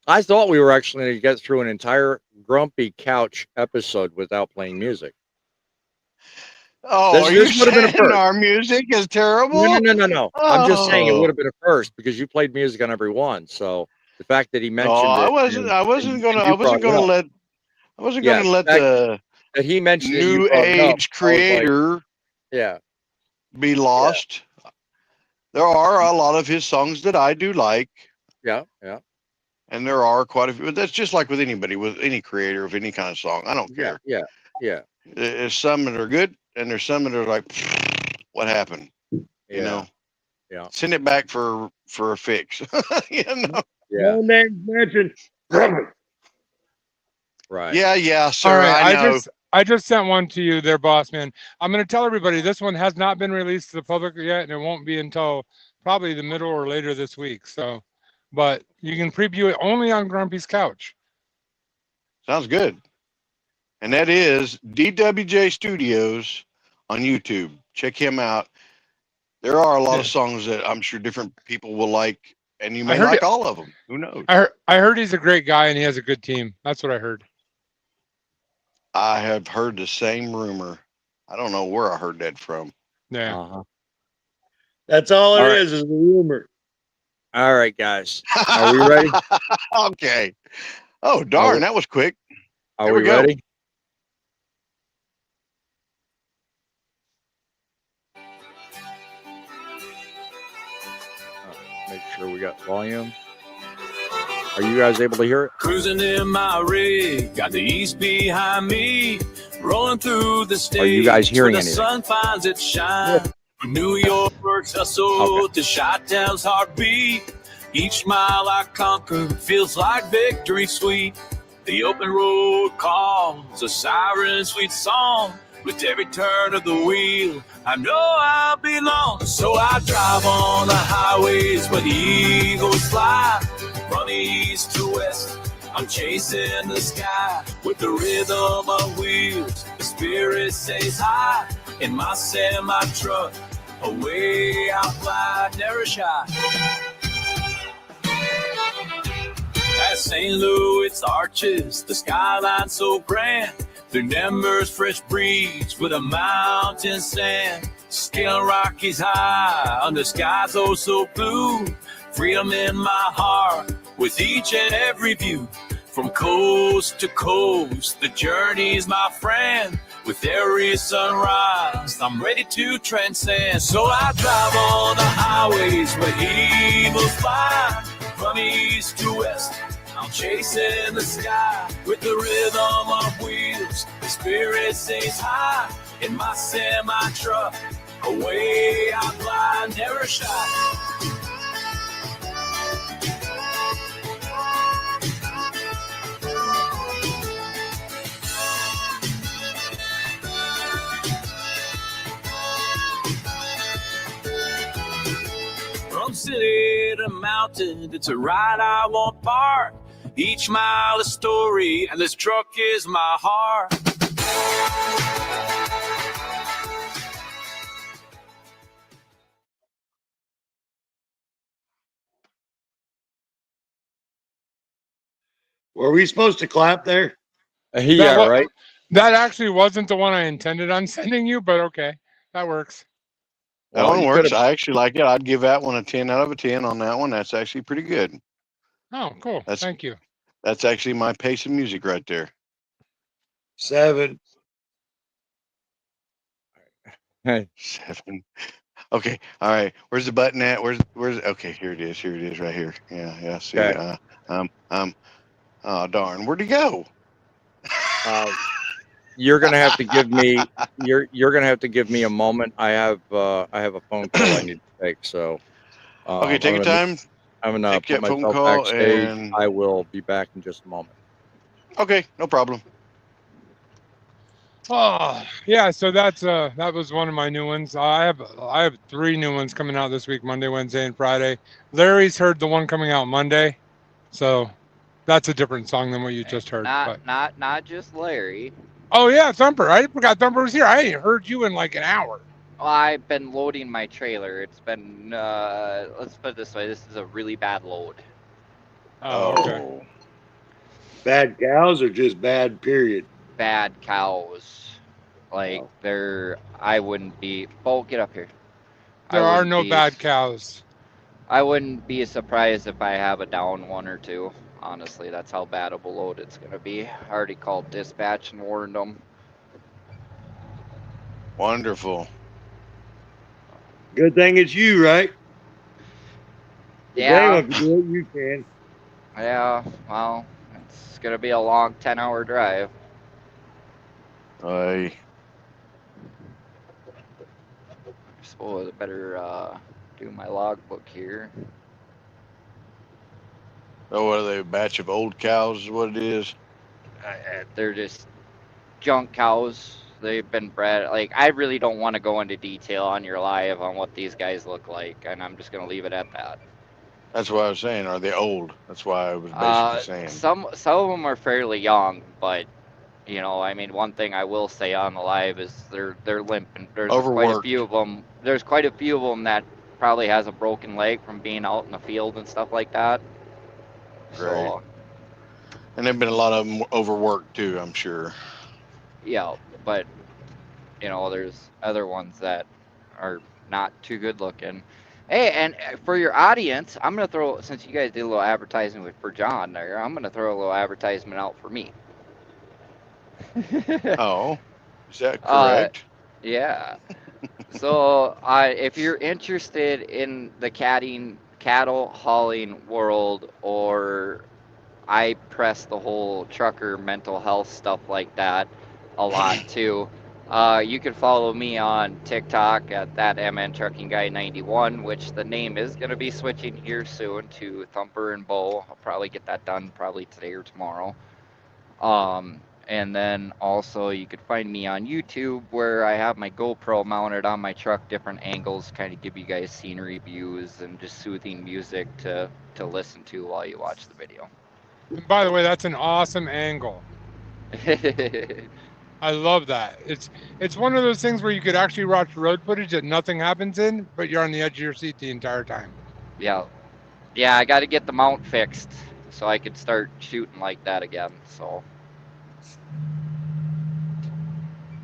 I thought we were actually going to get through an entire Grumpy Couch episode without playing music. Oh, are you saying our music is terrible? No. Oh. I'm just saying it would have been a first because you played music on every one. So the fact that he mentioned I wasn't gonna let the that he mentioned new age creator be lost. Yeah. There are a lot of his songs that I do like. Yeah. And there are quite a few. That's just like with anybody, with any creator of any kind of song. I don't care. Yeah. There's some that are good, and there's some that are like, what happened? You know? Yeah. Send it back for a fix. You know? Yeah. No names mentioned. Right. Yeah, sir. All right, I know. I just sent one to you there, boss man. I'm going to tell everybody this one has not been released to the public yet, and it won't be until probably the middle or later this week. So, but you can preview it only on Grumpy's Couch. Sounds good. And that is DWJ Studios on YouTube. Check him out. There are a lot of songs that I'm sure different people will like, and you may like all of them. Who knows? I heard he's a great guy and he has a good team. That's what I heard. I have heard the same rumor. I don't know where I heard that from. Yeah. That's all it is a rumor. All right, guys. Are we ready? Okay. Oh, darn, that was quick. Are Here we we go. ready? Make sure we got volume. Are you guys able to hear it? Cruising in my rig, got the east behind me, rolling through the state. Are you guys hearing where the anything? sun finds its shine. From New York's hustle to Chi-Town's heartbeat. Each mile I conquer feels like victory sweet. The open road calls a siren sweet song. With every turn of the wheel, I know I'll be long. So I drive on the highways where the eagles fly. From east to west, I'm chasing the sky. With the rhythm of wheels, the spirit stays high. In my semi-truck, away out wide, never shy. At St. Louis arches, the skyline so grand. Through Denver's fresh breeze with a mountain sand. Scaling Rockies high under skies oh so blue. Freedom in my heart with each and every view. From coast to coast, the journey's my friend. With every sunrise, I'm ready to transcend. So I drive on the highways where eagles fly. From east to west, I'm chasing the sky. With the rhythm of wheels, the spirit stays high. In my semi-truck, away out blind, never shy. From city to mountain, it's a ride I won't part. Each mile a story, and this truck is my heart. Were we supposed to clap there? Yeah, right. That actually wasn't the one I intended on sending you, but okay, that works. That Well, one you works. could've- I actually like it. I'd give that one a 10 out of a 10 on that one. That's actually pretty good. Oh, cool. That's- Thank you. That's actually my pace of music right there. 7. 7. Okay. All right. Where's the button at? Where's okay, here it is. Here it is right here. Yeah, see. Okay. Oh darn, where'd he go? You're gonna have to give me you're gonna have to give me a moment. I have a phone call I need to take. So Okay, take your time. I'm gonna Take put that phone myself call backstage. and I will be back in just a moment. okay, no problem. Oh, yeah. So that was one of my new ones. I have 3 new ones coming out this week: Monday, Wednesday, and Friday. Larry's heard the one coming out Monday, so that's a different song than what you just heard. Not just Larry. Oh yeah, Thumper. I forgot Thumper was here. I ain't heard you in like an hour. Well, I've been loading my trailer. It's been let's put it this way. This is a really bad load. Oh, okay. Bad cows or just bad, period? Bad cows. Like I wouldn't be. Bo, get up here. There are no bad cows. I wouldn't be surprised if I have a down one or two. Honestly, that's how bad of a load it's gonna be. I already called dispatch and warned them. Wonderful. Good thing it's you, right? Yeah. If you do it, you can. Yeah. Well, it's gonna be a long 10-hour drive. I suppose I better do my logbook here. Oh, what are they? A batch of old cows is what it is? They're just junk cows. They've been bred. Like, I really don't want to go into detail on your live on what these guys look like, and I'm just gonna leave it at that. That's what I was saying. Are they old? That's why I was basically saying. Some of them are fairly young, but you know, I mean, one thing I will say on the live is they're limping. There's quite a few of them. There's quite a few of them that probably has a broken leg from being out in the field and stuff like that. Great. So, and there've been a lot of them overworked too, I'm sure. Yeah, but you know, there's other ones that are not too good looking. Hey, and for your audience, I'm gonna throw, since you guys did a little advertisement for John there, I'm gonna throw a little advertisement out for me. Oh, is that uh, correct? yeah. So, if you're interested in the cattle hauling world, or I press the whole trucker mental health stuff like that a lot too. You can follow me on TikTok at that MN Trucking Guy 91, which the name is going to be switching here soon to Thumper and Bow. I'll probably get that done probably today or tomorrow. And then also you could find me on YouTube, where I have my GoPro mounted on my truck, different angles, kind of give you guys scenery views and just soothing music to listen to while you watch the video. And by the way, that's an awesome angle. I love that. It's one of those things where you could actually watch road footage that nothing happens in, but you're on the edge of your seat the entire time. Yeah. Yeah, I got to get the mount fixed so I could start shooting like that again. So.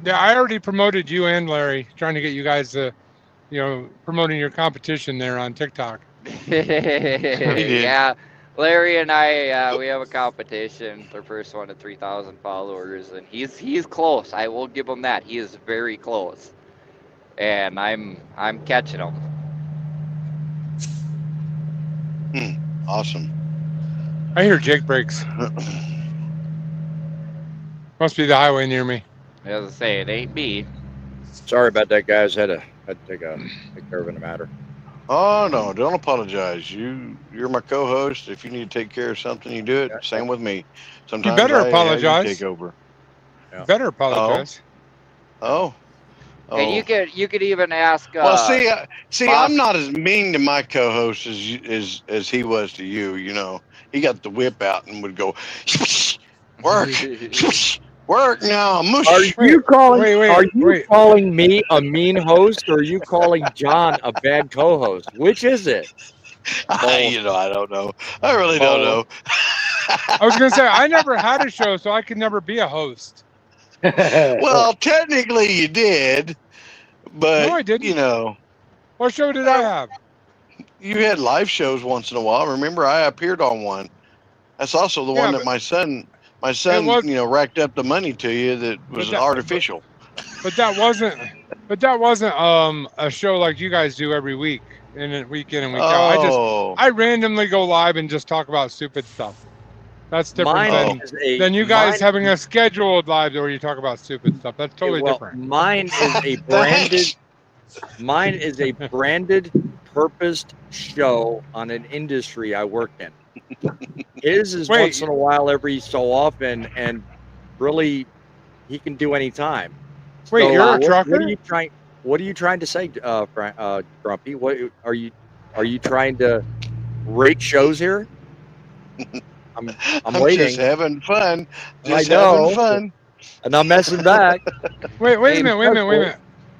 Yeah, I already promoted you and Larry, trying to get you guys promoting your competition there on TikTok. Yeah, Larry and I, we have a competition. The first one to 3,000 followers, and he's close. I will give him that. He is very close, and I'm catching him. Awesome. I hear Jake brakes. Must be the highway near me. As I say, it ain't me. Sorry about that, guys. Had to take care of a matter. Oh no, don't apologize. You're my co-host. If you need to take care of something, you do it. Same with me. Sometimes better I apologize. take over. Yeah. Better apologize. Oh. And you could even ask. Well, see, I'm not as mean to my co-host as he was to you. You know, he got the whip out and would go, work, work now. Mush. Are you calling me a mean host, or are you calling John a bad co-host? Which is it? I don't know. I really don't know. I was going to say, I never had a show, so I could never be a host. Well, technically you did, but no, I didn't. You know, what show did I have? You had live shows once in a while. Remember, I appeared on one. That's also the one that my son, racked up the money to you. That was artificial. But that wasn't a show like you guys do every week, week in and week out. I randomly go live and just talk about stupid stuff. That's different than you guys having a scheduled live where you talk about stupid stuff. That's totally different. Mine is a branded, purposed show on an industry I work in. His is once in a while, every so often, and really, he can do any time. Wait, so, you're a trucker? What are you trying to say, Grumpy? What are you trying to rake shows here? I'm waiting. Just having fun. Having fun. And I'm messing back. Wait a minute.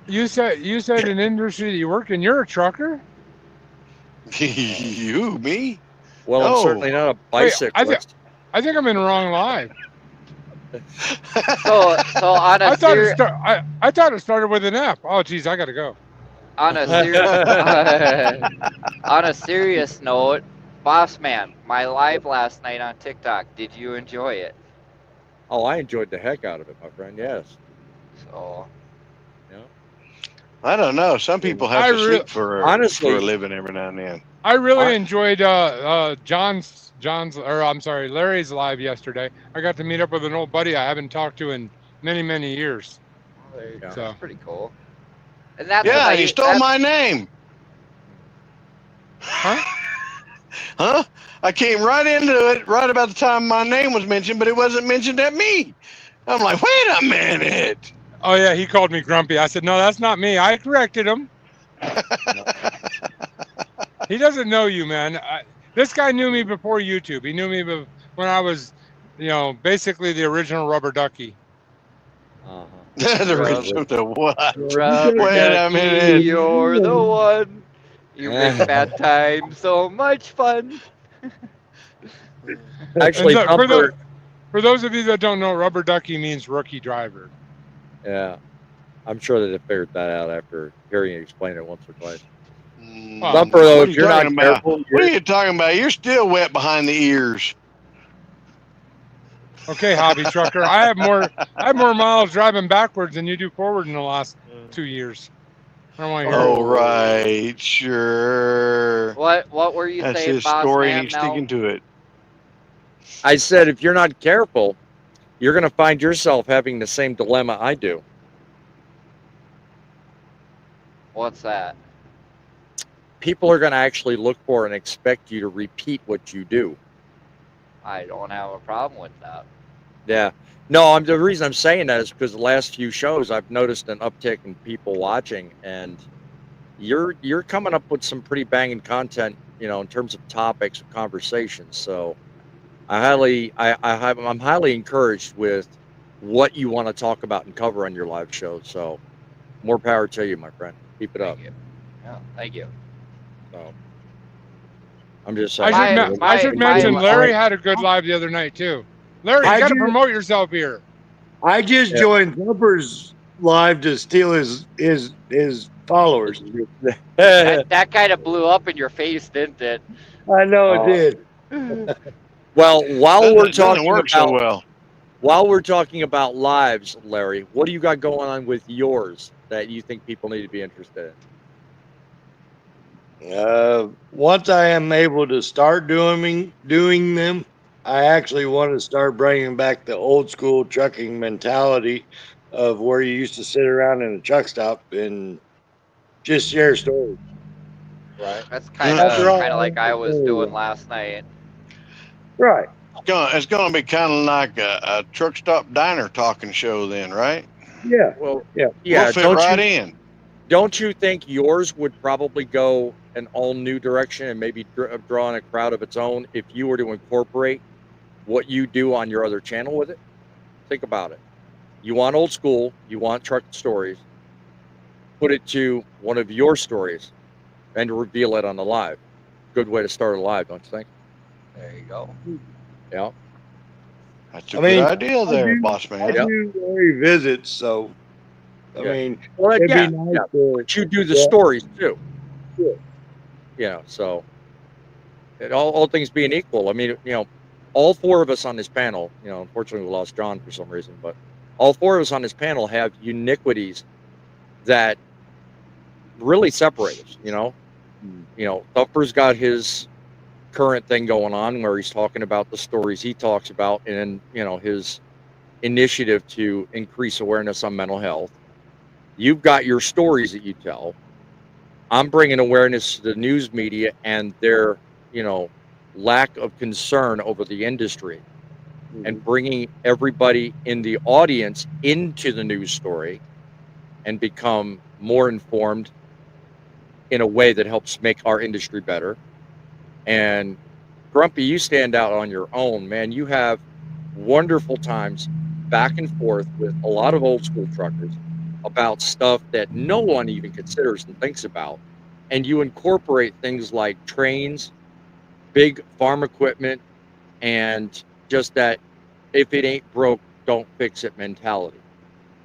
You said an industry that you work in. You're a trucker? Me? Well, no. I'm certainly not a bicyclist. I think I'm in the wrong live. So on a I thought it started with an F. Oh, geez, I gotta go. On a serious note, Boss Man, my live last night on TikTok. Did you enjoy it? Oh, I enjoyed the heck out of it, my friend. Yes. So. Yeah. I don't know. Some people have to sleep for a living every now and then. I really enjoyed Larry's live yesterday. I got to meet up with an old buddy I haven't talked to in many, many years. That's pretty cool. And he stole my name. Huh? Huh? I came right into it right about the time my name was mentioned, but it wasn't mentioned at me. I'm like, wait a minute. Oh, yeah, he called me grumpy. I said, no, that's not me. I corrected him. He doesn't know you, man. This guy knew me before YouTube. He knew me when I was, basically the original Rubber Ducky. The original what? Wait a minute. You're the one. You make bad times so much fun. Actually, for those of you that don't know, Rubber Ducky means rookie driver. Yeah, I'm sure that they figured that out after hearing you explain it once or twice. Bumper, though, What are if you you're not talking about? careful, What are you talking about? You're still wet behind the ears. Okay, hobby trucker. I have more miles driving backwards than you do forward in the last 2 years. I don't want to hear Oh, it. right, sure. What were you That's saying, his boss story, and man? he's Now, sticking to it. I said if you're not careful, you're going to find yourself having the same dilemma I do. what's that? People are going to actually look for and expect you to repeat what you do. I don't have a problem with that. Yeah. No, the reason I'm saying that is because the last few shows I've noticed an uptick in people watching, and you're coming up with some pretty banging content, in terms of topics of conversations. So I'm highly encouraged with what you want to talk about and cover on your live show. So more power to you, my friend. Keep it up. Thank you. Yeah, thank you. So I'm just saying. I should mention Larry had a good live the other night too. Larry, you got to promote yourself here. I just joined Bumper's live to steal his followers. That kind of blew up in your face, didn't it? I know it did. Well, while we're talking work so well. While we're talking about lives, Larry, what do you got going on with yours that you think people need to be interested in? Once I am able to start doing them, I actually want to start bringing back the old school trucking mentality of where you used to sit around in a truck stop and just share stories. Right. That's kind of like I was doing last night. Right. It's going to be kind of like a truck stop diner talking show then, right? Yeah. Well, yeah. We'll fit right in. Don't you think yours would probably go an all new direction and maybe draw in a crowd of its own if you were to incorporate what you do on your other channel with it? Think about it. You want old school, you want truck stories, put it to one of your stories and reveal it on the live. Good way to start a live, don't you think? There you go. Yeah. That's a good idea there, boss man. I do Larry visits, so I mean, it'd be nice but you do the stories too. Yeah. So, all things being equal, I mean, all four of us on this panel, unfortunately we lost John for some reason, but all four of us on this panel have uniquities that really separate us. Thuffer's got his current thing going on where he's talking about the stories he talks about and his initiative to increase awareness on mental health. You've got your stories that you tell. I'm bringing awareness to the news media and their lack of concern over the industry, and bringing everybody in the audience into the news story and become more informed in a way that helps make our industry better. And Grumpy, you stand out on your own, man. You have wonderful times back and forth with a lot of old school truckers about stuff that no one even considers and thinks about. And you incorporate things like trains, big farm equipment, and just that if it ain't broke, don't fix it mentality.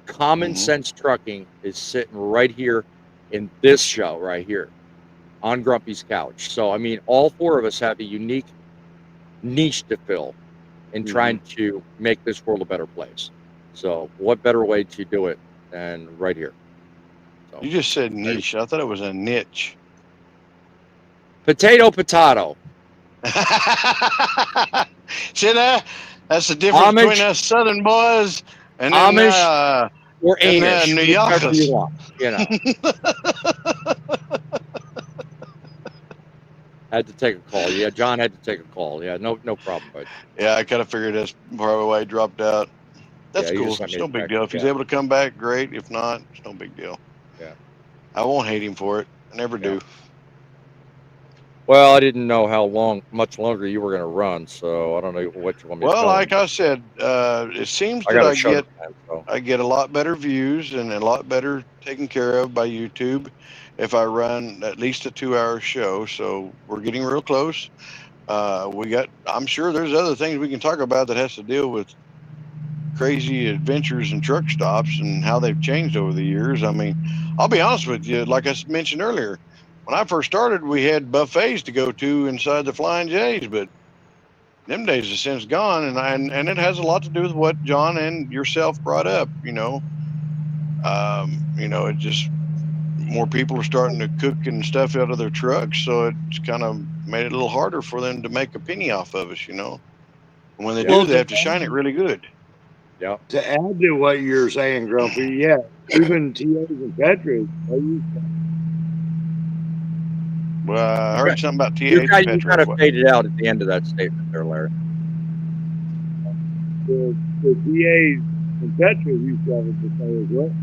Common sense trucking is sitting right here in this show right here on Grumpy's couch. So, I mean, all four of us have a unique niche to fill in trying to make this world a better place. So what better way to do it than right here? So, you just said niche. I thought it was a niche. Potato. See that? That's the difference Amish, between us Southern boys and Amish or Amish, New whatever you want, Had to take a call. Yeah, John had to take a call. Yeah, no problem, bud. Yeah, I kind of figured that's probably why he dropped out. That's cool. It's no big deal. If he's able to come back, great. If not, it's no big deal. Yeah. I won't hate him for it. I never do. Well, I didn't know how much longer you were going to run, so I don't know what you want me to tell like I said, it seems that I get a lot better views and a lot better taken care of by YouTube if I run at least a 2-hour show. So we're getting real close. I'm sure there's other things we can talk about that has to deal with crazy adventures and truck stops and how they've changed over the years. I mean, I'll be honest with you, like I mentioned earlier, when I first started, we had buffets to go to inside the Flying J's, but them days have since gone, and it has a lot to do with what John and yourself brought up. It just more people are starting to cook and stuff out of their trucks, so it's kind of made it a little harder for them to make a penny off of us. And when they Yeah. do, Well, they have to shine it really good. Yeah. to add to what you're saying, Grumpy, yeah, even TAs and Petras, they used Well, I heard something about You TAs got and you kind Petros. of faded out at the end of that statement there, Larry. the TAs and Petras used to have a buffet as well.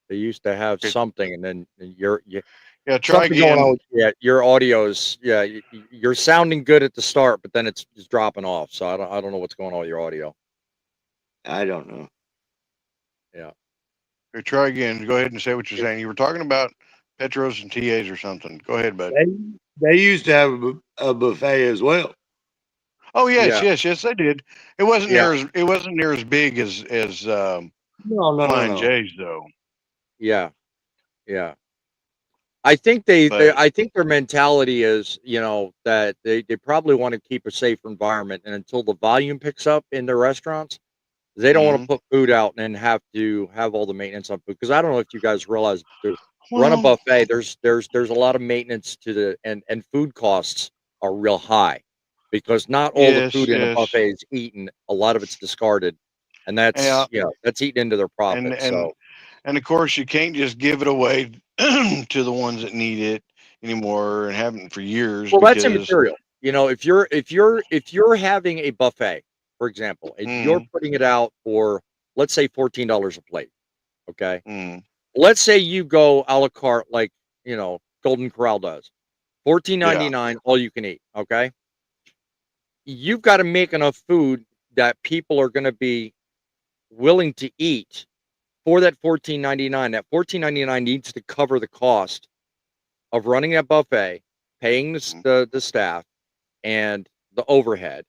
They used to have something, and then you Yeah, try something going on again. with your audio's you're sounding good at the start, but then it's dropping off. So I don't know what's going on with your audio. I don't know. Yeah. Here, try again. Go ahead and say what you're saying. You were talking about Petros and TAs or something. Go ahead, bud. They used to have a buffet as well. Oh yes, Yeah. yes, they did. It wasn't Yeah. near as big as Flying No. J's though. Yeah. Yeah. I think But I think their mentality is, that they probably want to keep a safe environment, and until the volume picks up in their restaurants, they don't want to mhm. put food out and have to have all the maintenance on food. Because I don't know if you guys realize, to run a Well, buffet, there's a lot of maintenance to and food costs are real high, because not all the yes, food in a yes, buffet is eaten. A lot of it's discarded, and yeah, that's eaten into their and profit. and So and of course you can't just give it away to the ones that need it anymore and haven't for years well, that's because immaterial. If you're having a buffet, for example, and you're mm, putting it out for, let's say, $14 a plate. Okay. mm, Let's say you go a la carte, like, Golden Corral does. Fourteen ninety yeah, nine, all you can eat. Okay. You've got to make enough food that people are going to be willing to eat for that 14.99. That 14.99 needs to cover the cost of running that buffet, paying mm, the staff, and the overhead.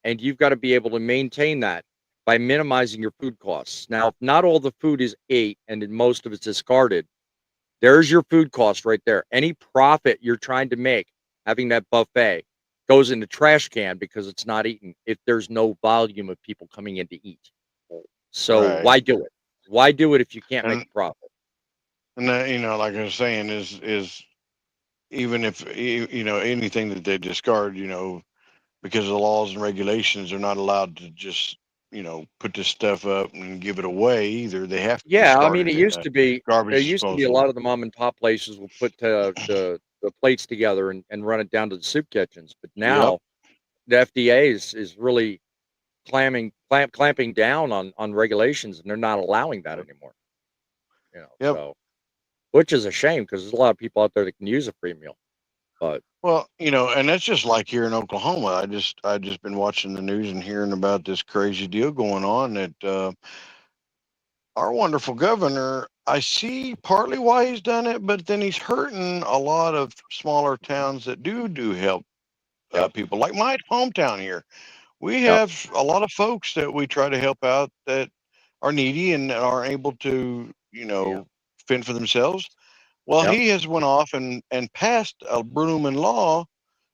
And you've got to be able to maintain that by minimizing your food costs. Now, if not all the food is ate and then most of it's discarded, there's your food cost right there. Any profit you're trying to make having that buffet goes in the trash can because it's not eaten if there's no volume of people coming in to eat. So right. why do it? Why do it if you can't make And a profit? that, like I was saying, is even if anything that they discard, because of the laws and regulations, they're not allowed to just put this stuff up and give it away either. They have to Yeah, I discard mean, it in a it garbage used to be a disposal. lot of the mom and pop places will put the plates together and run it down to the soup kitchens. But Yep. now the FDA is really clamping down on regulations, and they're not allowing that anymore. Yep. So, which is a shame because there's a lot of people out there that can use a free meal. But Well, and that's just like here in Oklahoma. I just been watching the news and hearing about this crazy deal going on that our wonderful governor. I see partly why he's done it, but then he's hurting a lot of smaller towns that do help yep, people, like my hometown here. We yep, have a lot of folks that we try to help out that are needy and aren't able to, yeah, fend for themselves. Well, yep, he has went off and passed a blooming law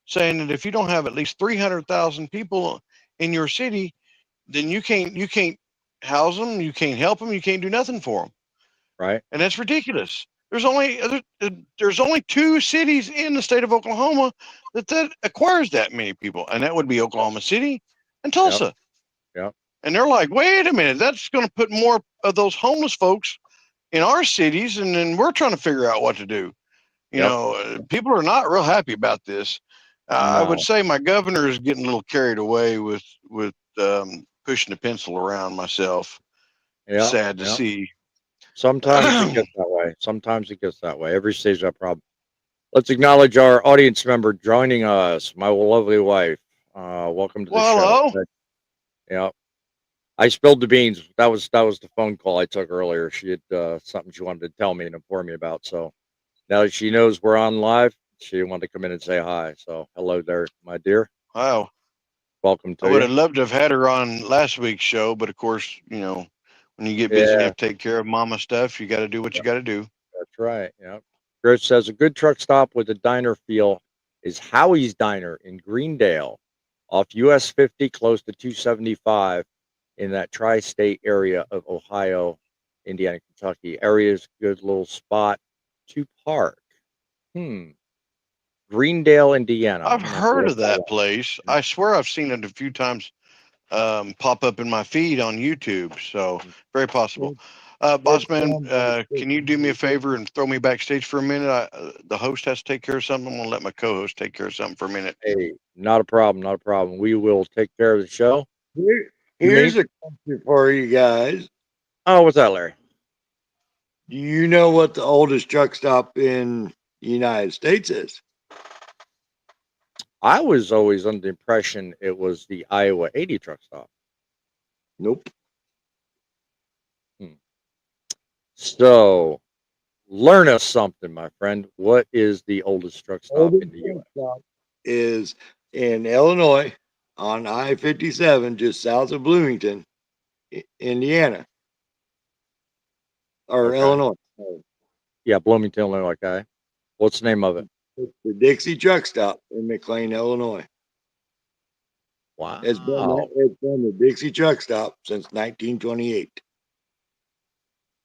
saying that if you don't have at least 300,000 people in your city, then you can't house them, you can't help them, you can't do nothing for them, right, and that's ridiculous. There's only two cities in the state of Oklahoma that acquires that many people, and that would be Oklahoma City and yep, Tulsa. yep, And they're like, wait a minute, that's going to put more of those homeless folks in our cities, and then we're trying to figure out what to do. yep. People are not real happy about this. I would No, say my governor is getting a little carried away with pushing the pencil around myself. yep, Sad to yep. see. Sometimes it gets that way. Sometimes it gets that way. Every stage that problem. Let's acknowledge our audience member joining us, my lovely wife. Welcome to the Well, show. hello. Yeah, I spilled the beans. That was the phone call I took earlier. She had something she wanted to tell me and inform me about. So now that she knows we're on live, she wanted to come in and say hi. So hello there, my dear. Wow. Welcome I to would you. have loved to have had her on last week's show, but of course, when you get busy and Yeah, have to take care of mama stuff, you got to do what yeah, you got to do. That's right. Yeah. Chris says a good truck stop with a diner feel is Howie's Diner in Greendale, off US 50, close to 275, in that tri-state area of Ohio, Indiana, Kentucky. Area's good little spot to park. Greendale, Indiana. I've I'm gonna have to heard look of that that up. place. I swear I've seen it a few times pop up in my feed on YouTube. So very possible. Bossman, can you do me a favor and throw me backstage for a minute? The host has to take care of something. I'm gonna let my co-host take care of something for a minute. Hey, not a problem. Not a problem. We will take care of the show. Here's a question for you guys. Oh, what's that, Larry? Do you know what the oldest truck stop in the United States is? I was always under the impression it was the Iowa 80 truck stop. Nope. So, learn us something, my friend. What is the oldest truck stop in the U.S.? Stop is in Illinois on I-57, just south of Bloomington, Indiana, or Okay. Illinois. Yeah, Bloomington, Illinois. Okay. What's the name of it? It's the Dixie Truck Stop in McLean, Illinois. Wow. It's been the Dixie Truck Stop since 1928.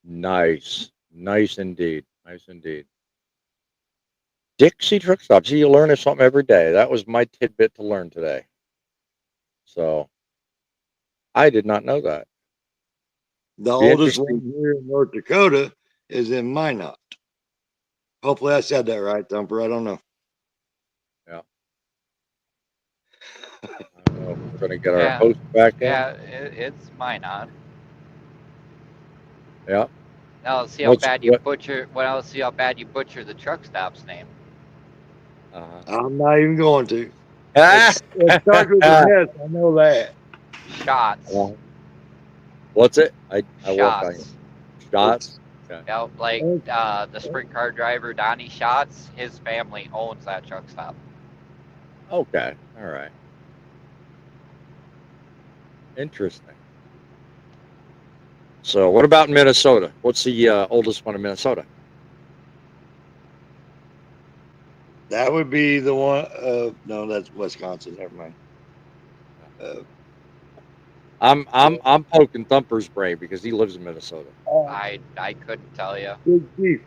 Nice. Nice indeed. Nice indeed. Dixie truck stop. See, you learn something every day. That was my tidbit to learn today. So, I did not know that. The oldest one here in North Dakota is in Minot. Hopefully I said that right, Thumper. I don't know. Yeah. I don't know if we're going to get our host back in. Yeah, it's Minot. Yeah. Now let's see how bad you butcher. Well, let's see how bad you butcher the truck stop's name. I'm not even going to. It starts with an S. I know that. Shots. What's it? I Shots. Shots. Okay. Yeah, like the sprint car driver Donnie Schatz. His family owns that truck stop. Okay. All right. Interesting. So, what about Minnesota? What's the oldest one in Minnesota? That would be the one. No, that's Wisconsin. Never mind. I'm poking Thumper's brain because he lives in Minnesota. I couldn't tell you. Big Chief.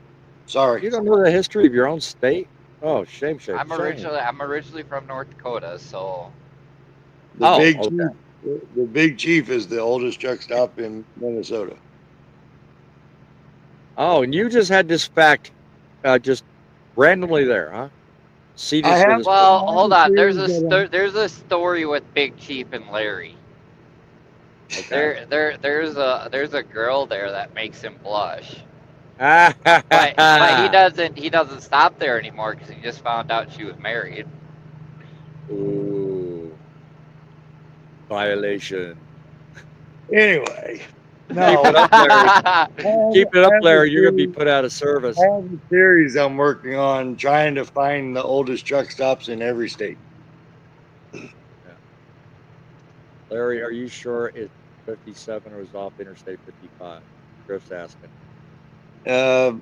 Sorry. You don't know the history of your own state? Oh, shame. I'm originally from North Dakota, so. The Big Chief is the oldest truck stop in Minnesota. Oh, and you just had this fact just randomly there, huh? See this? Well, hold on. There's a story with Big Chief and Larry. Okay. There's a girl there that makes him blush. but he doesn't stop there anymore because he just found out she was married. Ooh. Violation. Anyway. No. Keep it up, Larry. Keep it up, Larry. You're going to be put out of service. I have a series I'm working on trying to find the oldest truck stops in every state. Yeah. Larry, are you sure it's 57 or is off Interstate 55? Griff's asking. I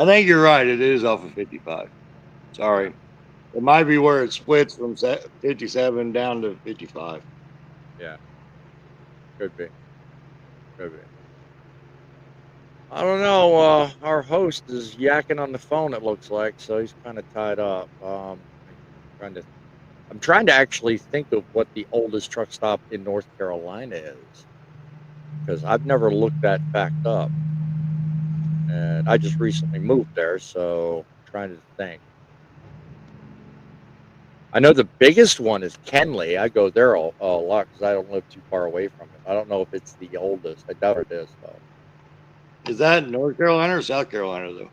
think you're right. It is off of 55. Sorry. It might be where it splits from 57 down to 55. Yeah. Could be. I don't know. Our host is yakking on the phone, it looks like, so he's kind of tied up. I'm trying to actually think of what the oldest truck stop in North Carolina is, because I've never looked that fact up. And I just recently moved there, so I'm trying to think. I know the biggest one is Kenley. I go there a lot because I don't live too far away from it. I don't know if it's the oldest. I doubt it is, though. Is that North Carolina or South Carolina, though?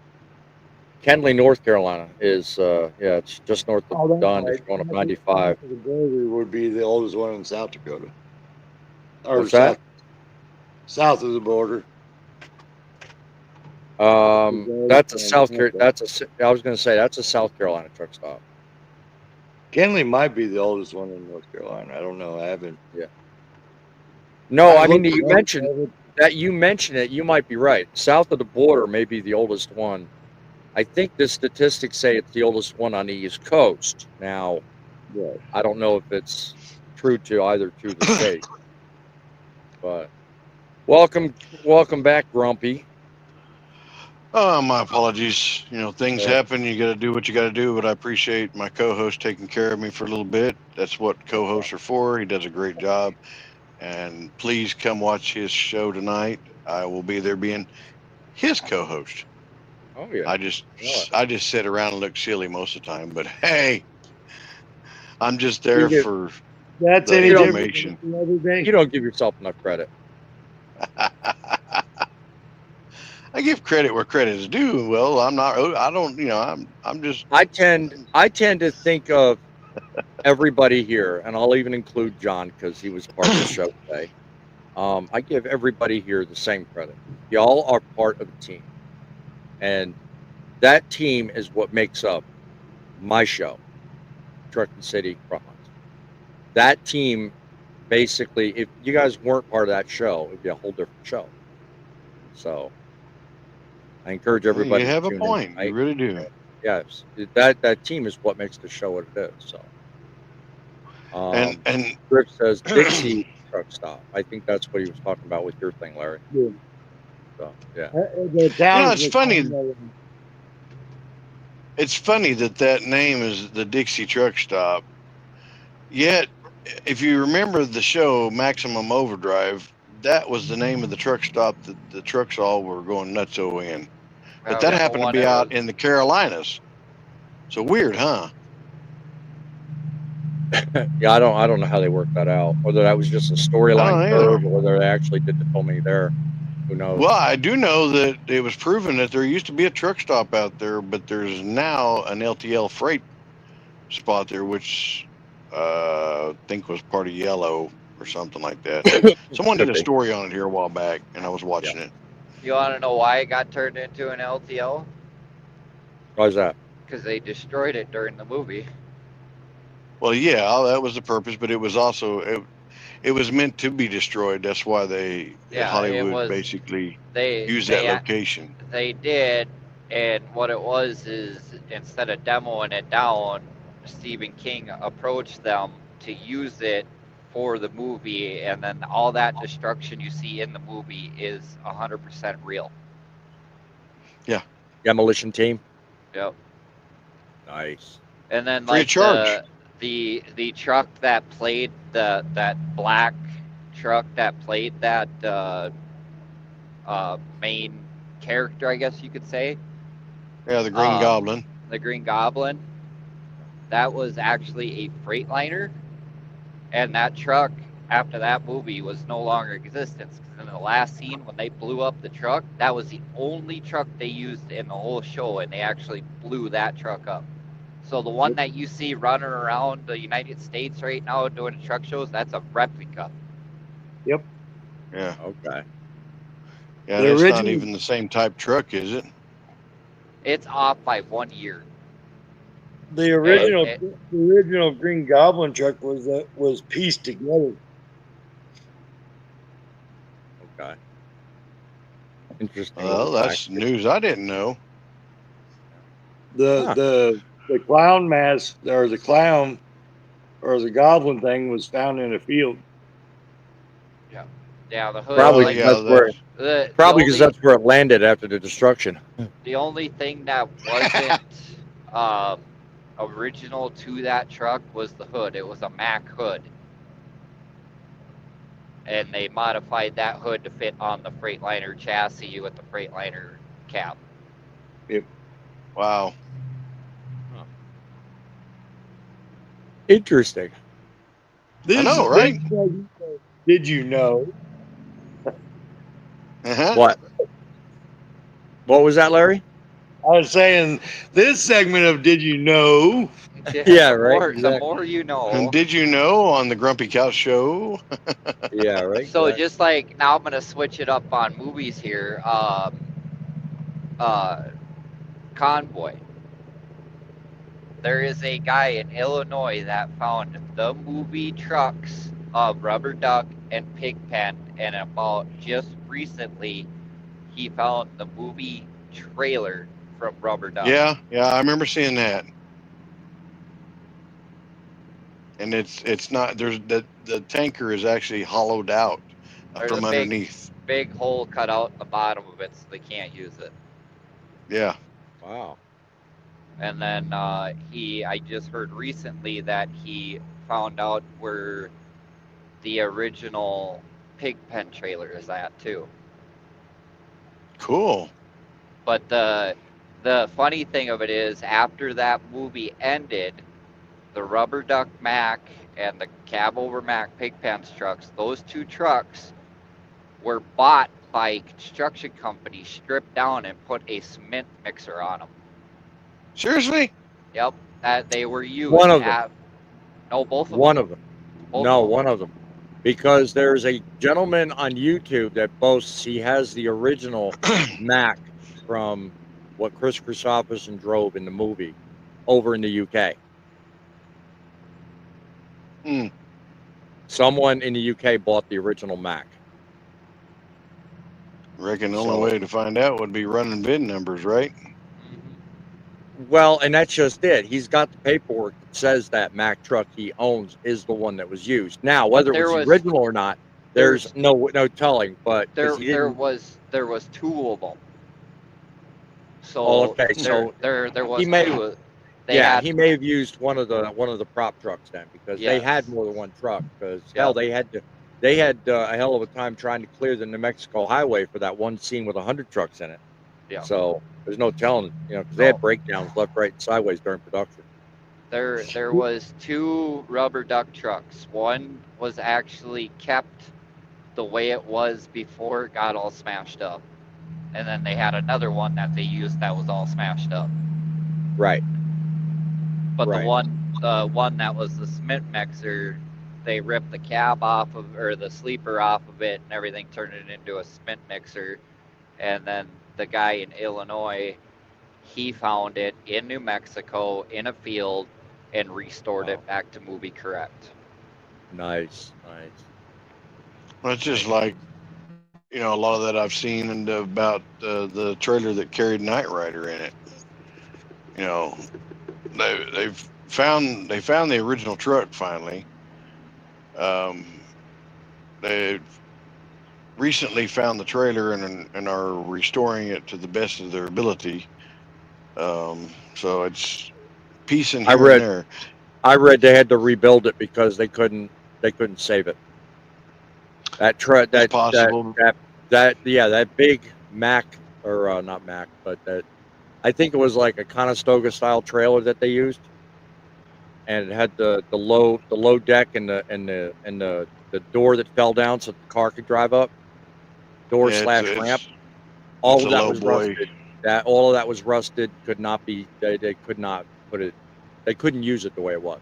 Kenley, North Carolina is, it's just north of Dunn. If you're going up 95. The border would be the oldest one in South Dakota. Or What's that? South of the border. That's a South Carolina. I was going to say that's a South Carolina truck stop. Kenley might be the oldest one in North Carolina. I don't know. I haven't. Yeah. No, I mean you mentioned that you mention it, you might be right. South of the border may be the oldest one. I think the statistics say it's the oldest one on the East Coast. Now, Yeah. I don't know if it's true to either to the state, but welcome back, Grumpy. Oh, my apologies. You know, things Yeah. happen. You got to do what you got to do, but I appreciate my co-host taking care of me for a little bit. That's what co-hosts are for. He does a great job. And please come watch his show tonight. I will be there being his co-host. Oh yeah. I just Yeah. I just sit around and look silly most of the time, but hey, I'm just You there get- for That's the any different than information. the other day. You don't give yourself enough credit. I give credit where credit is due. Well, I'm not. I don't. You know, I'm just. I tend to think of everybody here, and I'll even include John because he was part of the show today. I give everybody here the same credit. Y'all are part of a team, and that team is what makes up my show, Trucking City Frontlines. That team, basically, if you guys weren't part of that show, it'd be a whole different show. So I encourage everybody You have to a tune point. in tonight. You really do. Yes, that team is what makes the show what it is. So, And Griff says Dixie truck stop. I think that's what he was talking about with your thing, Larry. Yeah. So yeah, The town it's funny. It's funny that name is the Dixie Truck Stop. Yet, if you remember the show Maximum Overdrive, that was the name of the truck stop that the trucks all were going nutso in. But that The happened to one be that out was- in the Carolinas. So weird, huh? yeah. I don't know how they worked that out. Whether that was just a storyline either. curve, or whether they actually did the filming there. Who knows? Well, I do know that it was proven that there used to be a truck stop out there, but there's now an LTL freight spot there, which I think was part of Yellow or something like that. Someone did Could a be. story on it here a while back, and I was watching it. You want to know why it got turned into an LTL? Why is that? Because they destroyed it during the movie. Well, yeah, that was the purpose, but it was also it was meant to be destroyed. That's why Hollywood was. basically They used they that location. They did, and what it was is instead of demoing it down, Stephen King approached them to use it for the movie, and then all that destruction you see in the movie is 100% real. Demolition team. Yep. Nice. And then Free of like charge. the truck that played that black truck that played that main character, I guess you could say, Yeah, the Green Goblin. the Green Goblin, that was actually a Freightliner, and that truck after that movie was no longer in existence. Because in the last scene when they blew up the truck, that was the only truck they used in the whole show, and they actually blew that truck up. So the one that you see running around the United States right now doing the truck shows, that's a replica. Yep. Yeah. Okay. Yeah, The that's not original- even the same type truck, is it? It's off by 1 year. The original Green Goblin truck was pieced together. Okay. Interesting. Well, that's news I didn't know. The clown mask or the clown or the goblin thing was found in a field. Yeah, the hood. Probably like, that's where probably because that's where it landed after the destruction. the only thing that wasn't original to that truck was the hood. It was a Mack hood. And they modified that hood to fit on the Freightliner chassis with the Freightliner cab. Yep. Wow. Interesting. I know, right? Did you know? Uh-huh. What was that, Larry? I was saying this segment of Did You Know? Yeah, right. The more you know. And did you know on the Grumpy Couch Show? Yeah, right. So just like now, I'm gonna switch it up on movies here. Convoy. There is a guy in Illinois that found the movie trucks of Rubber Duck and Pigpen and about just recently he found the movie trailer from Rubber Duck. Yeah, I remember seeing that. And it's not there's the tanker is actually hollowed out There's from a underneath. big hole cut out in the bottom of it, so they can't use it. Yeah. Wow. And then I just heard recently that he found out where the original Pigpen trailer is at too. Cool. But the funny thing of it is, after that movie ended, the Rubber Duck Mac and the Cab Over Mac Pigpen's trucks, those two trucks were bought by construction companies, stripped down, and put a cement mixer on them. Seriously? Yep, that they were used. One of them. No, both of One them. of them. Both No, of them. one of them. Because there's a gentleman on YouTube that boasts he has the original Mac from what Chris Christopherson drove in the movie over in the UK. Hmm. Someone in the UK bought the original Mac. Reckon the So- only way to find out would be running VIN numbers, right? Well, and that's just it. He's got the paperwork that says that Mac truck he owns is the one that was used. Now, whether it was the original or not, there's no telling. But there he didn't. was two of them. So Oh, okay, so there was he may- two. he may have used one of the prop trucks then, because they had more than one truck. Because hell, they had a hell of a time trying to clear the New Mexico highway for that one scene with 100 trucks in it. Yeah. So there's no telling, because they had breakdowns left, right, and sideways during production. There was two Rubber Duck trucks. One was actually kept the way it was before it got all smashed up, and then they had another one that they used that was all smashed up. Right. But Right. the one that was the cement mixer, they ripped the cab off of, or the sleeper off of it, and everything, turned it into a cement mixer. And then the guy in Illinois, he found it in New Mexico in a field and restored it back to movie correct. Nice. Well, it's just like, a lot of that I've seen and about the trailer that carried Knight Rider in it. They found the original truck finally. They recently found the trailer and are restoring it to the best of their ability. So it's piecing here and there. I read they had to rebuild it because they couldn't save it. That truck, That's possible. that big Mac, or not Mac, but that, I think it was like a Conestoga style trailer that they used, and it had the low deck and the door that fell down so the car could drive up. Door / ramp. All of that was rusted. All of that was rusted. Could not be. They could not put it. They couldn't use it the way it was.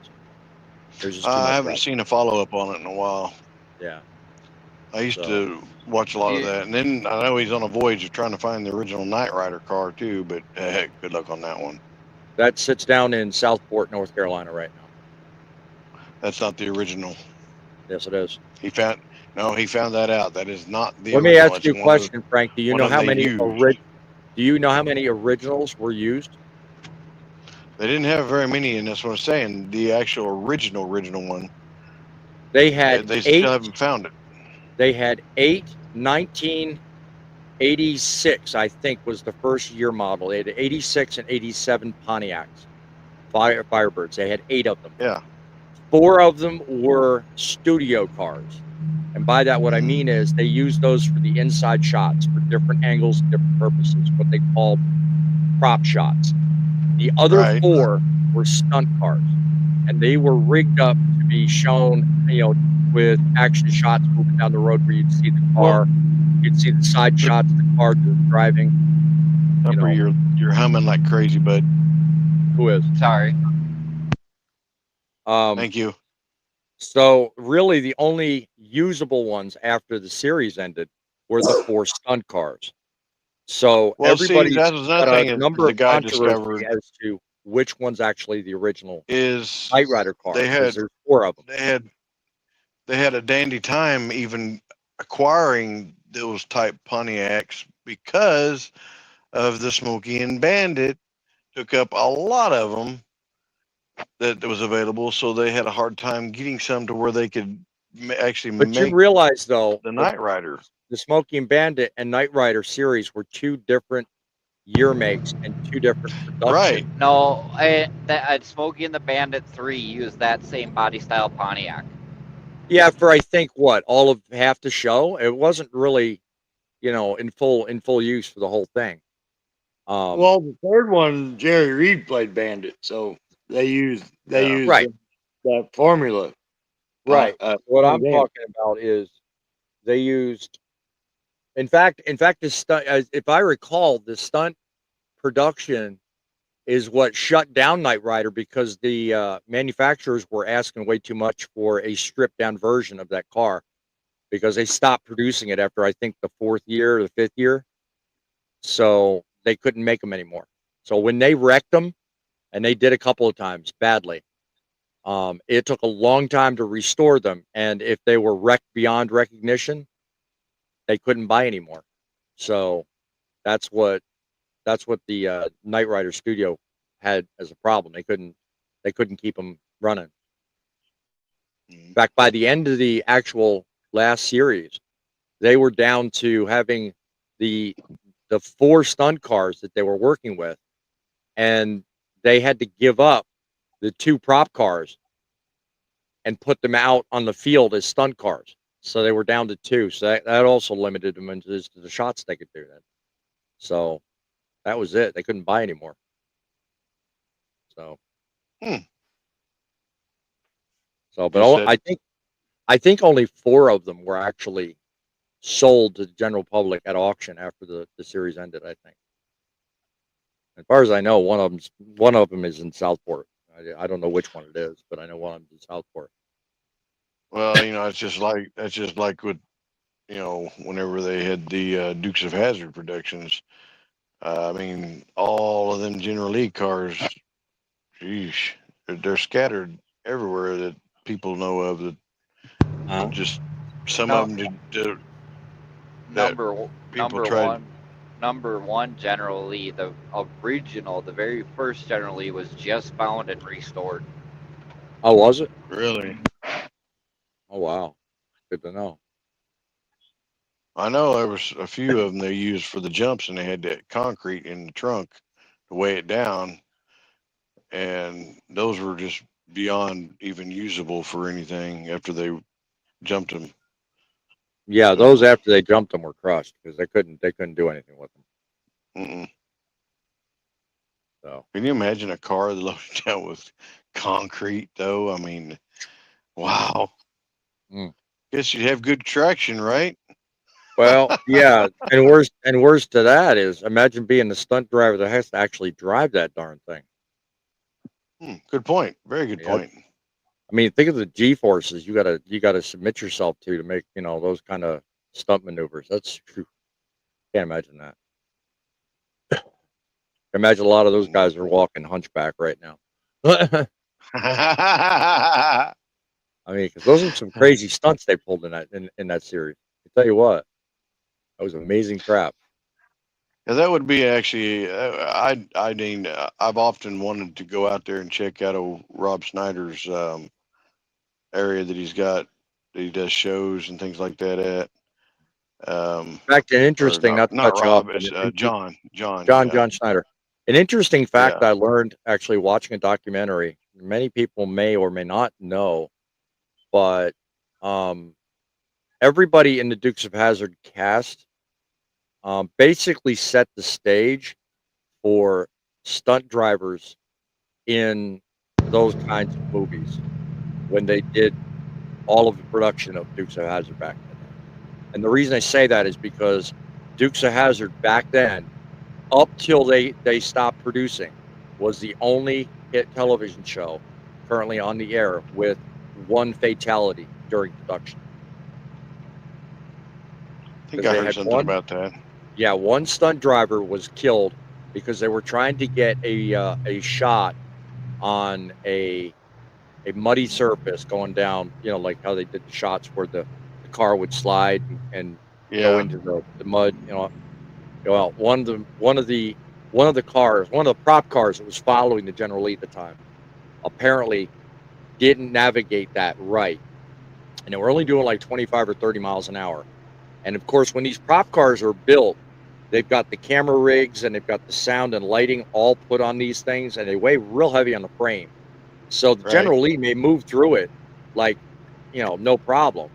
There's just too much I haven't rust. seen a follow up on it in a while. Yeah. I used to watch a lot of that, and then I know he's on a voyage of trying to find the original Knight Rider car too. But heck, good luck on that one. That sits down in Southport, North Carolina, right now. That's not the original. Yes, it is. He found that out. That is not the Let original. me ask It's you a one of question, Frank. Do you one know of how they many used. Do you know how many originals were used? They didn't have very many, and that's what I'm saying. The actual original one. They had They 8. still haven't found it. They had 8 1986, I think, was the first year model. They had 86 and 87 Pontiacs, Firebirds. They had 8 of them. Yeah. 4 of them were studio cars. And by that, what I mean is they used those for the inside shots for different angles, different purposes, what they called prop shots. The other 4 were stunt cars, and they were rigged up to be shown, with action shots moving down the road where you'd see the car, you'd see the side shots of the car driving. You're humming like crazy, bud. Who is? Sorry. Thank you. So really, the only usable ones after the series ended were the 4 stunt cars. So everybody's that was another got thing a is number the of guy controversy discovered as to which one's actually the original is Knight Rider car. they had 4 of them. They had a dandy time even acquiring those type Pontiacs because of the Smokey and Bandit took up a lot of them that was available, so they had a hard time getting some to where they could actually But you make realize though, the Night Rider. the Smokey and Bandit and Knight Rider series were two different year makes and two different Right. production. No, Smokey and the Bandit 3 used that same body style Pontiac. Yeah, for I think what, all of half the show. It wasn't really, in full use for the whole thing. Well, the third one, Jerry Reed played Bandit, so they used Right. that formula. Right. What I'm Bandit. talking about is they used. In fact, the stunt. If I recall, the stunt production is what shut down Knight Rider because the manufacturers were asking way too much for a stripped down version of that car because they stopped producing it after I think the 4th year or the 5th year. So they couldn't make them anymore. So when they wrecked them, and they did a couple of times badly, it took a long time to restore them. And if they were wrecked beyond recognition, they couldn't buy anymore. So that's what the Knight Rider studio had as a problem. They couldn't keep them running. In fact, by the end of the actual last series, they were down to having the 4 stunt cars that they were working with, and they had to give up the 2 prop cars and put them out on the field as stunt cars. So they were down to 2. So that also limited them into the shots they could do then. So that was it. They couldn't buy anymore. So, but I think only 4 of them were actually sold to the general public at auction after the series ended. I think, as far as I know, one of them is in Southport. I don't know which one it is, but I know one of them is in Southport. Well, that's just like with whenever they had the Dukes of Hazzard productions. I mean, all of them General Lee cars, sheesh, they're scattered everywhere that people know of. That just some of them did Number one General Lee, the original, the very first General Lee was just found and restored. Oh, was it? Really? Oh, wow. Good to know. I know there was a few of them they used for the jumps, and they had that concrete in the trunk to weigh it down, and those were just beyond even usable for anything after they jumped them. Yeah, those after they jumped them were crushed because they couldn't do anything with them. So can you imagine a car loaded down with concrete? Though I mean, wow. Guess you'd have good traction, right? Well, yeah, and worse to that is imagine being the stunt driver that has to actually drive that darn thing. Good point. Very good point. I mean, think of the G-forces you gotta submit yourself to make those kind of stunt maneuvers. That's true. Can't imagine that. Imagine a lot of those guys are walking hunchback right now. I mean, because those are some crazy stunts they pulled in that series. I tell you what, that was amazing crap. Yeah, that would be actually. I've often wanted to go out there and check out old Rob Snyder's area that he's got. That he does shows and things like that at. In fact, an interesting not Rob, off, it's John Schneider. An interesting fact I learned actually watching a documentary. Many people may or may not know, but everybody in the Dukes of Hazzard cast basically set the stage for stunt drivers in those kinds of movies when they did all of the production of Dukes of Hazzard back then. And the reason I say that is because Dukes of Hazzard back then, up till they stopped producing, was the only hit television show currently on the air with 1 fatality during production. I think I heard something about that. Yeah, 1 stunt driver was killed because they were trying to get a shot on a muddy surface going down, like how they did the shots where the car would slide and go Yeah. into the mud. Well, one of the cars, one of the prop cars that was following the General Lee at the time, apparently didn't navigate that right, and they were only doing like 25 or 30 miles an hour. And of course, when these prop cars are built, they've got the camera rigs and they've got the sound and lighting all put on these things, and they weigh real heavy on the frame. So the Right. General Lee may move through it like, no problem.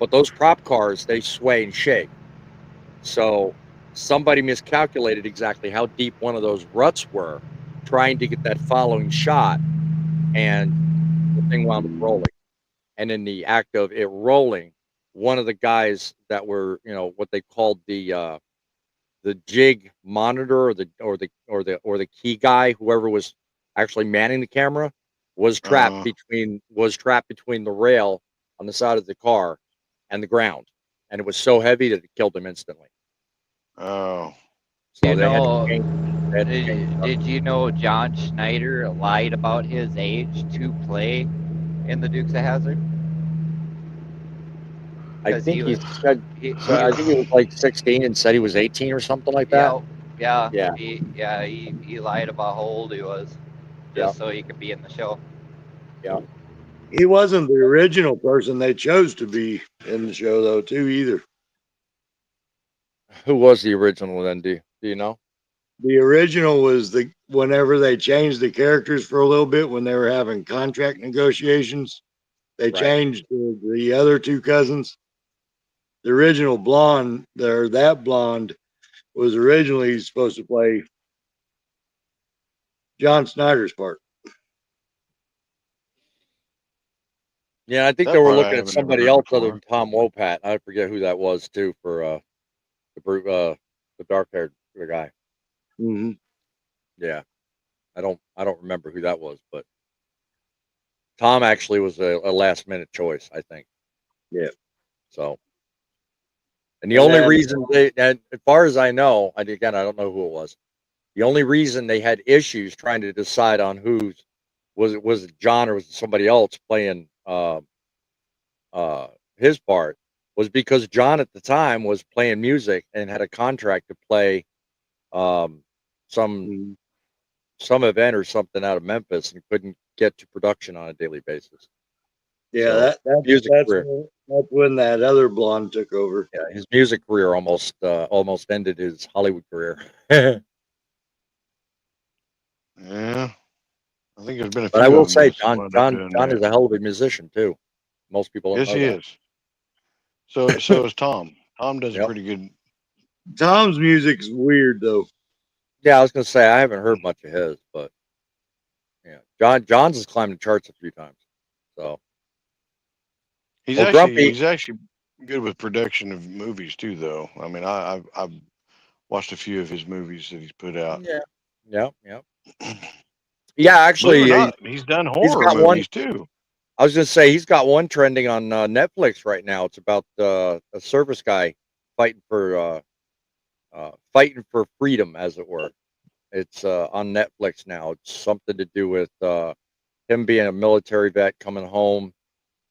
But those prop cars, they sway and shake. So somebody miscalculated exactly how deep one of those ruts were, trying to get that following shot, and the thing wound up rolling. And in the act of it rolling, one of the guys that were, what they called the jig monitor, or the key guy, whoever was actually manning the camera, Uh, was trapped between the rail on the side of the car and the ground, and it was so heavy that it killed him instantly. oh. So You they had to know, change. They had to change it up. did you know John Schneider lied about his age to play in the Dukes of Hazzard? I Because think he said. So he I think he was like 16 and said he was 18 or something like that. yeah Yeah, he lied about how old he was yeah, just so he could be in the show. yeah. He wasn't the original person they chose to be in the show, though, too, either. Who was the original then? Do you know? The original was whenever they changed the characters for a little bit when they were having contract negotiations, they Right. changed the other two cousins. The original blonde, that blonde, was originally supposed to play John Snyder's part. Yeah, I think they That were part I looking at haven't ever somebody heard else other before. than Tom Wopat. I forget who that was too for the dark haired guy. Mm-hmm. Yeah, I don't remember who that was, but Tom actually was a last minute choice, I think. Yeah. So, and the And only then, reason and as far as I know, again, I don't know who it was. The only reason they had issues trying to decide on was it John or was it somebody else playing uh, his part, was because John at the time was playing music and had a contract to play um, some mhm. some event or something out of Memphis and couldn't get to production on a daily basis. Yeah, So music career, that's when that other blonde took over. yeah, his music career almost ended his Hollywood career. But Yeah. I think there's been a I few of will them say, that's John wound up John doing John that. is a hell of a musician too. Most people don't Yes, know he that. is. So is Tom. Tom does a Yep. pretty good. Tom's music's weird though. Yeah, I was gonna say I haven't heard much of his, but yeah, John's has climbed the charts a few times. So, He's well, actually Grumpy, he's actually good with production of movies too, though. I mean, I've watched a few of his movies that he's put out. yeah, yeah, yeah. Yeah, Believe it or actually, not, he's done he's horror got one. movies too. I was gonna say he's got one trending on Netflix right now. It's about a service guy fighting for freedom, as it were. It's on Netflix now. It's something to do with him being a military vet coming home,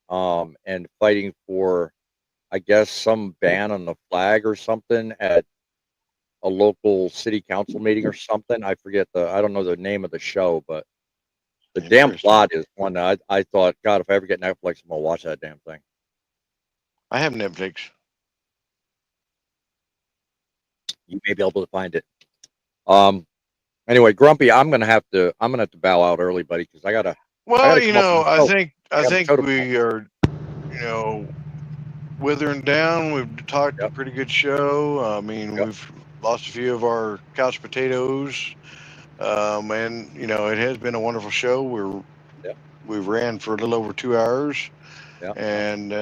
and fighting for, I guess, some ban on the flag or something at a local city council meeting or something. I don't know the name of the show, but the damn Interesting. plot is one that I thought, God, if I ever get Netflix, I'm gonna watch that damn thing. I have Netflix. You may be able to find it. Um. Anyway, Grumpy, I'm gonna have to bow out early, buddy, because I gotta Well, come up with a I show. think I I got a think show tomorrow. we are, you know, withering down. We've talked a Yep. pretty good show. I mean, Yep. we've lost a few of our couch potatoes, and it has been a wonderful show. Yep. We ran for a little over 2 hours, Yep. Yep. and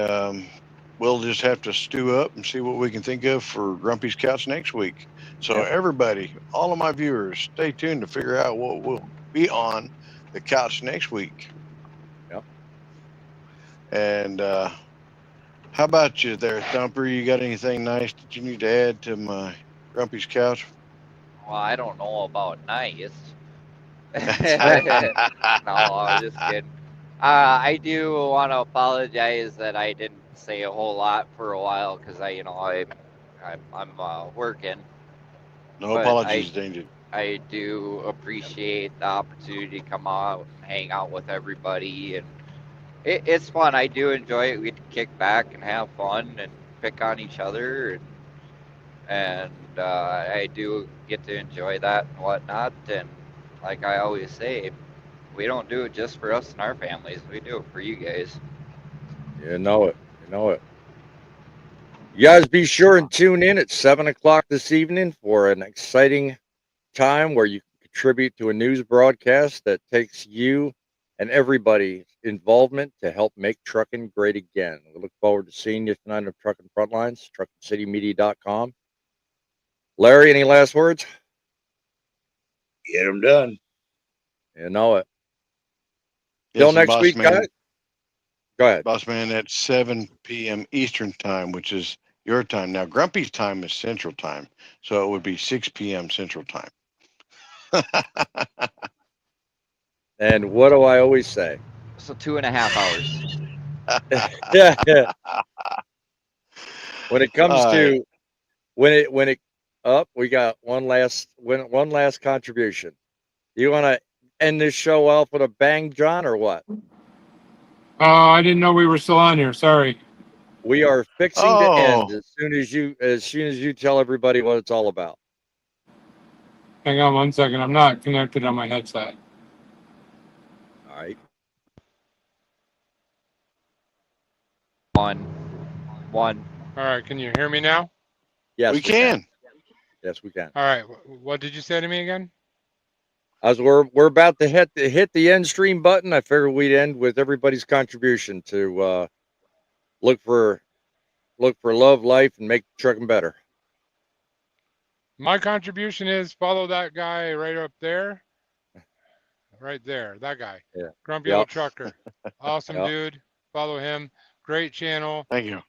we'll just have to stew up and see what we can think of for Grumpy's Couch next week. So Yep. everybody, all of my viewers, stay tuned to figure out what will be on the couch next week. Yep. And how about you there, Thumper? You got anything nice that you need to add to my Grumpy's Couch? Well, I don't know about nice. No, I'm just kidding. I do want to apologize that I didn't say a whole lot for a while because I I'm working, No but apologies, Danger. I do appreciate the opportunity to come out and hang out with everybody, and it's fun. I do enjoy it. We get to kick back and have fun and pick on each other, and I do get to enjoy that and whatnot. And like I always say, we don't do it just for us and our families. We do it for you guys. You know it. You know it. You guys be sure and tune in at 7 o'clock this evening for an exciting time where you can contribute to a news broadcast that takes you and everybody's involvement to help make trucking great again. We look forward to seeing you tonight on Trucking Frontlines, truckingcitymedia.com. Larry, any last words? Get them done. You know it. Yes, Till and next boss week, man, guys. Go ahead. boss man, at 7 p.m. Eastern time, which is your time. Now, Grumpy's time is Central time, so it would be 6 p.m. Central time. And what do I always say? So 2.5 hours. Yeah. When it comes All right. to when it up, we got one last contribution. You want to end this show off with a bang, John, or what? I didn't know we were still on here. Sorry. We are fixing to end Oh, as soon as you tell everybody what it's all about. Hang on 1 second. I'm not connected on my headset. All right. One. All right. Can you hear me now? Yes, we can. Yes, we can. All right. What did you say to me again? As we're about to hit the end stream button, I figured we'd end with everybody's contribution to look for love, life, and make trucking better. My contribution is follow that guy right up there. Right there. That guy. Yeah. Grumpy Yep. Old Trucker. Awesome Yep. dude. Follow him. Great channel. Thank you.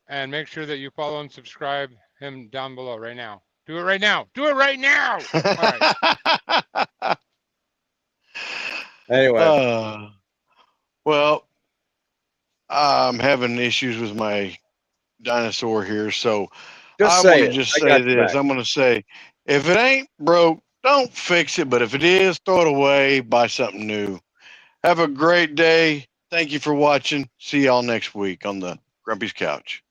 And make sure that you follow and subscribe him down below right now. Do it right now. Do it right now. All right. Anyway. Well, I'm having issues with my dinosaur here, so Just I say want to it. just I say got your this. back. I'm going to say, if it ain't broke, don't fix it. But if it is, throw it away. Buy something new. Have a great day. Thank you for watching. See y'all next week on the Grumpy's Couch.